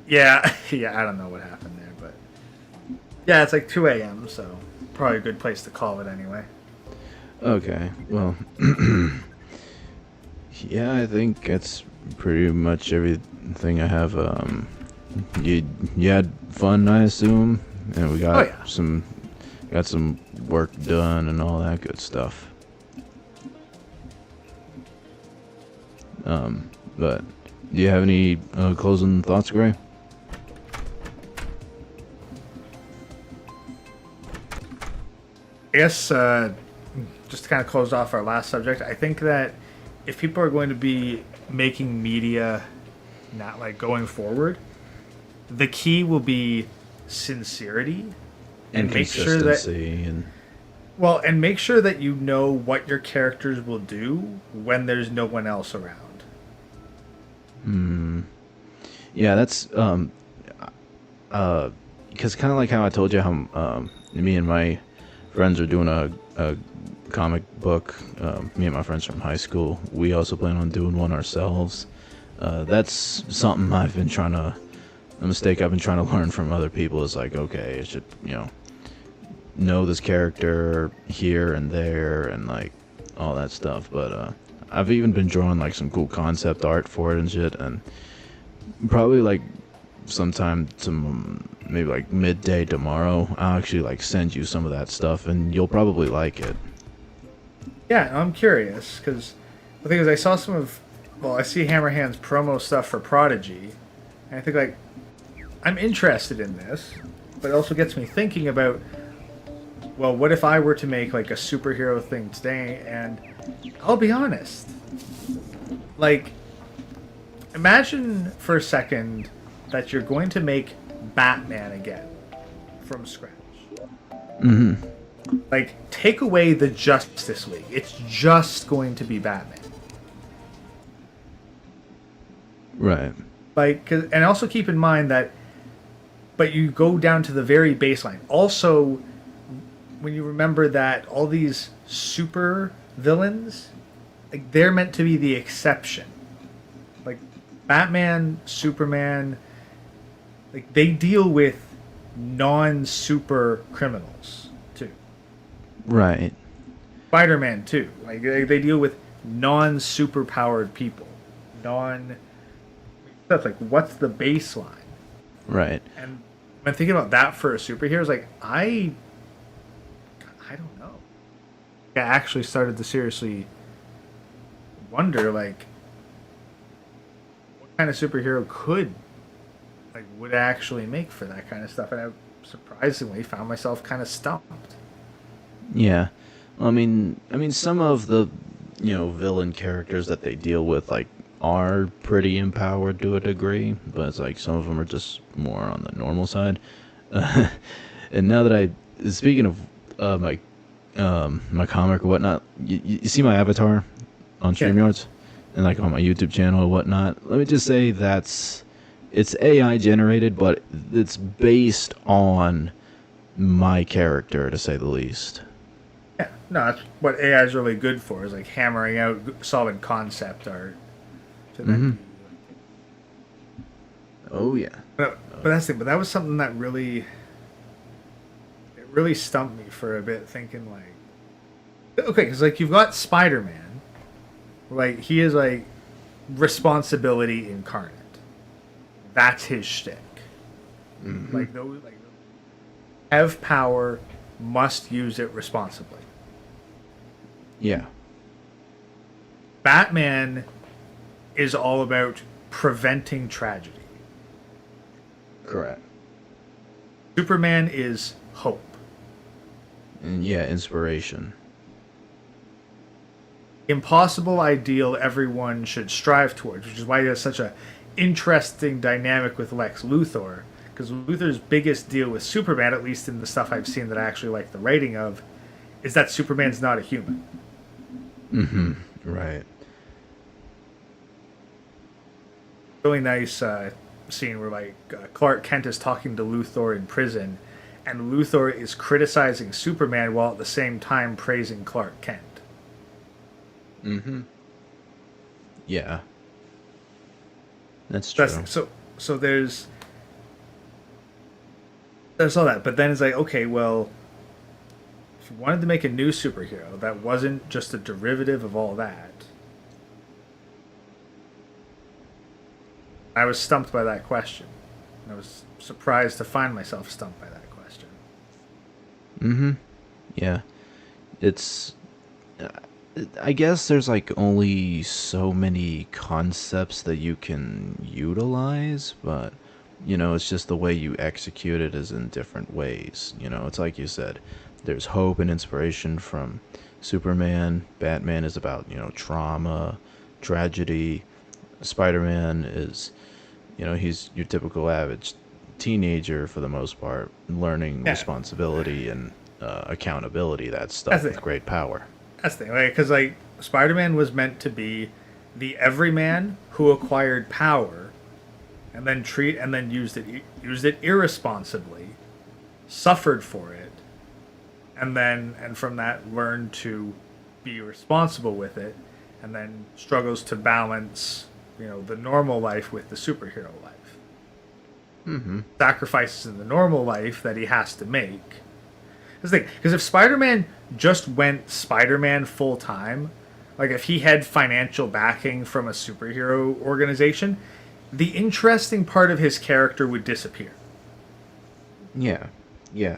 Speaker 2: yeah, yeah. I don't know what happened there, but yeah, it's like 2 a.m. So probably a good place to call it anyway.
Speaker 1: Okay, well, yeah, I think that's pretty much everything I have. You had fun, I assume, and we
Speaker 2: Oh yeah.
Speaker 1: got some work done and all that good stuff. But do you have any closing thoughts, Gray?
Speaker 2: I guess just to kind of close off our last subject, I think that if people are going to be making media, not like going forward, the key will be sincerity
Speaker 1: And
Speaker 2: and make sure that
Speaker 1: consistency and
Speaker 2: and make sure that you know what your characters will do when there's no one else around.
Speaker 1: yeah, that's because kind of like how I told you how me and my friends are doing a comic book. Me and my friends from high school. We also plan on doing one ourselves. That's something I've been trying to. A mistake I've been trying to learn from other people is like, okay, I should know this character here and there and like all that stuff. But I've even been drawing like some cool concept art for it and shit. And probably like sometime maybe like midday tomorrow, I'll actually like send you some of that stuff and you'll probably like it.
Speaker 2: Yeah, I'm curious because the thing is, I saw I see Hammerhand's promo stuff for Prodigy, and I think like I'm interested in this, but it also gets me thinking about, well, what if I were to make like a superhero thing today? And I'll be honest, like, imagine for a second that you're going to make Batman again from scratch. Like, take away the Justice League. It's just going to be Batman.
Speaker 1: Right.
Speaker 2: Like, and also keep in mind that, but you go down to the very baseline. Also, when you remember that all these super villains, like, they're meant to be the exception. Like, Batman, Superman, like, they deal with non-super criminals too.
Speaker 1: Right.
Speaker 2: Spider-Man too. Like, they deal with non-super powered people. That's like, what's the baseline?
Speaker 1: Right.
Speaker 2: And when thinking about that for a superhero, it's like I don't know. I actually started to seriously wonder, like, what kind of superhero would actually make for that kind of stuff, and I surprisingly found myself kind of stumped.
Speaker 1: Yeah. I mean, some of the, villain characters that they deal with, like, are pretty empowered to a degree, but it's like some of them are just more on the normal side. And now that speaking of my comic or whatnot, you see my avatar on
Speaker 2: Yeah.
Speaker 1: StreamYards and like on my YouTube channel or whatnot. Let me just say it's AI generated, but it's based on my character, to say the least.
Speaker 2: Yeah, no, that's what AI is really good for, is like hammering out solid concept art. To then
Speaker 1: Oh yeah.
Speaker 2: but that's it. But that was something that really stumped me for a bit, thinking like, okay, because like you've got Spider-Man, like he is like responsibility incarnate. That's his shtick. Like those have power, must use it responsibly.
Speaker 1: Yeah.
Speaker 2: Batman is all about preventing tragedy.
Speaker 1: Correct.
Speaker 2: Superman is hope.
Speaker 1: And yeah, inspiration.
Speaker 2: Impossible ideal everyone should strive towards, which is why there's such a interesting dynamic with Lex Luthor. Because Luthor's biggest deal with Superman, at least in the stuff I've seen that I actually like the writing of, is that Superman's not a human.
Speaker 1: Right.
Speaker 2: Really nice scene where like Clark Kent is talking to Luthor in prison, and Luthor is criticizing Superman while at the same time praising Clark Kent.
Speaker 1: Mm-hmm. Yeah, that's
Speaker 2: That's
Speaker 1: true.
Speaker 2: so there's all that, but then it's like, okay, well, if you wanted to make a new superhero that wasn't just a derivative of all that, I was stumped by that question. I was surprised to find myself stumped by that question.
Speaker 1: Mm-hmm. Yeah, it's. uh, I guess there's like only so many concepts that you can utilize, but it's just the way you execute it is in different ways. It's like you said, there's hope and inspiration from Superman. Batman is about, trauma, tragedy. Spider-Man is, he's your typical average teenager for the most part, learning
Speaker 2: Yeah,
Speaker 1: responsibility and accountability, that
Speaker 2: that's
Speaker 1: stuff
Speaker 2: the
Speaker 1: with
Speaker 2: thing.
Speaker 1: great power.
Speaker 2: That's the thing, because like Spider-Man was meant to be the everyman who acquired power and then used it irresponsibly, suffered for it, and from that learned to be responsible with it, and then struggles to balance the normal life with the superhero life.
Speaker 1: Mm-hmm.
Speaker 2: Sacrifices in the normal life that he has to make. That's the thing, because if Spider-Man just went Spider-Man full time, like if he had financial backing from a superhero organization, the interesting part of his character would disappear.
Speaker 1: Yeah. Yeah.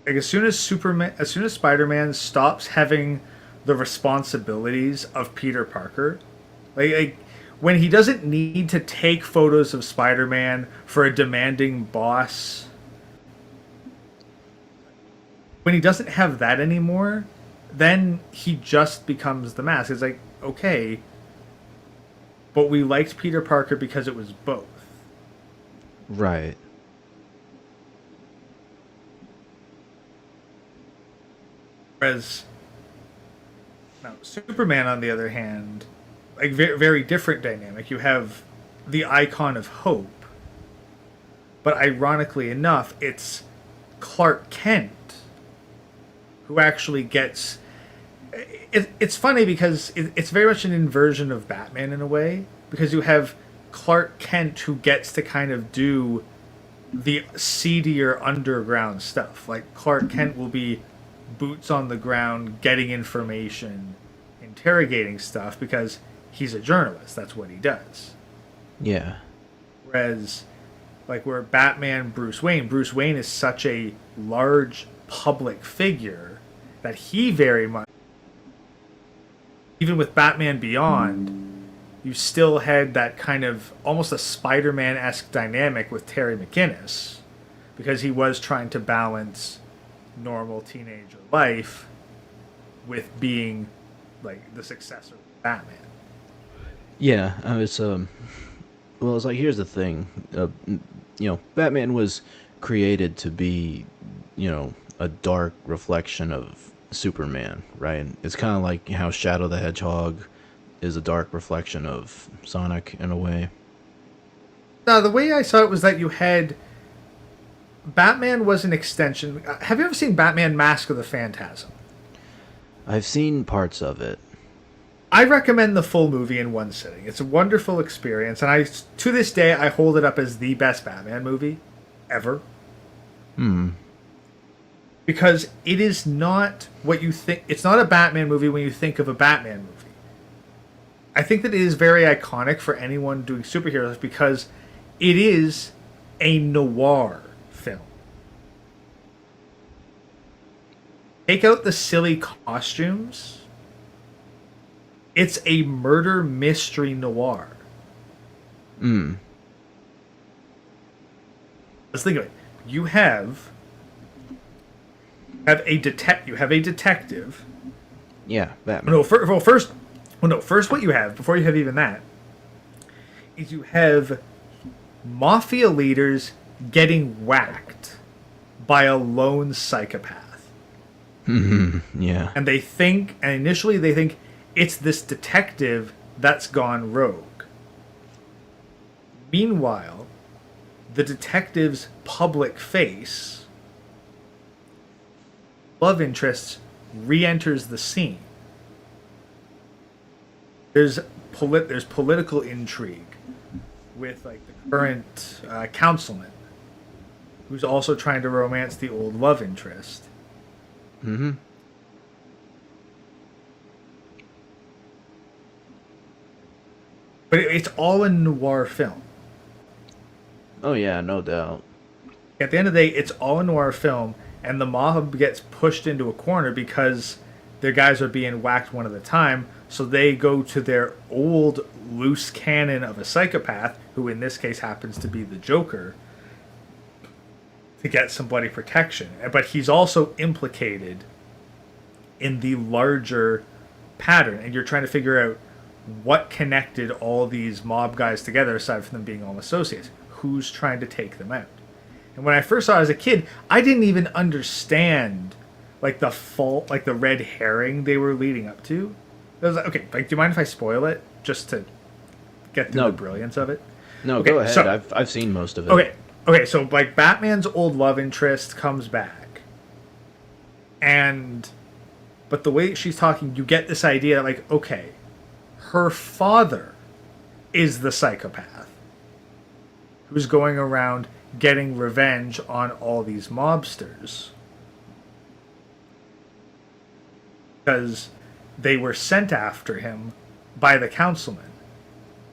Speaker 2: Like as soon as Spider-Man stops having the responsibilities of Peter Parker, like when he doesn't need to take photos of Spider-Man for a demanding boss, when he doesn't have that anymore, then he just becomes the mask. It's like, okay, but we liked Peter Parker because it was both.
Speaker 1: Right.
Speaker 2: Whereas now Superman, on the other hand, like very, very different dynamic. You have the icon of hope, but ironically enough, it's Clark Kent who actually gets. It's funny because it's very much an inversion of Batman in a way, because you have Clark Kent who gets to kind of do the seedier underground stuff. Like Clark Kent will be boots on the ground, getting information, interrogating stuff because he's a journalist. That's what he does.
Speaker 1: Yeah.
Speaker 2: Whereas, like where Bruce Wayne is such a large public figure that he very much, even with Batman Beyond, you still had that kind of almost a Spider-Man-esque dynamic with Terry McGinnis, because he was trying to balance normal teenager life with being like the successor of Batman.
Speaker 1: Yeah. I was well, it's like, here's the thing. Batman was created to be, a dark reflection of Superman, right? It's kind of like how Shadow the Hedgehog is a dark reflection of Sonic in a way.
Speaker 2: Now, the way I saw it was that you had Batman was an extension. Have you ever seen Batman Mask of the Phantasm?
Speaker 1: I've seen parts of it.
Speaker 2: I recommend the full movie in one sitting. It's a wonderful experience, and to this day I hold it up as the best Batman movie ever.
Speaker 1: Hmm.
Speaker 2: Because it is not what you think. It's not a Batman movie when you think of a Batman movie. I think that it is very iconic for anyone doing superheroes because it is a noir film. Take out the silly costumes. It's a murder mystery noir.
Speaker 1: Hmm.
Speaker 2: Let's think of it. You have a detective.
Speaker 1: Yeah, Batman.
Speaker 2: First what you have before you have even that is you have mafia leaders getting whacked by a lone psychopath.
Speaker 1: Yeah.
Speaker 2: And initially they think it's this detective that's gone rogue. Meanwhile, the detective's public face, love interest re-enters the scene. There's political intrigue with like the current councilman, who's also trying to romance the old love interest.
Speaker 1: Mm-hmm.
Speaker 2: But it's all a noir film.
Speaker 1: Oh yeah, no doubt.
Speaker 2: At the end of the day, it's all a noir film, and the mob gets pushed into a corner because their guys are being whacked one at a time, so they go to their old loose cannon of a psychopath, who in this case happens to be the Joker, to get some bloody protection. But he's also implicated in the larger pattern, and you're trying to figure out what connected all these mob guys together aside from them being all associates. Who's trying to take them out? And when I first saw it as a kid, I didn't even understand like the red herring they were leading up to. I was like, okay, like, do you mind if I spoil it just to get through the brilliance of it?
Speaker 1: No,
Speaker 2: okay,
Speaker 1: go ahead.
Speaker 2: So,
Speaker 1: I've seen most of it.
Speaker 2: Okay, so like Batman's old love interest comes back, but the way she's talking, you get this idea like, okay, her father is the psychopath who's going around getting revenge on all these mobsters because they were sent after him by the councilman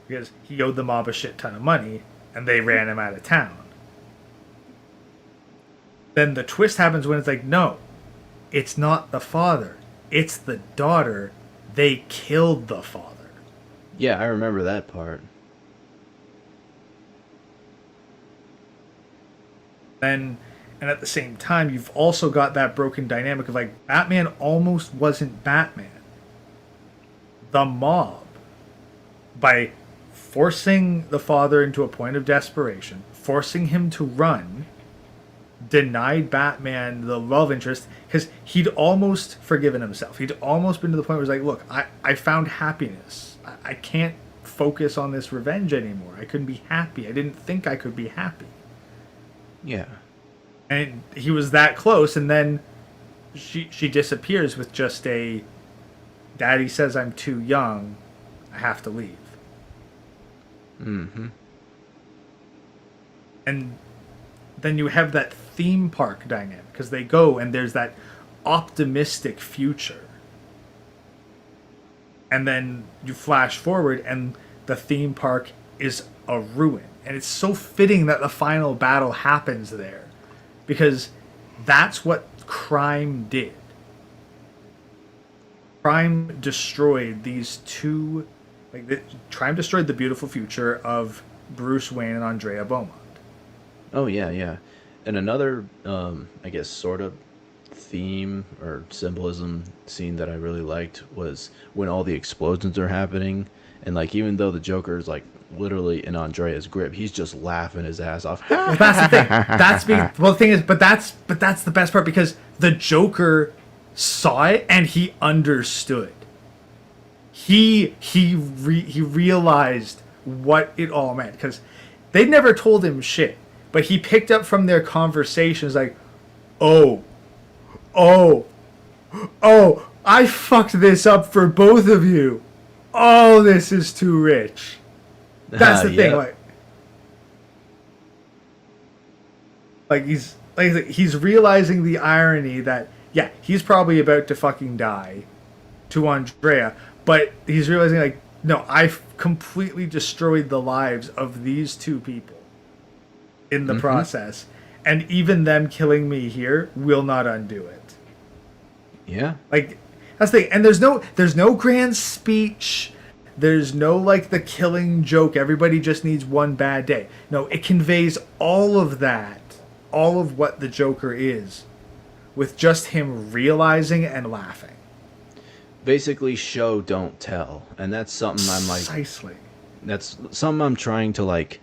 Speaker 2: because he owed the mob a shit ton of money and they ran him out of town. Then the twist happens when it's like, no, it's not the father, it's the daughter. They killed the father.
Speaker 1: Yeah, I remember that part.
Speaker 2: And at the same time, you've also got that broken dynamic of like Batman almost wasn't Batman. The mob, by forcing the father into a point of desperation, forcing him to run, denied Batman the love interest because he'd almost forgiven himself. He'd almost been to the point where he's like, look, I found happiness. I can't focus on this revenge anymore. I couldn't be happy. I didn't think I could be happy.
Speaker 1: Yeah.
Speaker 2: And he was that close, and then she disappears with just a, Daddy says I'm too young, I have to leave.
Speaker 1: Mm-hmm.
Speaker 2: And then you have that theme park dynamic, because they go and there's that optimistic future. And then you flash forward and the theme park is a ruin. And it's so fitting that the final battle happens there, because that's what crime did. Crime destroyed these two, crime destroyed the beautiful future of Bruce Wayne and Andrea Beaumont.
Speaker 1: Oh yeah, yeah. And another, I guess, sort of theme or symbolism scene that I really liked was when all the explosions are happening, and like even though the Joker is like literally in Andrea's grip, he's just laughing his ass off.
Speaker 2: Well, that's the thing. The thing is, but that's the best part, because the Joker saw it and he understood. He realized what it all meant, because they'd never told him shit, but he picked up from their conversations like, oh, I fucked this up for both of you. Oh, this is too rich. That's the thing. Like he's realizing the irony that, yeah, he's probably about to fucking die to Andrea, but he's realizing like, no, I've completely destroyed the lives of these two people in the process, and even them killing me here will not undo it.
Speaker 1: Yeah.
Speaker 2: Like, that's the thing. And there's no grand speech. There's no like the killing joke. Everybody just needs one bad day. No, it conveys all of that, all of what the Joker is, with just him realizing and laughing.
Speaker 1: Basically, show don't tell, and that's something I'm like.
Speaker 2: Precisely.
Speaker 1: That's something I'm trying to like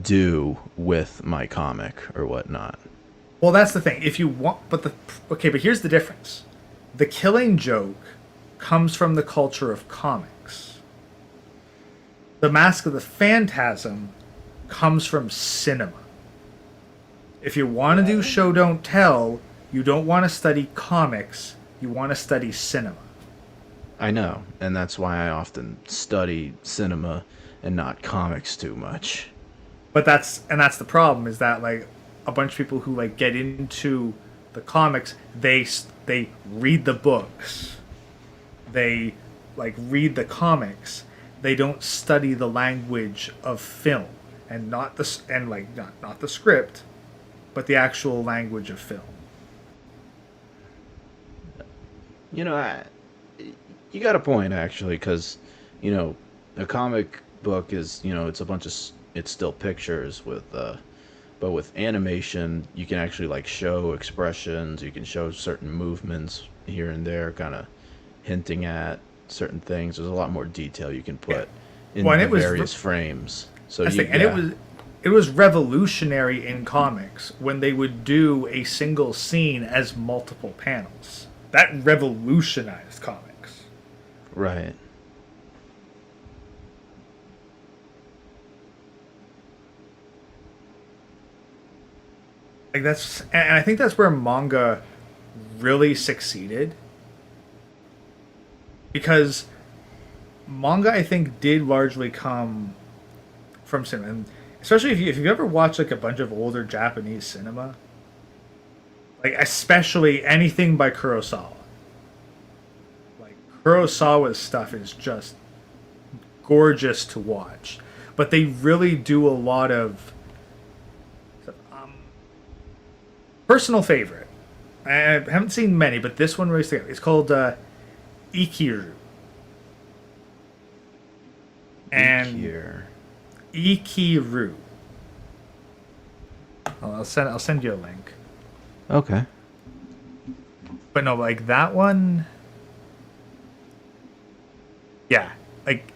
Speaker 1: do with my comic or whatnot.
Speaker 2: Well, that's the thing. If you want, but here's the difference. The killing joke comes from the culture of comics. The Mask of the Phantasm comes from cinema. If you want to do show don't tell, you don't want to study comics, you want to study cinema.
Speaker 1: I know, and that's why I often study cinema and not comics too much.
Speaker 2: But that's the problem, is that like a bunch of people who like get into the comics, they read the books, they like read the comics, they don't study the language of film, and not the and like not the script, but the actual language of film.
Speaker 1: You know, you got a point actually, because you know, a comic book is, it's a bunch of it's still pictures with but with animation you can actually like show expressions, you can show certain movements here and there, kind of hinting at certain things. There's a lot more detail you can
Speaker 2: Yeah.
Speaker 1: put in
Speaker 2: Well, and
Speaker 1: the
Speaker 2: it was
Speaker 1: various frames. So
Speaker 2: that's
Speaker 1: you
Speaker 2: the thing, and
Speaker 1: yeah.
Speaker 2: it was revolutionary in comics when they would do a single scene as multiple panels. That revolutionized comics.
Speaker 1: Right.
Speaker 2: Like that's, and I think that's where manga really succeeded, because manga I think did largely come from cinema, and especially if you've ever watched like a bunch of older Japanese cinema, like especially anything by Kurosawa. Like Kurosawa's stuff is just gorgeous to watch, but they really do a lot of personal favorite. I haven't seen many, but this one really sticks out. It's called Ikiru. And
Speaker 1: Here.
Speaker 2: Ikiru. I'll send you a link.
Speaker 1: Okay.
Speaker 2: But no, like that one. Yeah, like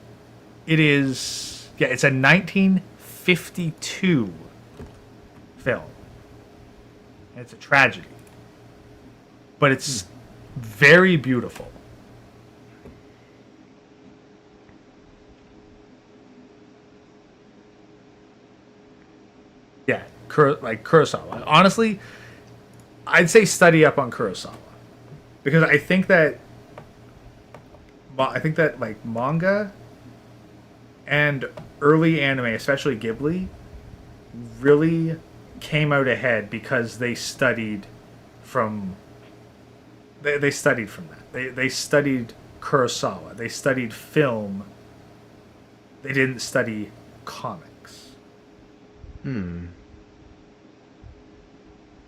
Speaker 2: it is. Yeah, it's a 1952 film. And it's a tragedy, but it's very beautiful. Yeah, like Kurosawa. Honestly, I'd say study up on Kurosawa, because I think that like manga and early anime, especially Ghibli, really came out ahead because they studied from they studied from that. They studied Kurosawa. They studied film. They didn't study comics.
Speaker 1: Hmm.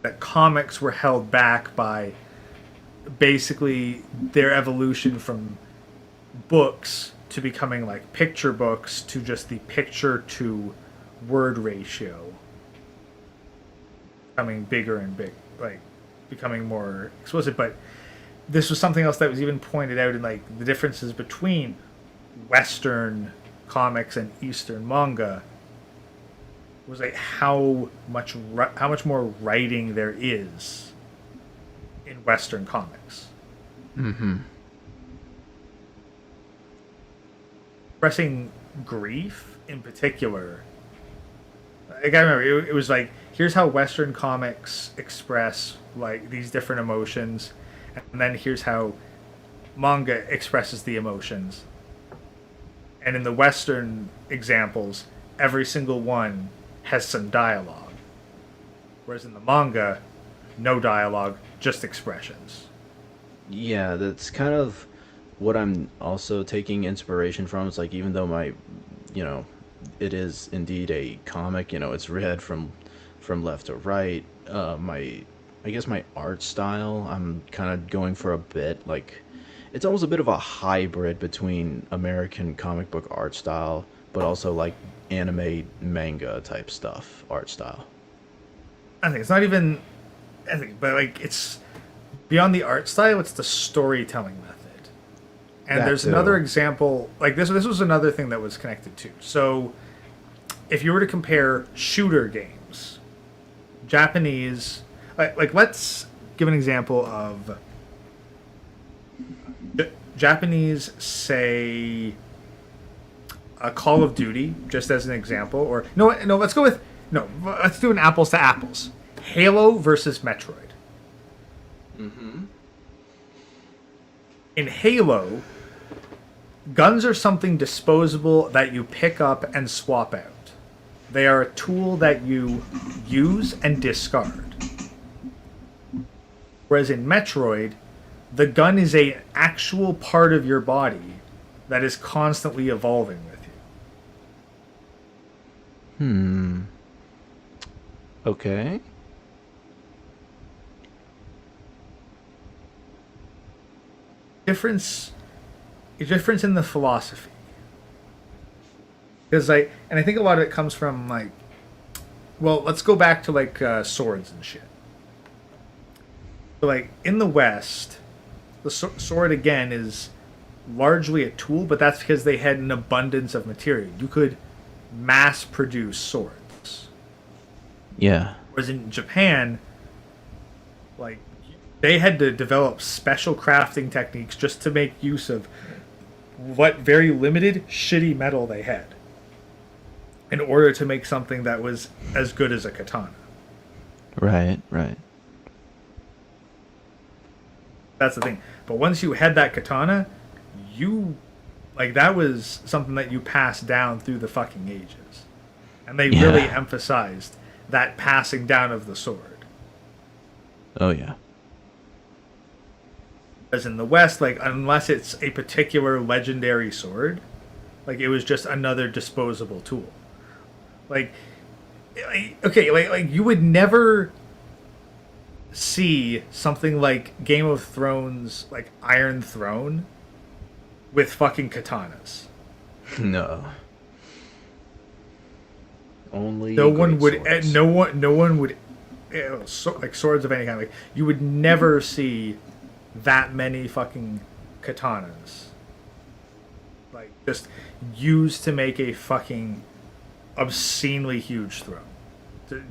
Speaker 2: That comics were held back by basically their evolution from books to becoming like picture books, to just the picture to word ratio becoming bigger and big, like becoming more explicit. But this was something else that was even pointed out in like the differences between Western comics and Eastern manga, was like how much more writing there is in Western comics.
Speaker 1: Mm-hmm.
Speaker 2: Expressing grief in particular. Like I remember, it was like, here's how Western comics express like these different emotions, and then here's how manga expresses the emotions. And in the Western examples, every single one has some dialogue, whereas in the manga, no dialogue, just expressions.
Speaker 1: Yeah, that's kind of what I'm also taking inspiration from. It's like, even though you know, it is indeed a comic, it's read from left to right. I guess my art style, I'm kind of going for a bit like, it's almost a bit of a hybrid between American comic book art style, but also like anime manga type stuff art style.
Speaker 2: I think it's not even, I think, but like it's beyond the art style. It's the storytelling method. And
Speaker 1: That
Speaker 2: there's
Speaker 1: too.
Speaker 2: another example, like this. This was another thing that was connected to. So, if you were to compare shooter games, Japanese, like let's give an example of Japanese, say, Call of Duty, just as an example, or no, let's go with let's do an apples to apples. Halo versus Metroid.
Speaker 1: Mm-hmm.
Speaker 2: In Halo, guns are something disposable that you pick up and swap out. They are a tool that you use and discard. Whereas in Metroid, the gun is an actual part of your body that is constantly evolving with you.
Speaker 1: Okay.
Speaker 2: Difference in the philosophy. Because I think a lot of it comes from like, well, let's go back to like swords and shit. So like in the West, the sword again is largely a tool, but that's because they had an abundance of material. You could mass produce swords.
Speaker 1: Yeah.
Speaker 2: Whereas in Japan, like they had to develop special crafting techniques just to make use of what very limited shitty metal they had in order to make something that was as good as a katana.
Speaker 1: Right, right.
Speaker 2: That's the thing. But once you had that katana, that was something that you passed down through the fucking ages. And they really emphasized that passing down of the sword.
Speaker 1: Oh, yeah.
Speaker 2: As in the West, like, unless it's a particular legendary sword, like, it was just another disposable tool. Like you would never see something like Game of Thrones, like Iron Throne, with fucking katanas.
Speaker 1: No. Only
Speaker 2: No one would.
Speaker 1: swords.
Speaker 2: No one would. Like swords of any kind. Like you would never see that many fucking katanas. Like just used to make a fucking obscenely huge throne.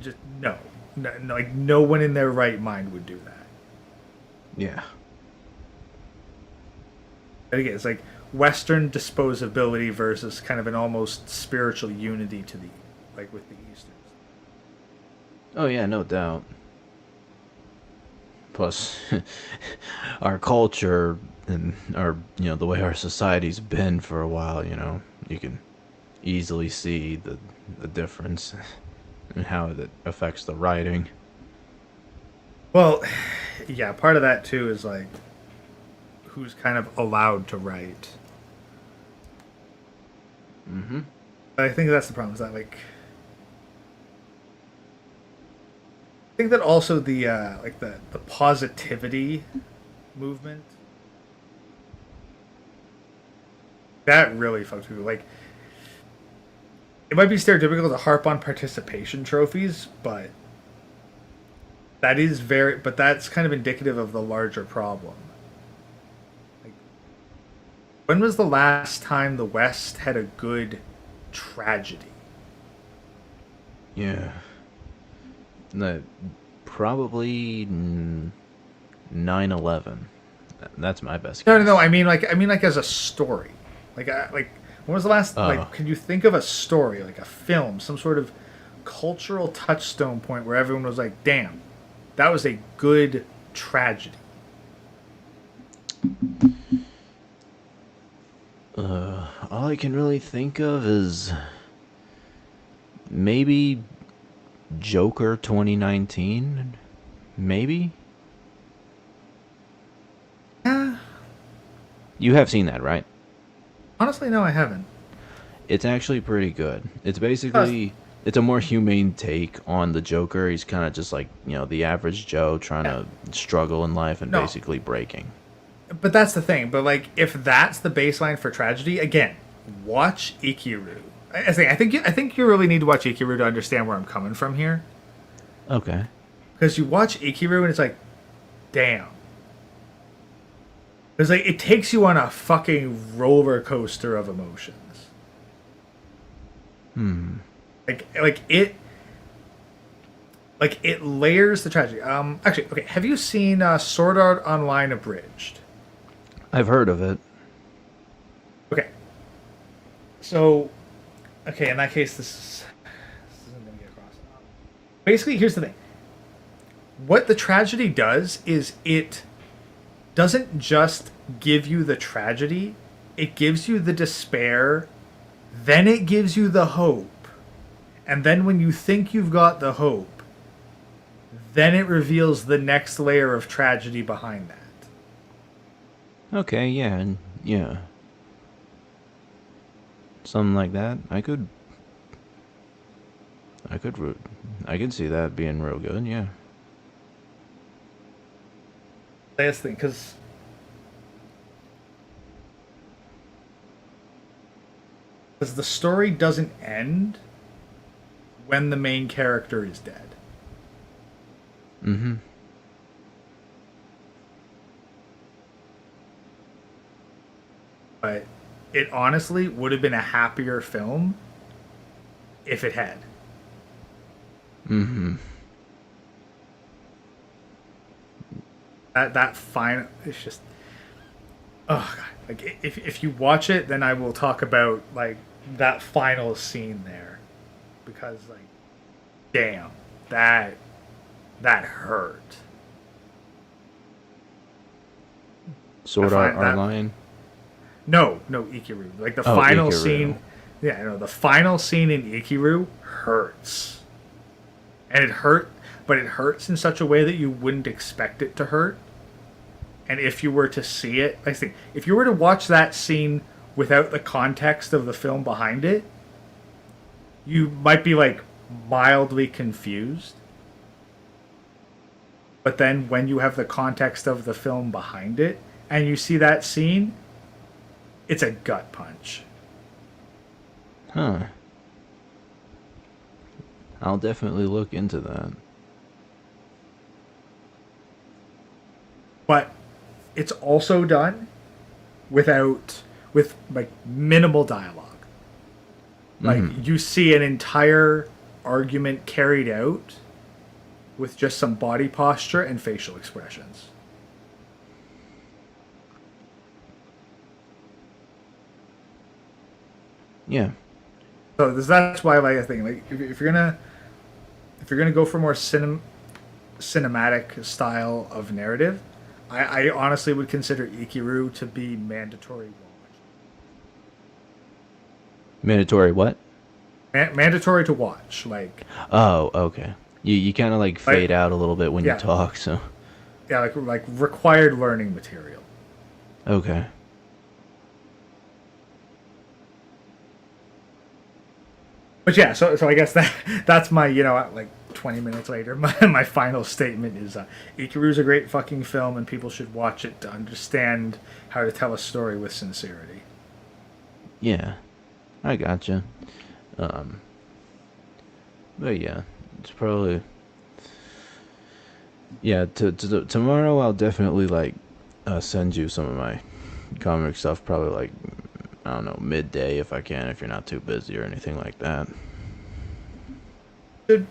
Speaker 2: Just no, like no one in their right mind would do that.
Speaker 1: Yeah.
Speaker 2: And again, it's like Western disposability versus kind of an almost spiritual unity to the like with the Eastern.
Speaker 1: Oh, yeah, no doubt. Plus, our culture and our, the way our society's been for a while, you can easily see the difference and how it affects the writing.
Speaker 2: Well, yeah, part of that too is like who's kind of allowed to write.
Speaker 1: Mm-hmm.
Speaker 2: But I think that's the problem. Is that like I think that also the like the positivity movement that really fucks people. Like it might be stereotypical to harp on participation trophies, but that's kind of indicative of the larger problem. Like, when was the last time the West had a good tragedy?
Speaker 1: Yeah. Probably 9/11. That's my best guess.
Speaker 2: No. I mean like as a story. Like when was the last like can you think of a story, like a film, some sort of cultural touchstone point where everyone was like, "Damn, that was a good tragedy."
Speaker 1: All I can really think of is maybe Joker 2019. Maybe?
Speaker 2: Yeah.
Speaker 1: You have seen that, right?
Speaker 2: Honestly, no, I haven't.
Speaker 1: It's actually pretty good. It's basically it's a more humane take on the Joker. He's kind of just like, the average Joe trying to struggle in life and basically breaking.
Speaker 2: But that's the thing. But like, if that's the baseline for tragedy, again, watch Ikiru. I think you really need to watch Ikiru to understand where I'm coming from here.
Speaker 1: Okay.
Speaker 2: Because you watch Ikiru and it's like, damn. It's like it takes you on a fucking roller coaster of emotions. Like it layers the tragedy. Actually, okay. Have you seen Sword Art Online Abridged?
Speaker 1: I've heard of it.
Speaker 2: Okay. So Okay, in that case, this isn't gonna get across. Basically, here's the thing. What the tragedy does is it doesn't just give you the tragedy, it gives you the despair, then it gives you the hope. And then when you think you've got the hope, then it reveals the next layer of tragedy behind that.
Speaker 1: Okay, yeah, yeah. Something like that. I could, I could see that being real good. Yeah.
Speaker 2: Last thing, because the story doesn't end when the main character is dead.
Speaker 1: Mm-hmm.
Speaker 2: But it honestly would have been a happier film if it had.
Speaker 1: Mm-hmm.
Speaker 2: That final, it's just, oh god, like if you watch it, then I will talk about like that final scene there, because like, damn, that hurt.
Speaker 1: Sword Art Online.
Speaker 2: No, Ikiru. Like the
Speaker 1: Oh,
Speaker 2: final
Speaker 1: Ikiru.
Speaker 2: scene. Yeah, no, the final scene in Ikiru hurts, and it hurt, but it hurts in such a way that you wouldn't expect it to hurt. And if you were to see it, I think if you were to watch that scene without the context of the film behind it, you might be like mildly confused. But then when you have the context of the film behind it and you see that scene, it's a gut punch.
Speaker 1: Huh. I'll definitely look into that.
Speaker 2: But it's also done with like minimal dialogue. Like you see an entire argument carried out with just some body posture and facial expressions.
Speaker 1: Yeah.
Speaker 2: So that's why I like a thing. Like if you're gonna go for more cinematic style of narrative, I honestly would consider Ikiru to be mandatory watch.
Speaker 1: Mandatory what?
Speaker 2: Mandatory to watch. Like
Speaker 1: Oh, okay. You kind of like fade out a little bit when
Speaker 2: yeah.
Speaker 1: you talk, so.
Speaker 2: Yeah, like required learning material.
Speaker 1: Okay.
Speaker 2: But yeah, so I guess that's my, like 20 minutes later, my final statement is Ikiru's a great fucking film and people should watch it to understand how to tell a story with sincerity.
Speaker 1: Yeah. I gotcha. But yeah, it's probably. Yeah, tomorrow I'll definitely like send you some of my comic stuff. Probably like, I don't know, midday if I can, if you're not too busy or anything like that.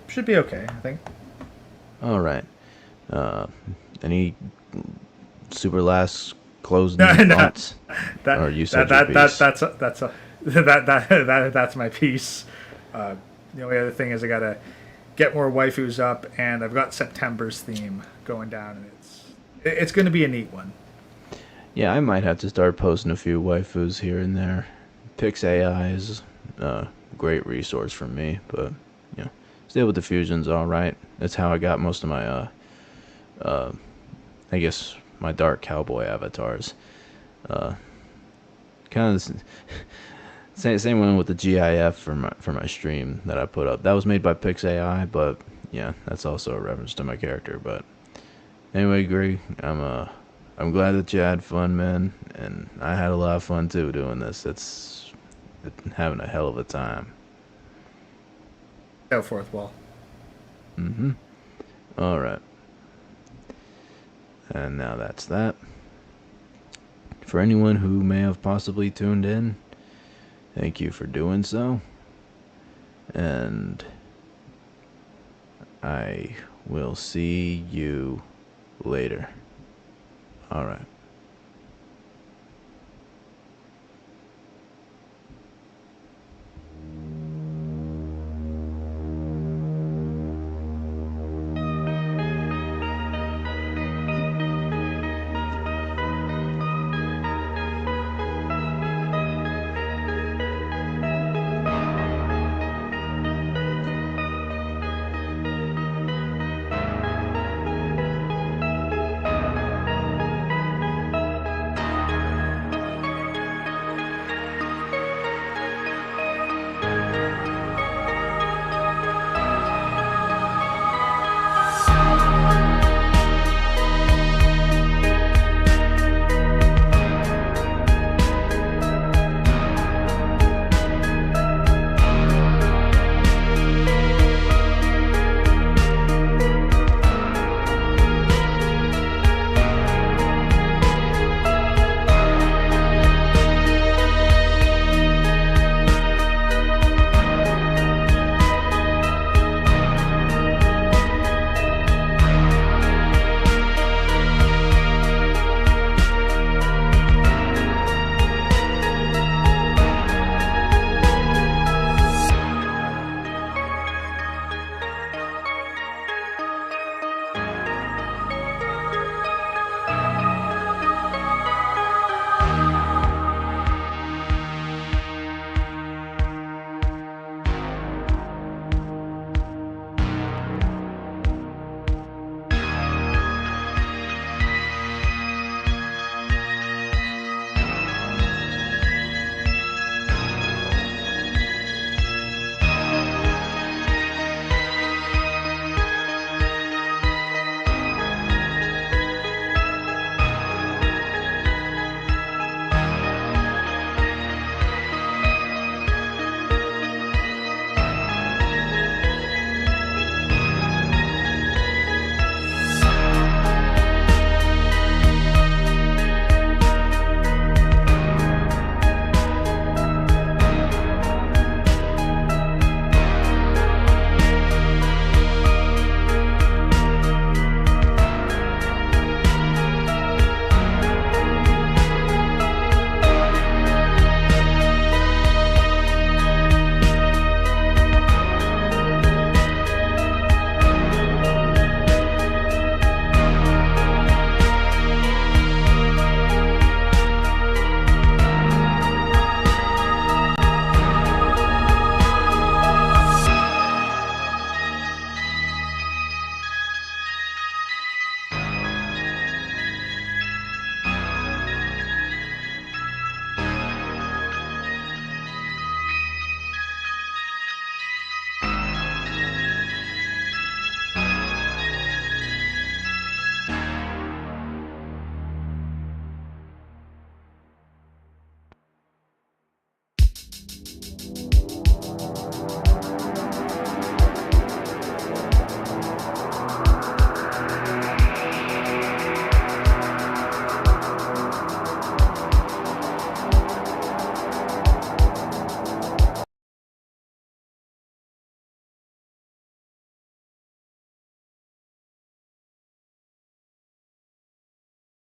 Speaker 2: Should be okay, I think.
Speaker 1: All right. Any super last closing thoughts? Or you said your piece?
Speaker 2: That's my piece. The only other thing is I gotta get more waifus up, and I've got September's theme going down, and it's going to be a neat one.
Speaker 1: Yeah, I might have to start posting a few waifus here and there. PixAI is a great resource for me, but you know, Stable Diffusion's all right. That's how I got most of my, I guess my dark cowboy avatars. Kind of same one with the GIF for my stream that I put up. That was made by PixAI, but yeah, that's also a reference to my character. But anyway, Greg, I'm glad that you had fun, man, and I had a lot of fun too doing this. It's having a hell of a time.
Speaker 2: Go forth, Wall.
Speaker 1: All right, and now that's that. For anyone who may have possibly tuned in, thank you for doing so, and I will see you later. All right.